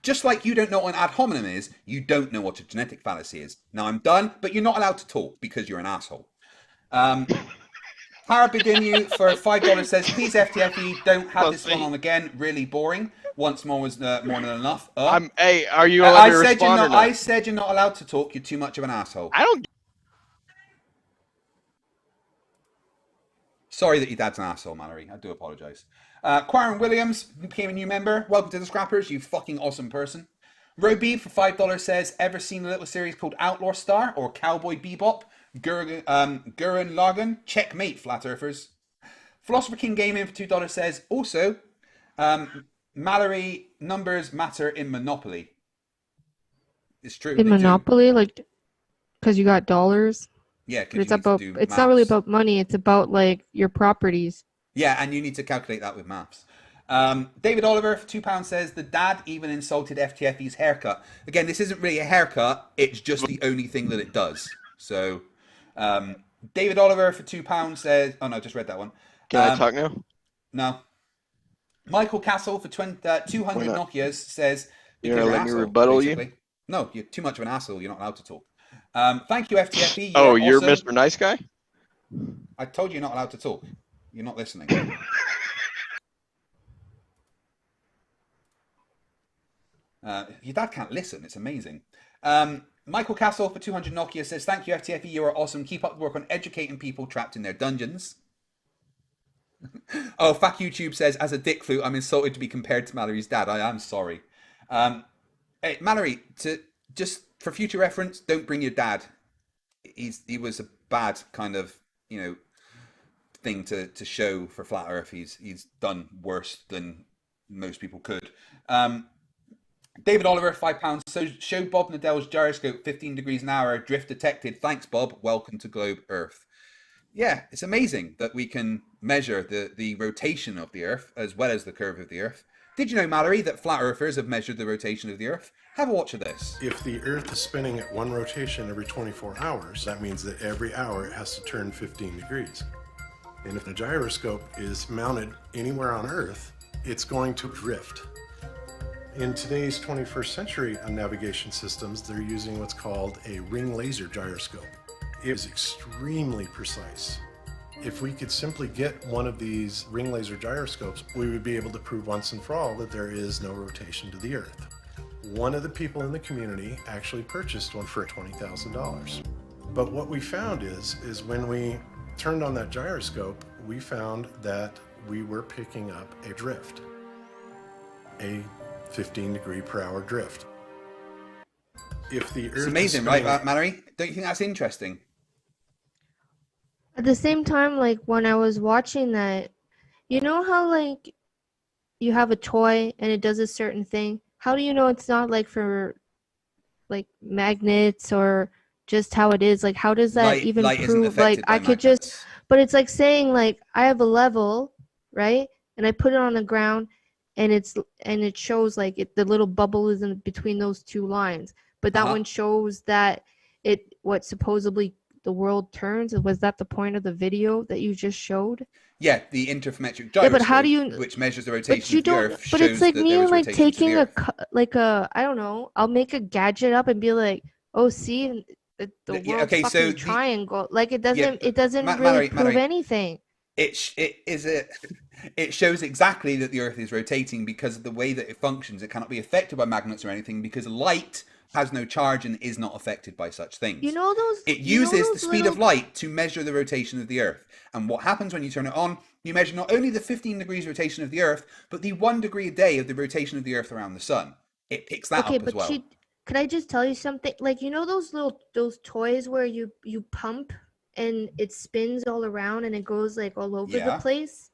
Just like you don't know what an ad hominem is, you don't know what a genetic fallacy is. Now I'm done, but you're not allowed to talk because you're an asshole. Parabidinu for $5 says, please FTFE, don't have this one on again. Really boring. Once more was more than enough.
Hey, are you allowed to respond or not?
I said you're not allowed to talk. You're too much of an asshole.
I don't.
Sorry that your dad's an asshole, Mallory. I do apologise. Quarren Williams became a new member. Welcome to the Scrappers, you fucking awesome person. Robeeb for $5 says, ever seen a little series called Outlaw Star or Cowboy Bebop? Gurren Lagann? Checkmate, flat earthers. Philosopher King Gaming for $2 says, also, Mallory, numbers matter in Monopoly. It's true.
In Monopoly, like, because you got dollars.
Yeah,
because it's not really about money. It's about like your properties.
Yeah, and you need to calculate that with maths. David Oliver for £2 says the dad even insulted FTFE's haircut. Again, this isn't really a haircut. It's just the only thing that it does. So, David Oliver for £2 says, oh no, I just read that one.
Can I talk now?
No. Michael Castle for 200 Nokias says,
you're gonna let me rebuttal basically.
You? No, you're too much of an asshole. You're not allowed to talk. Thank you, FTFE.
You're Mr. Nice Guy?
I told you you're not allowed to talk. You're not listening. Your dad can't listen. It's amazing. Michael Castle for 200 Nokia says, thank you, FTFE. You are awesome. Keep up the work on educating people trapped in their dungeons. Oh, fuck YouTube says, as a dick flute, I'm insulted to be compared to Mallory's dad. I am sorry. Hey, Mallory, just for future reference, don't bring your dad. He was a bad kind of, thing to show for Flat Earth. He's done worse than most people could. David Oliver, £5. So show Bob Nadell's gyroscope 15 degrees an hour, drift detected. Thanks, Bob. Welcome to Globe Earth. Yeah, it's amazing that we can measure the rotation of the Earth as well as the curve of the Earth. Did you know, Mallory, that flat earthers have measured the rotation of the Earth? Have a watch of this.
If the Earth is spinning at one rotation every 24 hours, that means that every hour it has to turn 15 degrees. And if the gyroscope is mounted anywhere on Earth, it's going to drift. In today's 21st century navigation systems, they're using what's called a ring laser gyroscope. It is extremely precise. If we could simply get one of these ring laser gyroscopes, we would be able to prove once and for all that there is no rotation to the Earth. One of the people in the community actually purchased one for $20,000. But what we found is when we turned on that gyroscope, we found that we were picking up a drift, a 15 degree per hour drift. If the Earth
it's amazing, right, Mallory? Don't you think that's interesting?
At the same time, like when I was watching that, you know how like you have a toy and it does a certain thing? How do you know it's not like for like magnets or just how it is? Like how does that even prove? Like I could just, but it's like saying like I have a level, right? And I put it on the ground and it shows like the little bubble is in between those two lines. But that one shows that what supposedly the world turns. Was that the point of the video that you just showed? Yeah,
the interferometric gyroscope, but how do you, which measures the rotation of the Earth.
But it's like me like taking a I don't know. I'll make a gadget up and be like, oh, see the world fucking triangle. Like it doesn't really prove anything.
It shows exactly that the Earth is rotating because of the way that it functions. It cannot be affected by magnets or anything because light has no charge and is not affected by such things. It uses the speed of light to measure the rotation of the Earth. And what happens when you turn it on, you measure not only the 15 degrees rotation of the Earth, but the 1 degree a day of the rotation of the Earth around the sun. it picks that
Okay,
up as
but
well.
could I just tell you something? Like, you know those toys where you pump and it spins all around and it goes like all over the
Yeah.
place?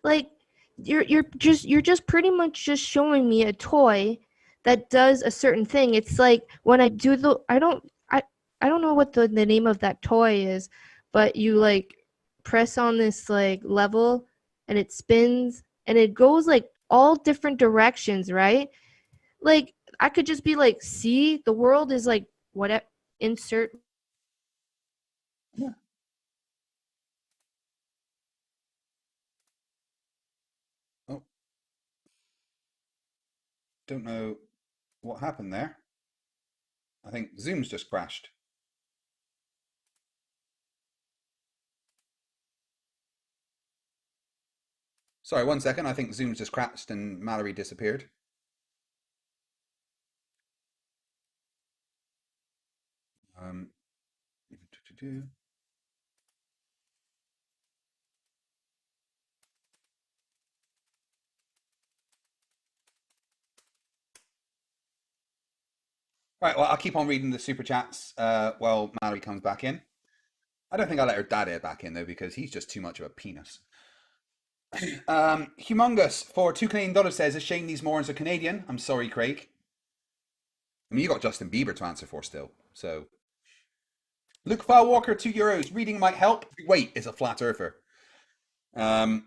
Like, you're just pretty much just showing me a toy that does a certain thing. It's like when I do I don't know what the name of that toy is, but you like press on this like level and it spins and it goes like all different directions, right? Like I could just be like, see, the world is like whatever, insert.
Yeah. Oh, don't know what happened there. I think Zoom's just crashed. Sorry, 1 second. I think Zoom's just crashed and Mallory disappeared. Um, Right, well, I'll keep on reading the super chats while Mallory comes back in. I don't think I'll let her dad back in, though, because he's just too much of a penis. Humongous for $2 Canadian says, a shame these morons are Canadian. I'm sorry, Craig. I mean, you got Justin Bieber to answer for still, so. Luke Walker, €2. Reading might help. Wait, is a flat earther. And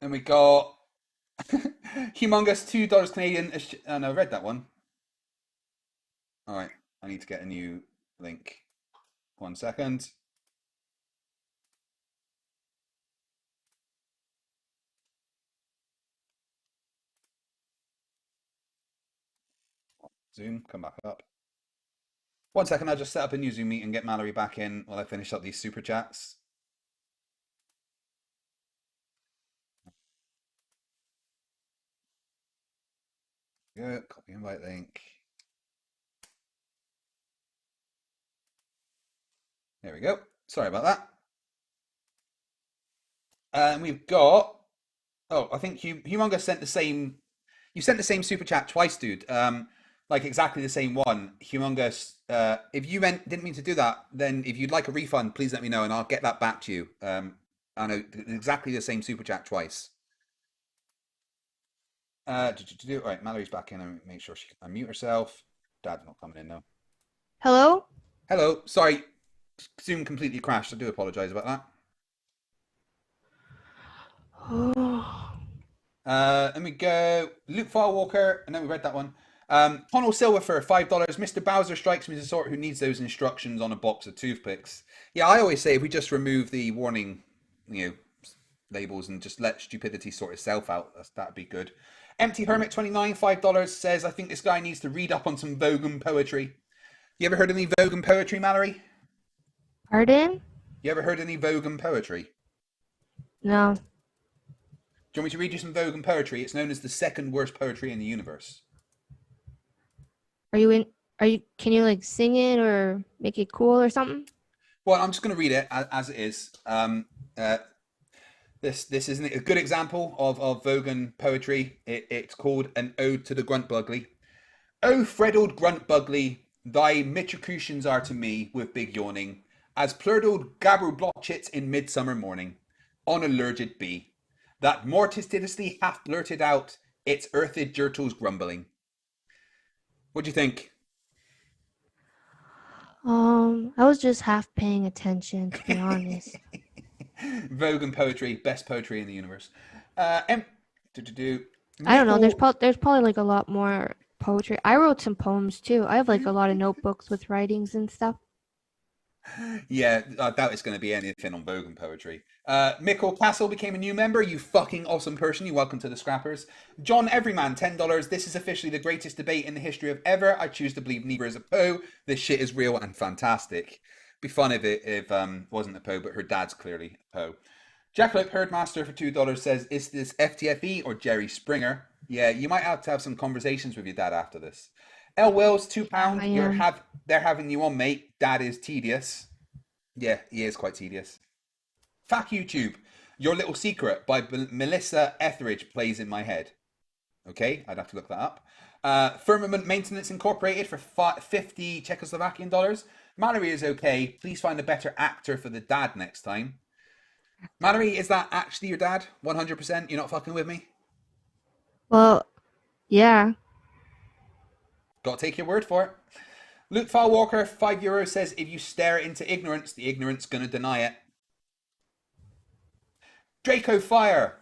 we got Humongous, $2 Canadian. Oh, no, I read that one. All right, I need to get a new link. 1 second. Zoom, come back up. 1 second, I'll just set up a new Zoom meet and get Mallory back in while I finish up these super chats. Go, copy invite link. There we go. Sorry about that. And we've got. Oh, I think Humongous sent the same. You sent the same super chat twice, dude. Like exactly the same one. Humongous. If you didn't mean to do that, then if you'd like a refund, please let me know and I'll get that back to you. I know exactly the same super chat twice. All right, Mallory's back in. And make sure she can unmute herself. Dad's not coming in though.
Hello?
Hello. Sorry, Zoom completely crashed. I do apologize about that. Then we go Luke Firewalker, and then we read that one. Connell Silver for $5. Mr. Bowser strikes me as the sort who needs those instructions on a box of toothpicks. Yeah, I always say if we just remove the warning, labels and just let stupidity sort itself out, that'd be good. Empty Hermit 29, $5 says, I think this guy needs to read up on some Vogan poetry. You ever heard any Vogan poetry, Mallory?
Pardon?
You ever heard any Vogan poetry?
No.
Do you want me to read you some Vogan poetry? It's known as the second worst poetry in the universe.
Can you like sing it or make it cool or something?
Well, I'm just going to read it as it is. This isn't a good example of Vogan poetry. It's called An Ode to the Gruntbugly. O freddled Gruntbugly, thy mitrocutions are to me, with big yawning, as plurdled gabber blotchets in midsummer morning. On allerged be, that mortistiously hath blurted out its earthed jirtles grumbling. What do you think?
I was just half paying attention, to be honest.
Vogan poetry, best poetry in the universe.
I don't know. There's probably like a lot more poetry. I wrote some poems too. I have like a lot of notebooks with writings and stuff.
Yeah, I doubt it's going to be anything on Vogan poetry. Mickle Castle became a new member. You fucking awesome person. You're welcome to the Scrappers. John Everyman, $10. This is officially the greatest debate in the history of ever. I choose to believe neither is a Poe. This shit is real and fantastic. Be fun if it wasn't a Poe, but her dad's clearly a Poe. Jackalope Herdmaster for $2 says, is this FTFE or Jerry Springer? Yeah, you might have to have some conversations with your dad after this. L. Wills, £2. They're having you on, mate. Dad is tedious. Yeah, he is quite tedious. Fuck YouTube. Your Little Secret by Melissa Etheridge plays in my head. Okay, I'd have to look that up. Firmament Maintenance Incorporated for 50 Czechoslovakian dollars. Mallory is okay. Please find a better actor for the dad next time. Mallory, is that actually your dad? 100%? You're not fucking with me?
Well, yeah.
Got to take your word for it. Luke Walker, €5 says, if you stare into ignorance, the ignorance gonna deny it. Draco Fire,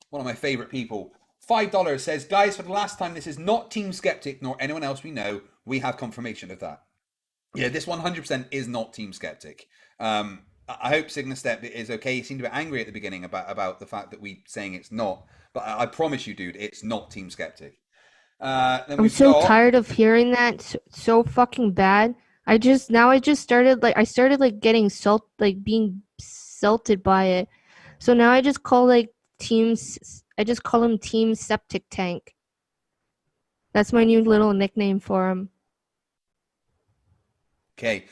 one of my favorite people, $5 says, guys, for the last time, this is not Team Skeptic nor anyone else we know. We have confirmation of that. Yeah, this 100% is not Team Skeptic. I hope Signastep is okay. He seemed a bit angry at the beginning about the fact that we saying it's not. But I promise you, dude, it's not Team Skeptic.
I'm so tired of hearing that so fucking bad. I just started getting being salted by it. So now I just call him Team Septic Tank. That's my new little nickname for him.
Okay.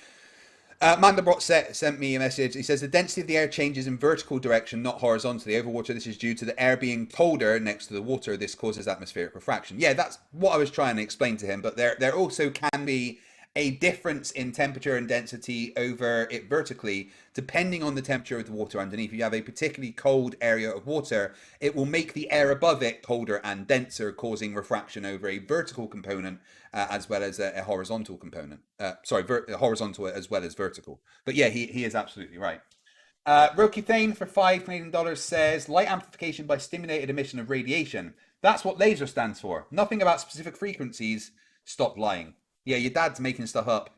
Mandelbrot sent me a message. He says the density of the air changes in vertical direction, not horizontally. Over water, this is due to the air being colder next to the water. This causes atmospheric refraction. Yeah, that's what I was trying to explain to him. But there also can be a difference in temperature and density over it vertically, depending on the temperature of the water underneath. If you have a particularly cold area of water, it will make the air above it colder and denser, causing refraction over a vertical component as well as a horizontal component. Horizontal as well as vertical. But yeah, he is absolutely right. Roki Thane for $5 says, light amplification by stimulated emission of radiation. That's what laser stands for. Nothing about specific frequencies. Stop lying. Yeah, your dad's making stuff up.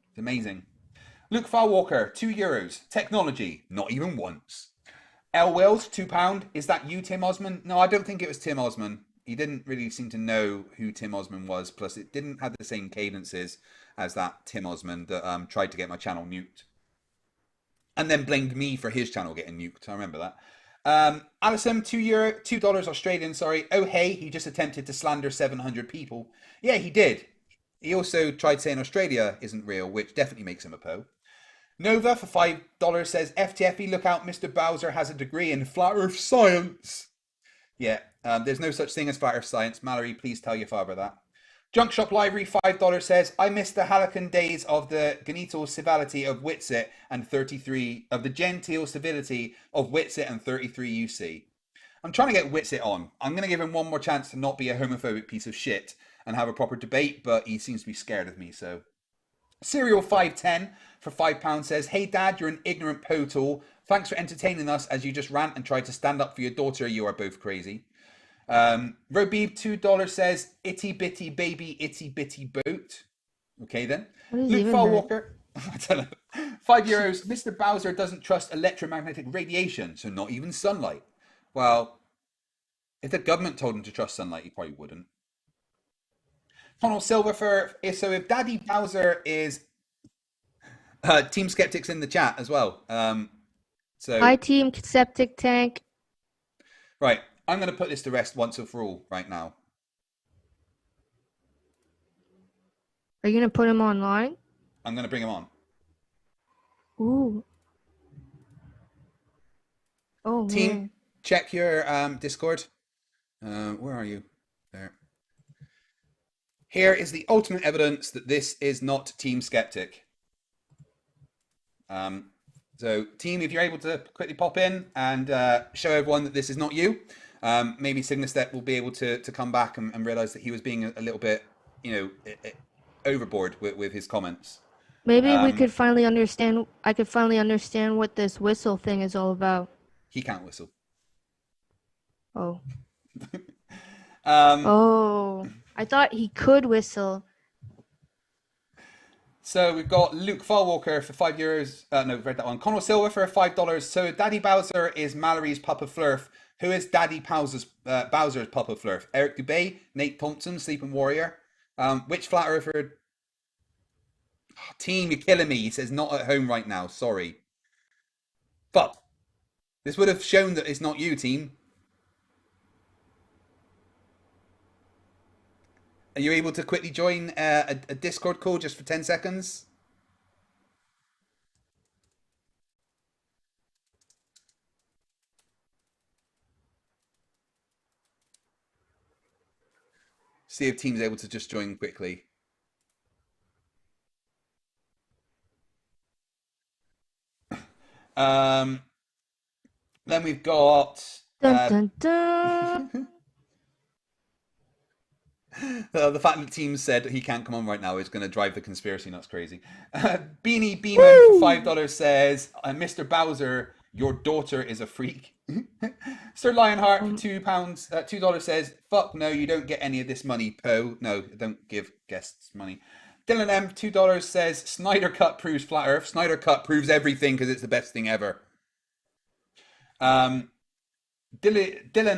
It's amazing. Luke Walker, €2. Technology, not even once. L. Wills, £2. Is that you, Tim Osman? No, I don't think it was Tim Osman. He didn't really seem to know who Tim Osman was. Plus, it didn't have the same cadences as that Tim Osman that tried to get my channel nuked. And then blamed me for his channel getting nuked. I remember that. Alison, $2 Australian, sorry. Oh, hey, he just attempted to slander 700 people. Yeah, he did. He also tried saying Australia isn't real, which definitely makes him a Poe. Nova for $5 says, FTFE, look out, Mr. Bowser has a degree in flat earth science. Yeah, there's no such thing as flat earth science. Mallory, please tell your father that. Junk Shop Library, $5 says, I miss the halcyon days of the genital civility of Whitset and 33, of the genteel civility of Whitset and 33 UC. I'm trying to get Whitset on. I'm going to give him one more chance to not be a homophobic piece of shit and have a proper debate, but he seems to be scared of me, so. Serial 510 for £5 says, hey dad, you're an ignorant po tool. Thanks for entertaining us as you just rant and tried to stand up for your daughter. You are both crazy. Robib, $2 says, itty bitty baby, itty bitty boat. Okay then. Luke Walker, I don't know. €5. Mr. Bowser doesn't trust electromagnetic radiation, so not even sunlight. Well, if the government told him to trust sunlight, he probably wouldn't. Connell Silver so if Daddy Bowser is Team Skeptics in the chat as well. So
hi, Team Septic Tank.
Right, I'm going to put this to rest once and for all right now.
Are you going to put him online?
I'm going to bring him on.
Ooh. Oh,
Team,
man.
check your Discord. Where are you? There. Here is the ultimate evidence that this is not Team Skeptic. So, team, if you're able to quickly pop in and show everyone that this is not you, maybe Signastep will be able to come back and realize that he was being a little bit, overboard with his comments.
Maybe we could finally understand. I could finally understand what this whistle thing is all about.
He can't whistle.
Oh. Oh. I thought he could whistle.
So we've got Luke Fallwalker for €5. No, we've read that one. Connell Silver for $5. So Daddy Bowser is Mallory's Papa Flerf. Who is Daddy Bowser's Papa Flerf? Eric Dubay, Nate Thompson, Sleeping Warrior. Which flat earther? Oh, team, you're killing me. He says not at home right now. Sorry. But this would have shown that it's not you, team. Are you able to quickly join a Discord call just for 10 seconds? See if team's able to just join quickly. Then we've got
Dun, dun, dun.
the fact that team said he can't come on right now is going to drive the conspiracy nuts crazy. Beanie Beeman for $5 says, Mr. Bowser, your daughter is a freak. Sir Lionheart for $2 says, fuck no, you don't get any of this money, Poe. No, don't give guests money. Dylan M, $2 says, Snyder Cut proves flat Earth. Snyder Cut proves everything because it's the best thing ever. Dylan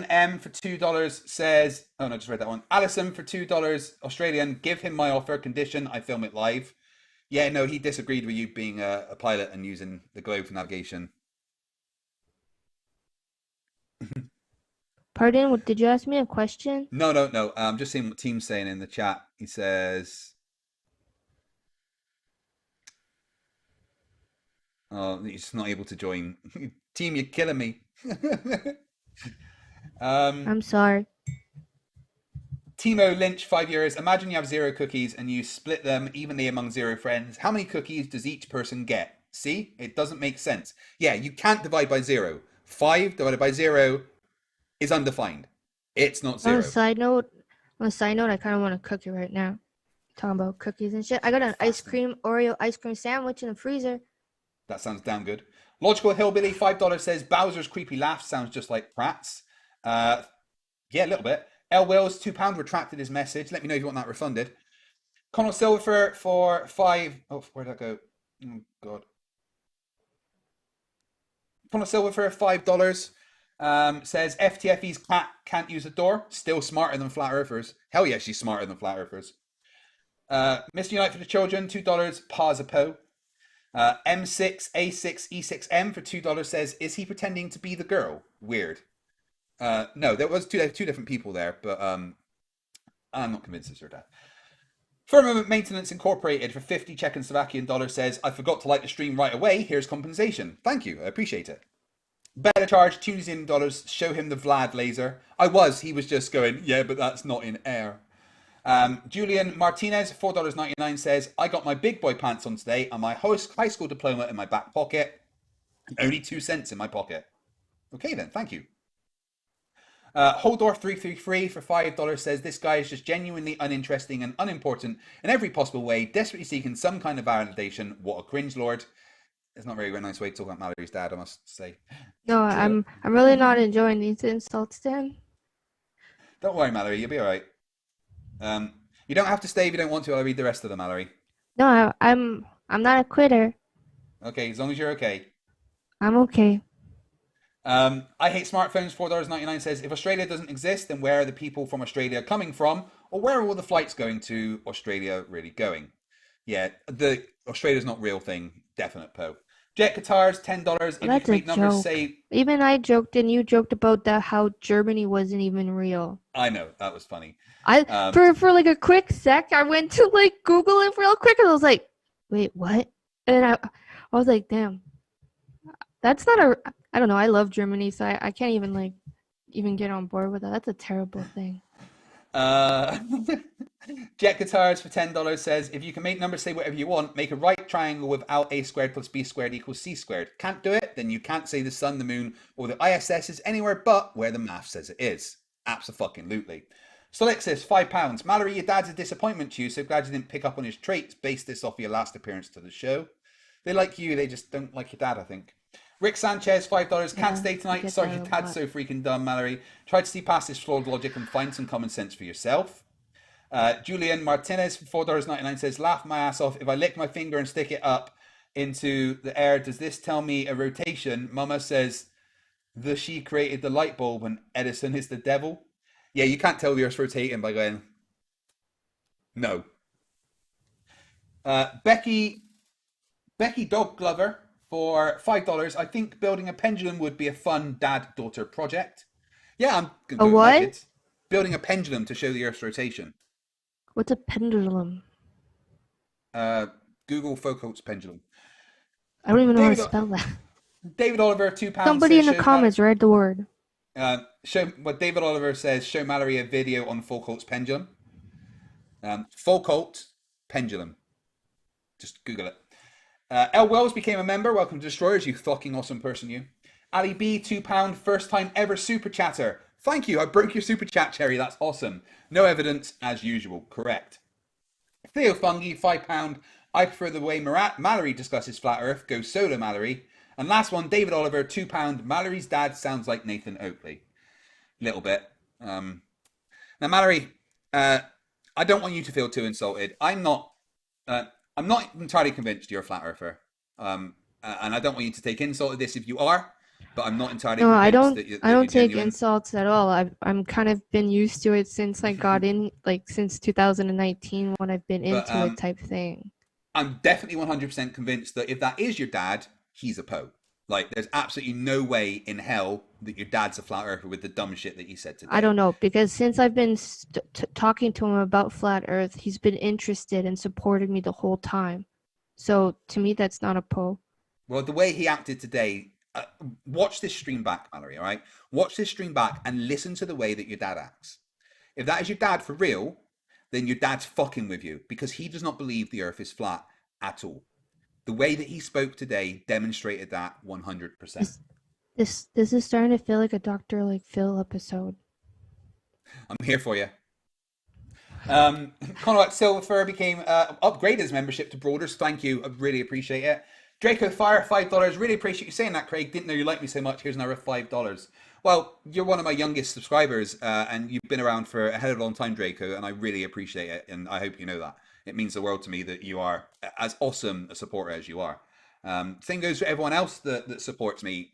M for $2 says, oh no, I just read that one. Alison for $2 Australian, give him my offer, condition I film it live. Yeah, no, he disagreed with you being a pilot and using the globe for navigation.
Pardon, did you ask me a question?
No. I'm just seeing what Team's saying in the chat. He says, oh, he's not able to join. Team, you're killing me.
I'm sorry.
Timo Lynch, €5. Imagine you have 0 cookies and you split them evenly among 0 friends. How many cookies does each person get? See, it doesn't make sense. Yeah, you can't divide by 0. 5 divided by 0 is undefined. It's not 0.
On a side note, I kind of want a cookie right now. Talking about cookies and shit. I got an Oreo ice cream sandwich in the freezer.
That sounds damn good. Logical Hillbilly, $5 says, Bowser's creepy laugh sounds just like Pratt's. Yeah, a little bit. L Wills, £2, retracted his message. Let me know if you want that refunded. Connell Silver for 5. Oh, where'd that go? Oh, God. Connell Silver for $5 says, FTFE's cat can't use a door. Still smarter than flat earthers. Hell yeah, she's smarter than flat earthers. Mr. Unite for the Children, $2, Parzapo. M6A6E6M for $2 says, is he pretending to be the girl? Weird. No, there was two different people there, but I'm not convinced it's her dad. Firmament Maintenance Incorporated for 50 Czechoslovakian dollars says, I forgot to light the stream right away. Here's compensation. Thank you. I appreciate it. Better charge Tunisian dollars. Show him the Vlad laser. He was just going, yeah, but that's not in air. Julian Martinez, $4.99 says, I got my big boy pants on today and my high school diploma in my back pocket. Only 2 cents in my pocket. Okay then, thank you. Holdorf333 for $5 says, this guy is just genuinely uninteresting and unimportant in every possible way, desperately seeking some kind of validation. What a cringe lord. It's not a very nice way to talk about Mallory's dad, I must say.
No, I'm really not enjoying these insults, Dan.
Don't worry, Mallory, you'll be all right. You don't have to stay if you don't want to. I'll read the rest of them, Mallory.
No, I'm not a quitter.
Okay, as long as you're okay.
I'm okay.
I hate smartphones. $4.99 says, if Australia doesn't exist, then where are the people from Australia coming from, or where are all the flights going to Australia really going? Yeah, the Australia's not real thing. Definite Poe. Jet guitars, $10. If you can make numbers say,
even I joked and you joked about how Germany wasn't even real.
I know, that was funny.
For like a quick sec, I went to like Google it real quick and I was like, wait, what? And I was like, damn, that's not I don't know. I love Germany, so I can't even get on board with that. That's a terrible thing.
Jet guitars for $10 says, if you can make numbers say whatever you want, make a right triangle without a squared plus b squared equals c squared. Can't do it? Then you can't say the sun, the moon, or the ISS is anywhere but where the math says it is. Abso-fucking-lutely. Solexis, £5. Mallory, your dad's a disappointment to you, so glad you didn't pick up on his traits. Base this off your last appearance to the show. They like you, they just don't like your dad, I think. Rick Sanchez, $5. Can't stay tonight. Sorry, your dad's so freaking dumb, Mallory. Try to see past his flawed logic and find some common sense for yourself. Julian Martinez, $4.99 says, laugh my ass off. If I lick my finger and stick it up into the air, does this tell me a rotation? Mama says that she created the light bulb and Edison is the devil. Yeah, you can't tell the Earth's rotating by going, no. Becky Dog Glover for $5. I think building a pendulum would be a fun dad-daughter project. Yeah, I'm going to do it.
What?
Like it. Building a pendulum to show the Earth's rotation.
What's a pendulum?
Google Foucault's pendulum.
I don't even know how to spell that.
David Oliver, £2.
Somebody in the comments read the word.
David Oliver says, show Mallory a video on Foucault's pendulum. Foucault pendulum. Just Google it. L. Wells became a member. Welcome to Destroyers, you fucking awesome person, you. Ali B, £2, first time ever super chatter. Thank you. I broke your super chat, Cherry. That's awesome. No evidence, as usual. Correct. Theo Fungi, £5. I prefer the way Mallory discusses flat Earth. Go solo, Mallory. And last one, David Oliver, £2. Mallory's dad sounds like Nathan Oakley. Little bit. Now, Mallory, I don't want you to feel too insulted. I'm not entirely convinced you're a flat earther, and I don't want you to take insult to this if you are. But I'm not entirely
No,
convinced
I don't take
genuine.
insults at all. I'm kind of been used to it since I got in, like since 2019 when I've been into it type thing.
I'm definitely 100% convinced that if that is your dad, he's a Poe. Like, there's absolutely no way in hell that your dad's a flat earther with the dumb shit that he said today.
I don't know, because since I've been talking to him about flat Earth, he's been interested and supported me the whole time. So to me, that's not a Poe.
Well, the way he acted today, watch this stream back, Mallory, all right? Watch this stream back and listen to the way that your dad acts. If that is your dad for real, then your dad's fucking with you, because he does not believe the Earth is flat at all. The way that he spoke today demonstrated that 100%.
This is starting to feel like a Dr. like Phil episode.
I'm here for you. Conrad Silver became upgraded his membership to Broaders. Thank you. I really appreciate it. Draco Fire, $5. Really appreciate you saying that, Craig. Didn't know you liked me so much. Here's another $5. Well, you're one of my youngest subscribers, and you've been around for a hell of a long time, Draco, and I really appreciate it, and I hope you know that. It means the world to me that you are as awesome a supporter as you are. Same goes for everyone else that supports me.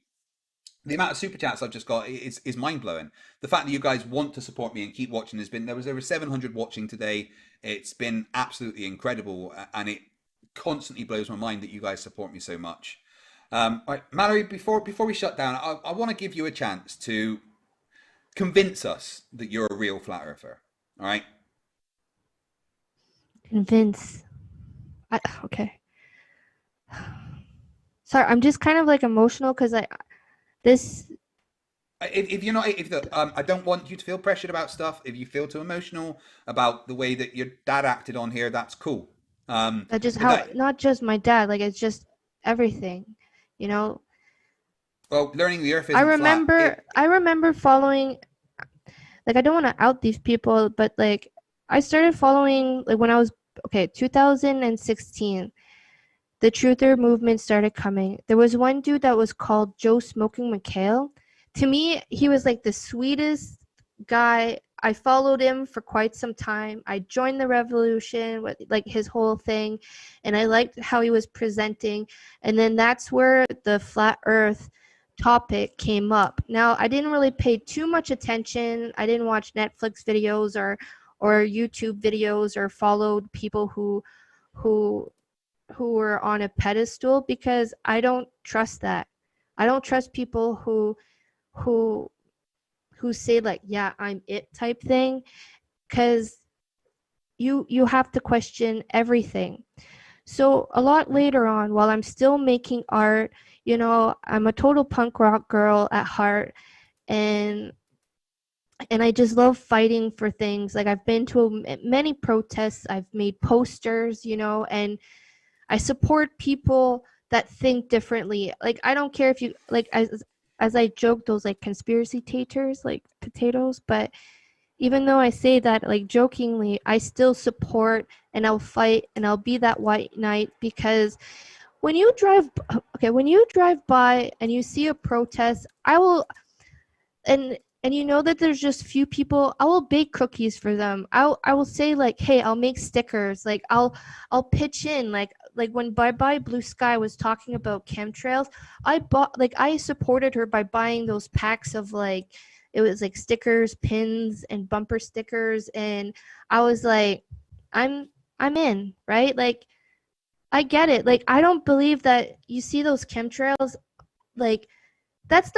The amount of super chats I've just got is mind-blowing. The fact that you guys want to support me and keep watching there was over 700 watching today. It's been absolutely incredible, and it constantly blows my mind that you guys support me so much. All right, Mallory, before we shut down, I want to give you a chance to convince us that you're a real flat earther. All right?
Convince. Okay. Sorry, I'm just kind of like emotional because
if you're not, I don't want you to feel pressured about stuff. If you feel too emotional about the way that your dad acted on here, that's cool.
Not just my dad, like it's just everything, you know.
Well, learning the Earth isn't
I remember following, like, I don't want to out these people, but like I started following like when I was 2016. The truther movement started coming. There was one dude that was called Joe Smoking McHale. To me, he was like the sweetest guy. I followed him for quite some time. I joined the revolution with like his whole thing, and I liked how he was presenting. And then that's where the flat Earth topic came up. Now, I didn't really pay too much attention. I didn't watch Netflix videos or YouTube videos or followed people who were on a pedestal, because I don't trust that. I don't trust people who say like, yeah, I'm it type thing, because you have to question everything. So a lot later on, while I'm still making art, you know, I'm a total punk rock girl at heart, and I just love fighting for things. Like, I've been to many protests, I've made posters, you know, and I support people that think differently. Like, I don't care if you, like, as I joke, those like conspiracy taters, like potatoes, but even though I say that like jokingly, I still support and I'll fight and I'll be that white knight, because when you drive by and you see a protest, I will, and you know that there's just few people, I will bake cookies for them. I will say like, hey, I'll make stickers. Like I'll pitch in. Like when Bye Bye Blue Sky was talking about chemtrails, I supported her by buying those packs of like, it was like stickers, pins, and bumper stickers, and I was like, I'm in, right? Like, I get it. Like, I don't believe that you see those chemtrails, like, that's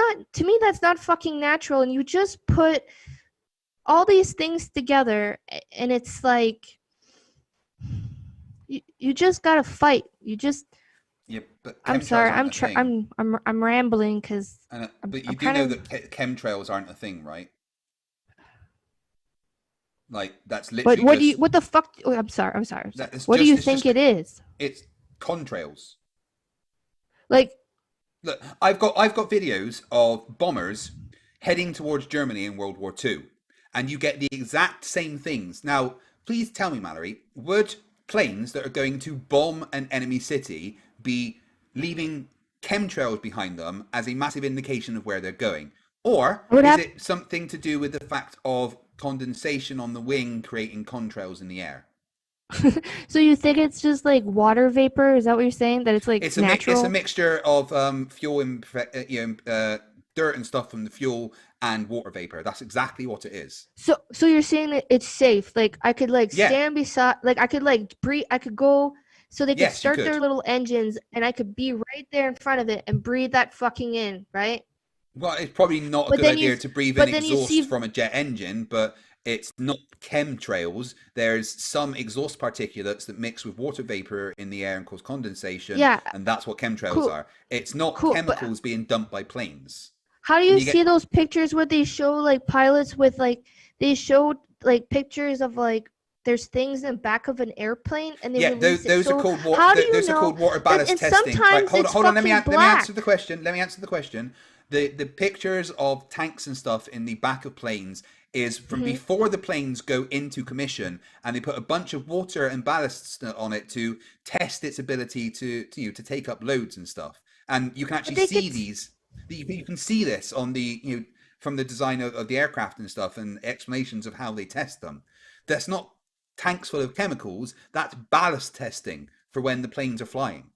not fucking natural, and you just put all these things together, and it's like you just gotta fight. You just.
Yeah, but
I'm sorry. I'm rambling because.
But you do know that chemtrails aren't a thing, right? Like that's
But
literally
what do you?
just
What the fuck? Oh, I'm sorry. I'm sorry.
it's
What do
just
you
it's
think
just
it is?
it's contrails.
Like,
Look, I've got videos of bombers heading towards Germany in World War II, and you get the exact same things. Now, please tell me, Mallory, would planes that are going to bomb an enemy city be leaving chemtrails behind them as a massive indication of where they're going? Or
I would
is
have.
it something to do with the fact of condensation on the wing creating contrails in the air?
So you think it's just like water vapor? Is that what you're saying? That it's like
It's a
natural?
mixture of fuel and dirt and stuff from the fuel and water vapor. That's exactly what it is.
So you're saying that it's safe? Like I could like
Yeah.
stand beside, like I could like breathe. I could go, so they could
Yes, you
start their
could.
little engines, and I could be right there in front of it and breathe that fucking in, right?
Well, it's probably not a
But
good
then you,
idea to breathe in
but then you
exhaust
see,
from a jet engine, but it's not chemtrails. There's some exhaust particulates that mix with water vapor in the air and cause condensation,
yeah,
and that's what chemtrails
cool,
are. It's not
cool. But
chemicals being dumped by planes.
how do
And
you
you
see
get
those pictures where they show like pilots with like they showed like pictures of like there's things in the back of an airplane and they
yeah,
release it.
those are
So
called
how do you
those are
know
called water
that?
ballast
And
testing. Right,
sometimes it's
hold on. Let me
fucking
let me answer
black.
the question. Let me answer the question. The pictures of tanks and stuff in the back of planes is from
Hmm.
before the planes go into commission, and they put a bunch of water and ballast on it to test its ability to take up loads and stuff. And you can
But
actually
they
see
could.
these. You can see this on the from the design of the aircraft and stuff, and explanations of how they test them. That's not tanks full of chemicals. That's ballast testing for when the planes are flying.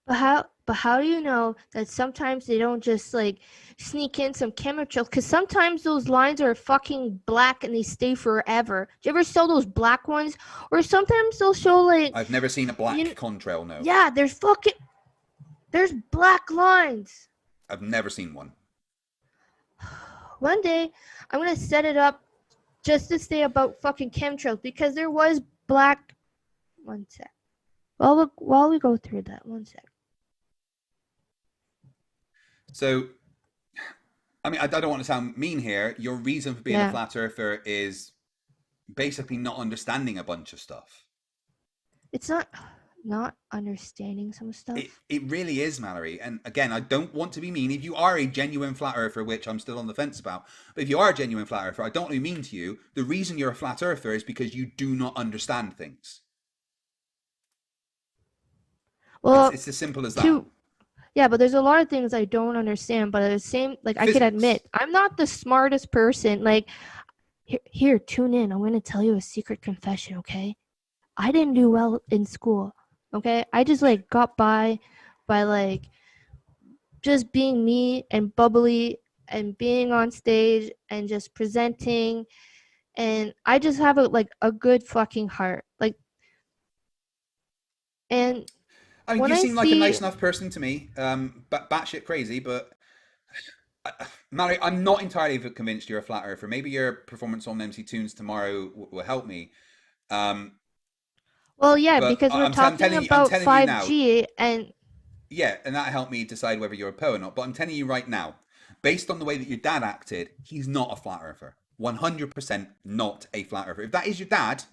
But how do you know that sometimes they don't just like sneak in some chemtrails? Because sometimes those lines are fucking black and they stay forever. Do you ever sell those black ones? Or sometimes they'll show like
I've never seen a black
you.
contrail. No,
Yeah, there's black lines.
I've never seen one.
One day I'm gonna set it up just to say about fucking chemtrails because there was black. One sec. While we go through that, one sec.
So, I mean, I don't want to sound mean here. Your reason for being a
Yeah,
flat earther is basically not understanding a bunch of stuff.
it's not understanding some
It
stuff.
it really is, Mallory. And again, I don't want to be mean. If you are a genuine flat earther, which I'm still on the fence about, but if you are a genuine flat earther, I don't want to be mean to you. The reason you're a flat earther is because you do not understand things.
Well,
It's as simple as that.
to yeah, but there's a lot of things I don't understand. But at the same, like I could
Physics.
admit, I'm not the smartest person. Like here, tune in. I'm gonna tell you a secret confession. Okay, I didn't do well in school. Okay, I just like got by like just being me and bubbly and being on stage and just presenting, and I just have a good fucking heart. Like, and
I mean,
when
you
I
seem like a
see,
nice enough person to me. Batshit crazy, but Mallory, I'm not entirely convinced you're a flat earther. Maybe your performance on MC Tunes tomorrow will help me. Um,
well, yeah,
but
because we're talking
I'm
about
telling you now.
5G, and
Yeah, and that helped me decide whether you're a Poe or not. But I'm telling you right now, based on the way that your dad acted, he's not a flat earther. 100% not a flat earther. If that is your dad,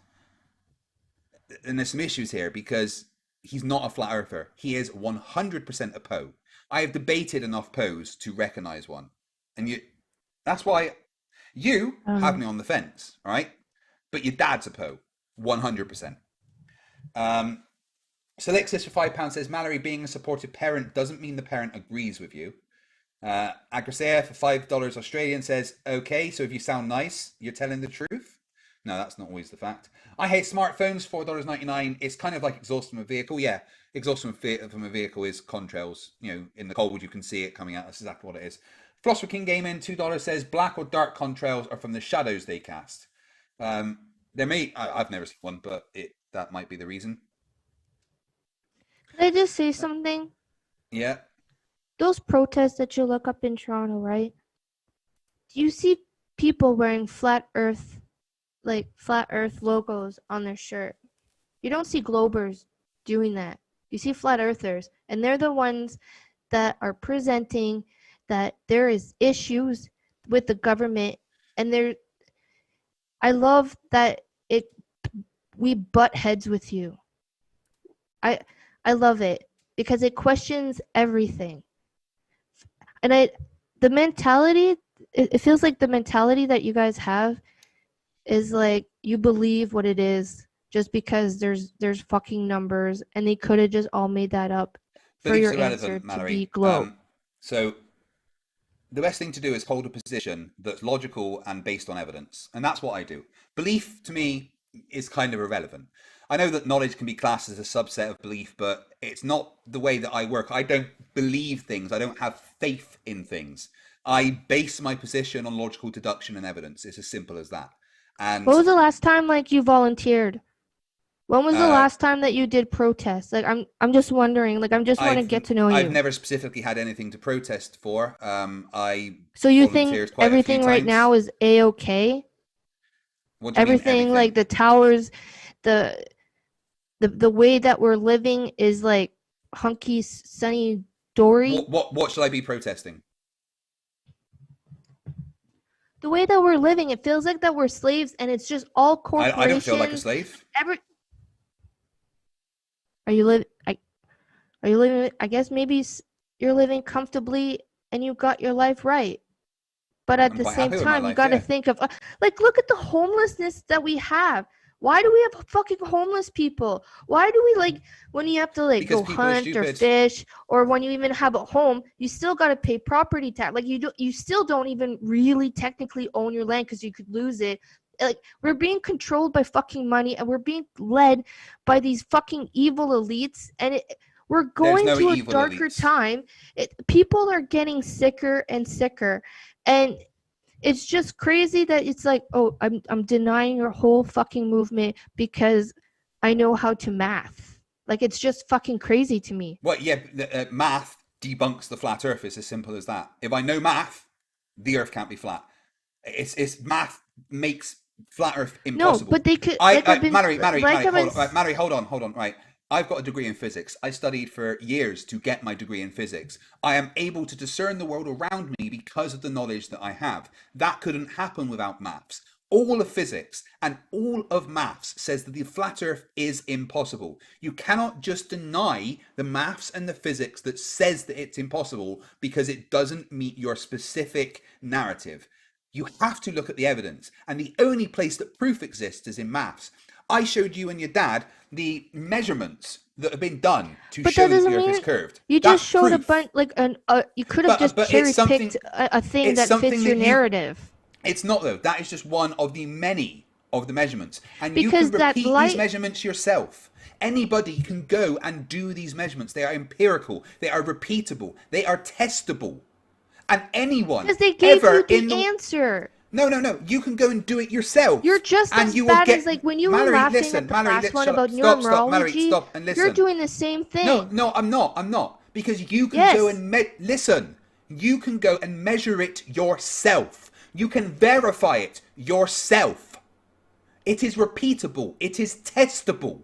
then there's some issues here because he's not a flat earther. He is 100% a Poe. I have debated enough Poes to recognize one. And that's why you have me on the fence, all right? But your dad's a Poe, 100%. Selexis for £5 says, Mallory, being a supportive parent doesn't mean the parent agrees with you. Agrasea for $5 Australian says, okay, so if you sound nice, you're telling the truth? No, that's not always the fact. I hate smartphones, $4.99. It's kind of like exhaust from a vehicle. Yeah, exhaust from a vehicle is contrails. You know, in the cold, you can see it coming out. That's exactly what it is. Floss for King Gaming, $2 says, black or dark contrails are from the shadows they cast. There may, I've never seen one, but that might be the reason.
can I just say something?
Yeah.
Those protests that you look up in Toronto, right? Do you see people wearing flat earth logos on their shirt? You don't see Globers doing that. You see flat earthers, and they're the ones that are presenting that there is issues with the government, and I love that we butt heads with you. I love it because it questions everything. And the mentality, it feels like the mentality that you guys have is like you believe what it is just because there's fucking numbers, and they could have just all made that up for
Beliefs
your
are
answer
relevant,
to
Mallory.
be globe.
So the best thing to do is hold a position that's logical and based on evidence. And that's what I do. Belief, to me, is kind of irrelevant. I know that knowledge can be classed as a subset of belief, but it's not the way that I work. I don't believe things. I don't have faith in things. I base my position on logical deduction and evidence. It's as simple as that. And
What was the last time like you volunteered? When was the last time that you did protests? Like I'm just wondering. Like I just want to get to know you.
I've never specifically had anything to protest for.
So you think
volunteered quite a few
everything right
times.
now is a-okay?
What do you mean,
Everything like the towers, the way that we're living is like hunky sunny dory.
What should I be protesting?
The way that we're living, it feels like that we're slaves, and it's just all corporations.
I don't feel like a slave.
Are you living? I guess maybe you're living comfortably and you got your life right. But at the same time, you got to think of like, look at the homelessness that we have. Why do we have fucking homeless people? Why do we like when you have to like go hunt or fish, or when you even have a home, you still got to pay property tax. Like you still don't even really technically own your land because you could lose it. Like we're being controlled by fucking money, and we're being led by these fucking evil elites, and we're going to a darker time. People are getting sicker and sicker, and it's just crazy that it's like, oh, I'm denying your whole fucking movement because I know how to math. Like it's just fucking crazy to me.
Well, yeah, math debunks the flat Earth. It's as simple as that. If I know math, the Earth can't be flat. It's math makes flat Earth impossible.
No, but they could.
Mallory, hold on. Right, I've got a degree in physics. I studied for years to get my degree in physics. I am able to discern the world around me because of the knowledge that I have. That couldn't happen without maths. All of physics and all of maths says that the flat Earth is impossible. You cannot just deny the maths and the physics that says that it's impossible because it doesn't meet your specific narrative. You have to look at the evidence, and the only place that proof exists is in maths. I showed you and your dad the measurements that have been done to show that the Earth is curved.
You just showed a bunch, like you could have just cherry picked a thing that fits your narrative.
It's not though. That is just one of the many of the measurements, and you can repeat these measurements yourself. Anybody can go and do these measurements. They are empirical. They are repeatable. They are testable. And anyone
because they gave you the answer.
No. You can go and do it yourself.
You're just as bad as like when you were laughing at the last one about numerology. You're doing the same thing.
No, I'm not. Because you can go and listen. You can go and measure it yourself. You can verify it yourself. It is repeatable. It is testable.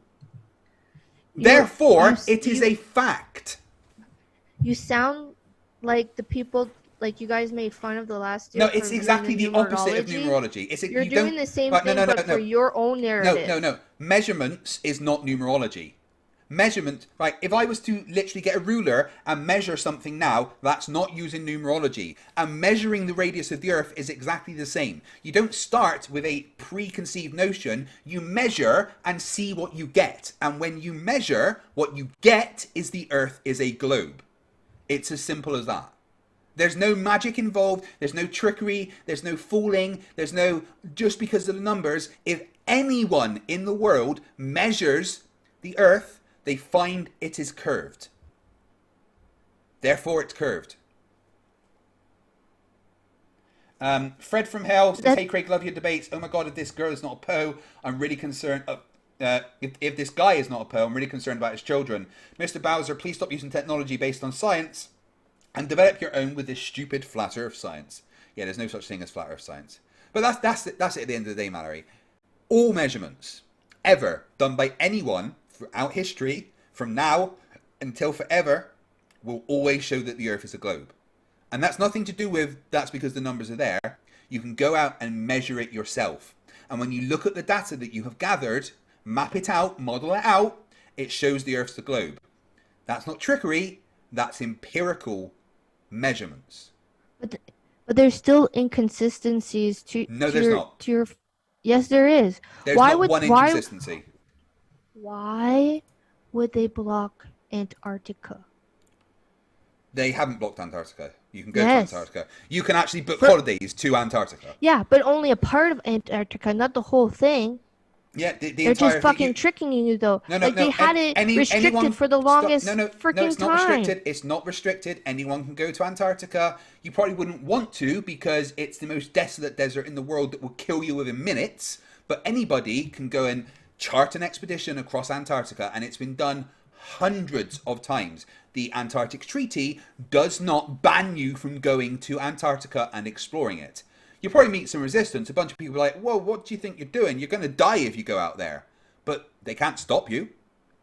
Therefore, it is a fact.
You sound like the people. Like you guys made fun of the last year.
No, it's exactly the opposite of numerology.
You're doing the same thing, but for your own narrative.
No. Measurements is not numerology. Measurement, right? If I was to literally get a ruler and measure something now, that's not using numerology. And measuring the radius of the Earth is exactly the same. You don't start with a preconceived notion. You measure and see what you get. And when you measure, what you get is the Earth is a globe. It's as simple as that. There's no magic involved. There's no trickery. There's no fooling. There's no just because of the numbers. If anyone in the world measures the Earth, they find it is curved. Therefore, it's curved. Fred from Hell says, "Hey Craig, love your debates. Oh my God, if this girl is not a Poe, I'm really concerned. If this guy is not a Poe, I'm really concerned about his children. Mr. Bowser, please stop using technology based on science and develop your own with this stupid flat Earth science." Yeah, there's no such thing as flat Earth science. But that's it at the end of the day, Mallory. All measurements ever done by anyone throughout history, from now until forever, will always show that the Earth is a globe. And that's nothing to do with that's because the numbers are there. You can go out and measure it yourself. And when you look at the data that you have gathered, map it out, model it out, it shows the Earth's the globe. That's not trickery, that's empirical measurements.
But there's still inconsistencies to
No,
to
there's
your
not.
to your. Yes, there is.
There's not one inconsistency.
Why would they block Antarctica?
They haven't blocked Antarctica. You can go
Yes.
to Antarctica. You can actually book holidays to Antarctica.
Yeah, but only a part of Antarctica, not the whole thing.
Yeah, the
They're
entire
just fucking tricking you, though.
No, no,
like
no.
they had it restricted for the longest freaking
it's not
time.
restricted. It's not restricted. Anyone can go to Antarctica. You probably wouldn't want to because it's the most desolate desert in the world that will kill you within minutes. But anybody can go and chart an expedition across Antarctica, and it's been done hundreds of times. The Antarctic Treaty does not ban you from going to Antarctica and exploring it. You'll probably meet some resistance. A bunch of people are like, whoa, what do you think you're doing? You're going to die if you go out there. But they can't stop you.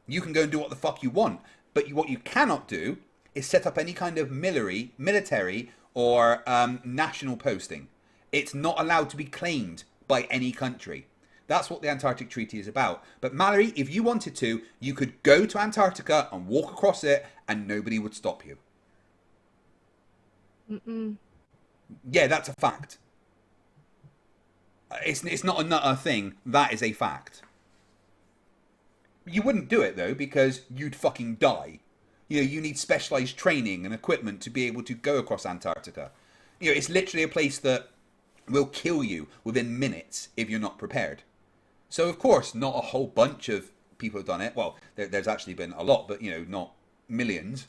You can go and do what the fuck you want. But what you cannot do is set up any kind of military or national posting. It's not allowed to be claimed by any country. That's what the Antarctic Treaty is about. But Mallory, if you wanted to, you could go to Antarctica and walk across it and nobody would stop you. Yeah, that's a fact. It's not a thing. That is a fact. You wouldn't do it, though, because you'd fucking die. You know, you need specialized training and equipment to be able to go across Antarctica. You know, it's literally a place that will kill you within minutes if you're not prepared. So, of course, not a whole bunch of people have done it. Well, there's actually been a lot, but, you know, not millions.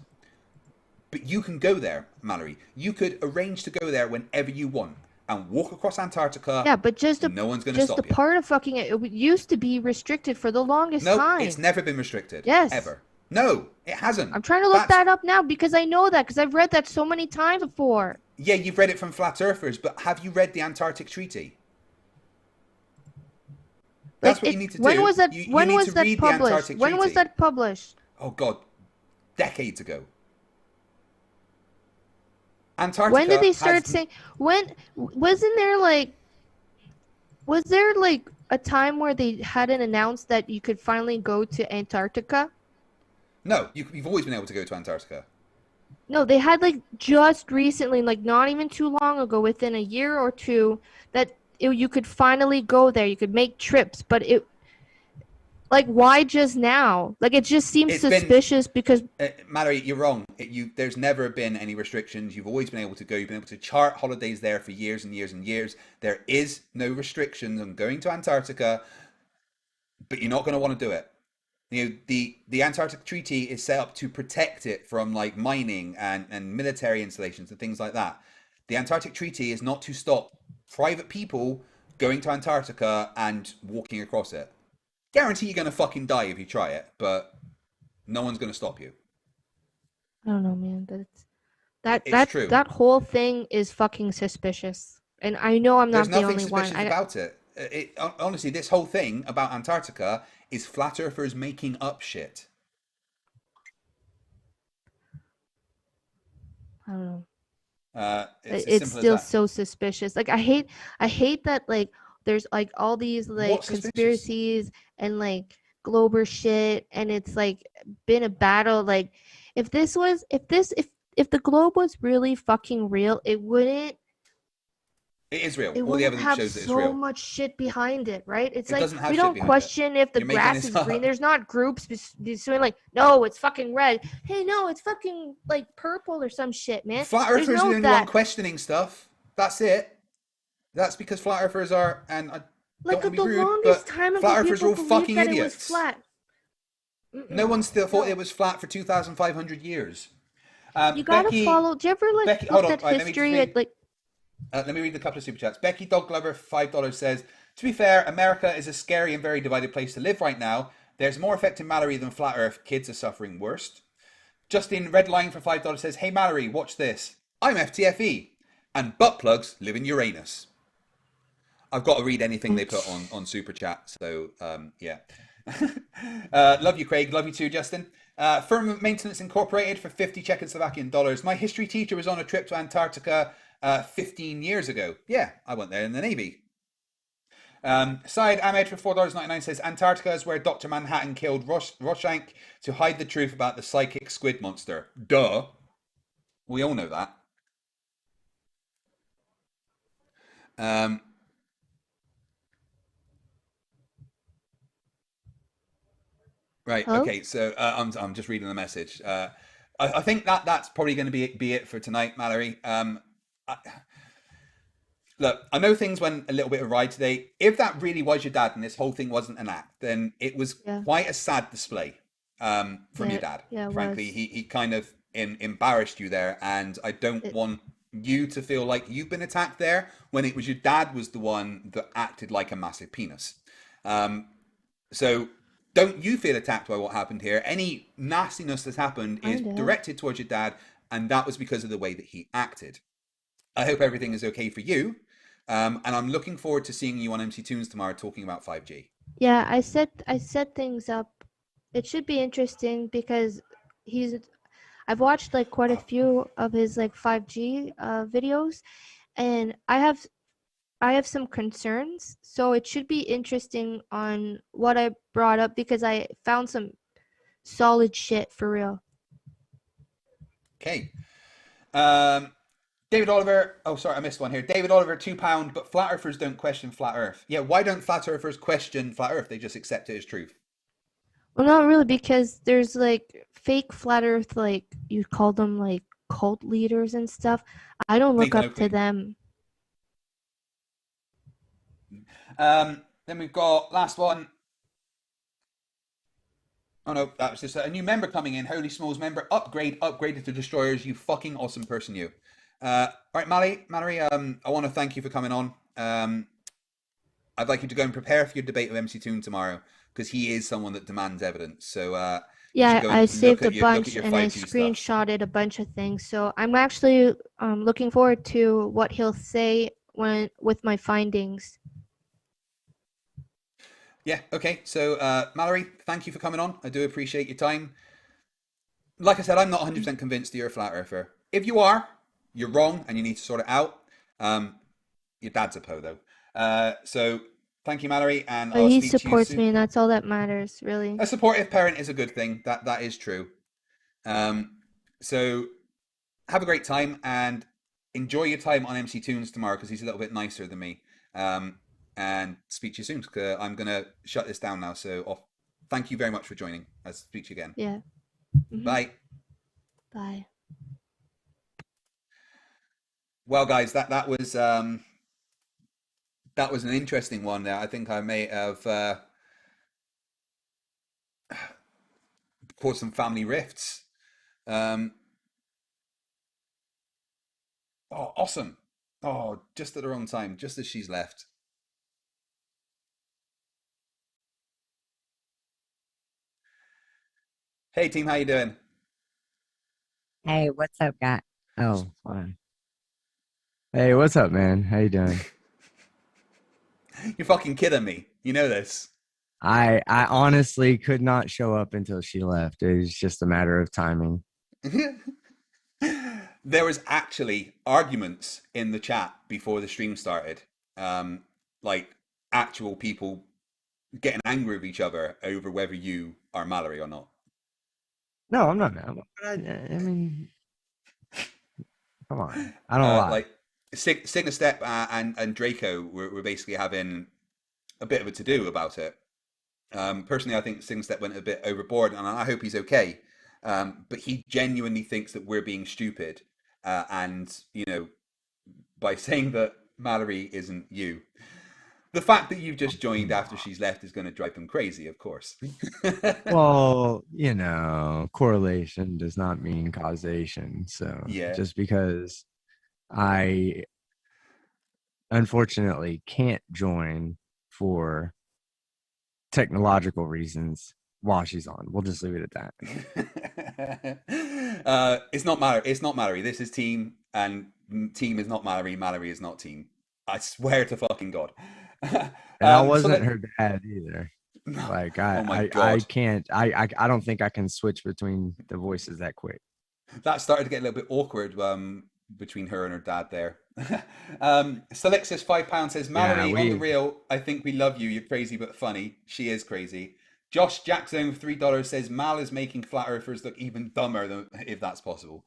But you can go there, Mallory. You could arrange to go there whenever you want and walk across Antarctica.
Yeah, but
no one's going to stop you.
Just a part of fucking it used to be restricted for the longest time.
No, it's never been restricted.
Yes.
Ever. No, it hasn't.
I'm trying to look that up now because I know that because I've read that so many times before.
Yeah, you've read it from flat earthers, but have you read the Antarctic Treaty? That's what you need to do.
When was that?
When was that
published? When was that published?
Oh God, decades ago. Antarctica.
When did they start saying? When wasn't there like? Was there like a time where they hadn't announced that you could finally go to Antarctica?
No, you've always been able to go to Antarctica.
No, they had like just recently, like not even too long ago, within a year or two, that you could finally go there. You could make trips, but like, why just now? Like, it just seems suspicious because...
Mallory, you're wrong. There's never been any restrictions. You've always been able to go. You've been able to chart holidays there for years and years and years. There is no restrictions on going to Antarctica, but you're not going to want to do it. You know, the Antarctic Treaty is set up to protect it from, like, mining and military installations and things like that. The Antarctic Treaty is not to stop private people going to Antarctica and walking across it. Guarantee you're going to fucking die if you try it, but no one's going to stop you.
I don't know, man.
It's true.
That whole thing is fucking suspicious. And I know I'm not the only one.
There's nothing suspicious about it. Honestly, this whole thing about Antarctica is flat earthers making up shit.
I don't know.
It's
still so suspicious. Like I hate that like there's like all these like conspiracies and like glober shit, and it's like been a battle. Like if the globe was really fucking real, it wouldn't.
It is real.
It
All the
wouldn't
evidence
have
shows it's real.
so much shit behind it, right? It's
It
like
doesn't have
we
shit
don't
behind
question if the
You're making
grass
this
is
up.
green. There's not groups doing like, no, it's fucking red. Hey, no, it's fucking like purple or some shit, man.
Flat
There's
earthers
no
are the only
that.
one questioning stuff. That's it. That's because flat earthers are, and I
Like
don't want
the
to be rude,
longest
but
time ago,
flat earthers are all
people
fucking
believed that
idiots.
it was flat.
No one still thought it was flat for 2,500 years.
You gotta follow. Do you ever like
Becky,
look
hold on,
at
right, let me
history?
just
At like,
let me read a couple of super chats. Becky Dog Glover, $5 says, to be fair, America is a scary and very divided place to live right now. There's more effect in Mallory than flat earth. Kids are suffering worst. Justin Redline for $5 says, hey Mallory, watch this. I'm FTFE and butt plugs live in Uranus. I've got to read anything they put on super chat. So yeah. Love you, Craig. Love you too, Justin. Firm Maintenance Incorporated for 50 Czechoslovakian dollars. My history teacher was on a trip to Antarctica 15 years ago. Yeah, I went there in the Navy. Side Ahmed for $4.99 says Antarctica is where Dr. Manhattan killed Rorschach to hide the truth about the psychic squid monster. Duh. We all know that. Right.
Hello?
Okay. So I'm just reading the message. I think that's probably going to be it for tonight, Mallory. Look, I know things went a little bit awry today. If that really was your dad and this whole thing wasn't an act, then it was quite a sad display from your dad.
Yeah,
frankly, he kind of embarrassed you there, and I don't want you to feel like you've been attacked there when it was your dad was the one that acted like a massive penis. So don't you feel attacked by what happened here. Any nastiness that's happened is directed towards your dad, and that was because of the way that he acted. I hope everything is okay for you. And I'm looking forward to seeing you on MC Tunes tomorrow talking about 5G.
Yeah, I set things up. It should be interesting because I've watched like quite a few of his like 5G videos, and I have some concerns. So it should be interesting on what I brought up because I found some solid shit for real.
Okay. David Oliver, oh sorry, I missed one here. David Oliver, £2, but flat earthers don't question flat earth. Yeah, why don't flat earthers question flat earth? They just accept it as truth.
Well, not really, because there's like fake flat earth, like you call them like cult leaders and stuff. I don't look up to them.
Then we've got last one. Oh no, that was just a new member coming in. Holy Smalls member, upgraded to destroyers. You fucking awesome person, you. All right, Mallory, I want to thank you for coming on. I'd like you to go and prepare for your debate with MC Toon tomorrow, because he is someone that demands evidence. So
yeah, I saved a bunch and I screenshotted a bunch of things. So I'm actually looking forward to what he'll say with my findings.
Yeah, okay. So Mallory, thank you for coming on. I do appreciate your time. Like I said, I'm not 100% convinced that you're a flat earther. If you are, you're wrong and you need to sort it out. Your dad's a po though. So thank you, Mallory, and I'll
he
speak to you
supports
soon.
me, and that's all that matters, really.
A supportive parent is a good thing. That is true. So have a great time and enjoy your time on MC Tunes tomorrow, because he's a little bit nicer than me. And speak to you soon, because I'm going to shut this down now. So thank you very much for joining. I'll speak to you again.
Yeah. Mm-hmm.
Bye.
Bye.
Well, guys, that was an interesting one there. I think I may have caused some family rifts. Oh, awesome. Oh, just at the wrong time, just as she's left. Hey, team, how you doing?
Hey, what's up, guy? Oh, fine. Hey, what's up, man? How you doing?
You're fucking kidding me. You know this.
I honestly could not show up until she left. It was just a matter of timing.
There was actually arguments in the chat before the stream started. Like actual people getting angry with each other over whether you are Mallory or not.
No, I'm not mad. I mean, come on. I don't lie.
Like Signastep and Draco were basically having a bit of a to-do about it. Personally, I think Signastep went a bit overboard, and I hope he's okay. But he genuinely thinks that we're being stupid. And, you know, by saying that Mallory isn't you. The fact that you've just joined after she's left is going to drive him crazy, of course.
Well, you know, correlation does not mean causation. So
yeah.
Just because I unfortunately can't join for technological reasons while she's on, we'll just leave it at
that. It's not Mallory. This is team, and team is not Mallory. Mallory is not team. I swear to fucking God.
And I wasn't her dad either. Like I can't. I don't think I can switch between the voices that quick.
That started to get a little bit awkward between her and her dad there. Selexis £5 says, Mallory, on the real, I think we love you. You're crazy but funny. She is crazy. Josh Jackson with $3 says, Mal is making flat earthers look even dumber than, if that's possible.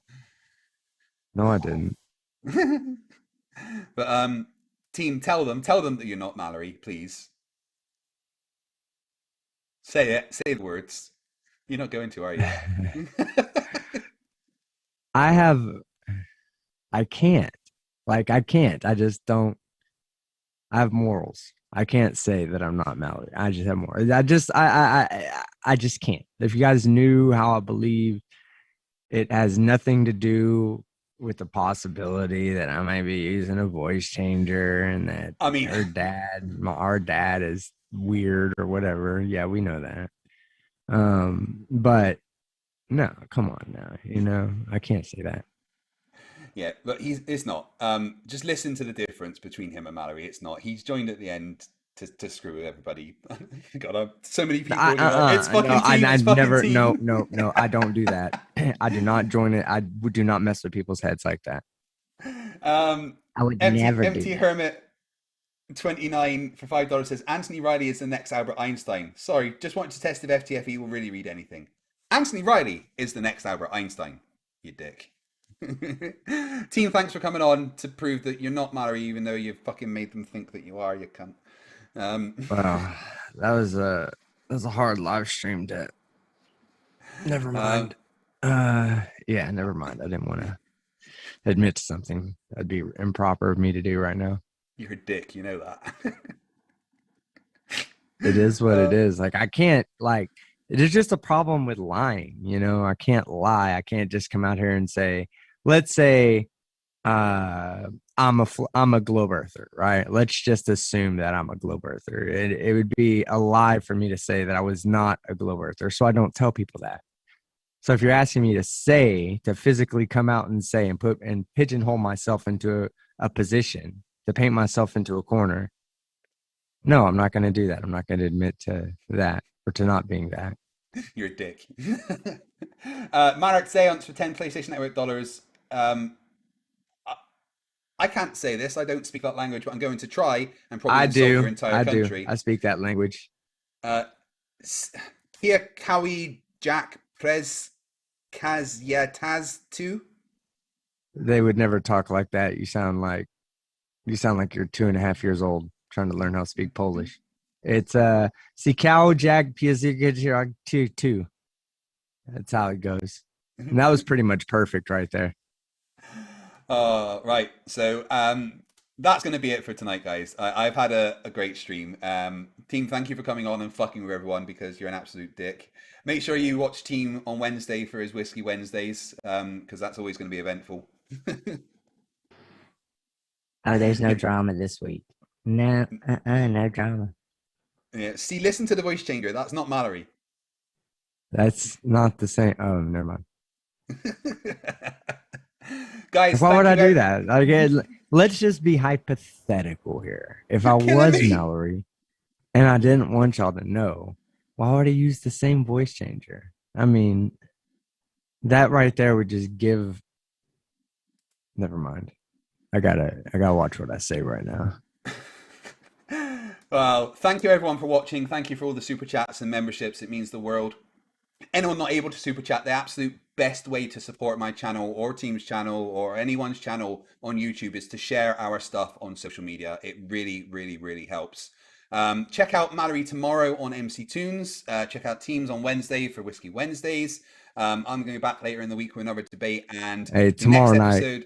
No, I didn't.
But team, tell them that you're not Mallory, please. Say it. Say the words. You're not going to, are you?
I can't. Like, I can't. I just don't. I have morals. I can't say that I'm not Mallory. I just have morals. I just can't. If you guys knew how I believe, it has nothing to do with the possibility that I might be using a voice changer and that our dad is weird or whatever. Yeah, we know that. But no, come on now. You know, I can't say that.
Yeah, but it's not. Just listen to the difference between him and Mallory. It's not. He's joined at the end to screw with everybody. God, so many people. It's fucking team. No. I don't do that. I do not join it. I do not mess with people's heads like that.
I would never do
Empty
that.
Hermit 29 for $5 says, Anthony Riley is the next Albert Einstein. Sorry, just wanted to test if FTFE will really read anything. Anthony Riley is the next Albert Einstein, you dick. Team, thanks for coming on to prove that you're not Mallory, even though you've fucking made them think that you are, you cunt.
Wow, that was a hard live stream to. Never mind. Yeah, never mind. I didn't want to admit to something that'd be improper of me to do right now.
You're a dick, you know that.
It is what it is. Like, I can't, like, it is just a problem with lying, you know. I can't lie. I can't just come out here and say, let's say I'm a globe earther, right? Let's just assume that I'm a globe earther. It would be a lie for me to say that I was not a globe earther, so I don't tell people that. So if you're asking me to physically come out and say and pigeonhole myself into a position, to paint myself into a corner, no, I'm not going to do that. I'm not going to admit to that or to not being that.
You're a dick. Marek Zayance for 10 PlayStation Network dollars. I can't say this. I don't speak that language, but I'm going to try and probably insult your entire country.
I speak that language.
Here, Kawi Jack Prez Kazyataz 2.
They would never talk like that. You sound like you're 2.5 years old trying to learn how to speak Polish. It's Sikao Jag Piazigaj 2. That's how it goes. And that was pretty much perfect right there.
Right. So that's going to be it for tonight, guys. I've had a great stream. Team, thank you for coming on and fucking with everyone because you're an absolute dick. Make sure you watch Team on Wednesday for his Whiskey Wednesdays because that's always going to be eventful.
Oh, there's no drama this week. No, no drama.
Yeah. See, listen to the voice changer. That's not Mallory.
That's not the same. Oh, never mind.
Guys,
why would I do that? Again, let's just be hypothetical here. If I was Mallory and I didn't want y'all to know, why would I use the same voice changer? I mean, that right there would just give. Never mind. I gotta watch what I say right now.
Well, thank you everyone for watching. Thank you for all the super chats and memberships. It means the world. Anyone not able to super chat, the absolute best way to support my channel or Team's channel or anyone's channel on YouTube is to share our stuff on social media. It really, really, really helps. Check out Mallory tomorrow on MC Tunes. Check out Teams on Wednesday for Whiskey Wednesdays. I'm going to be back later in the week with another debate. And
hey, tomorrow night.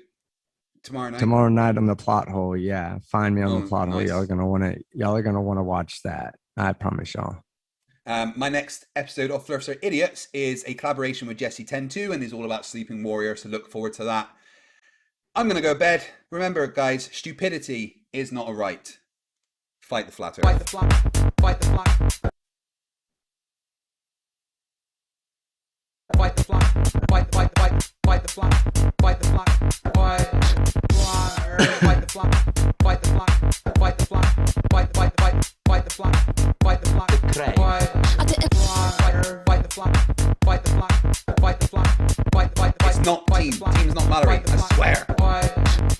Tomorrow night
on the plot hole. Yeah, find me on the plot hole. Y'all are gonna want to watch that. I promise y'all.
My next episode of Flerfs Are Idiots is a collaboration with Jesse 10-2 and is all about Sleeping Warrior, so look forward to that. I'm going to go to bed. Remember, guys, stupidity is not a right. Fight the flat earth. Fight the flat. Fight the flat. Fight the flat. Fight the flat. Fight the flat. Fight the flat. Fight the flat. Fight the flat. Fight the flat. Fight the flat. Fight the flat. Fight the flat. Fight the flat. Fight the flat. Fight the flat. Fight the flat. Fight the flat. not team. Team's not Mallory, I swear.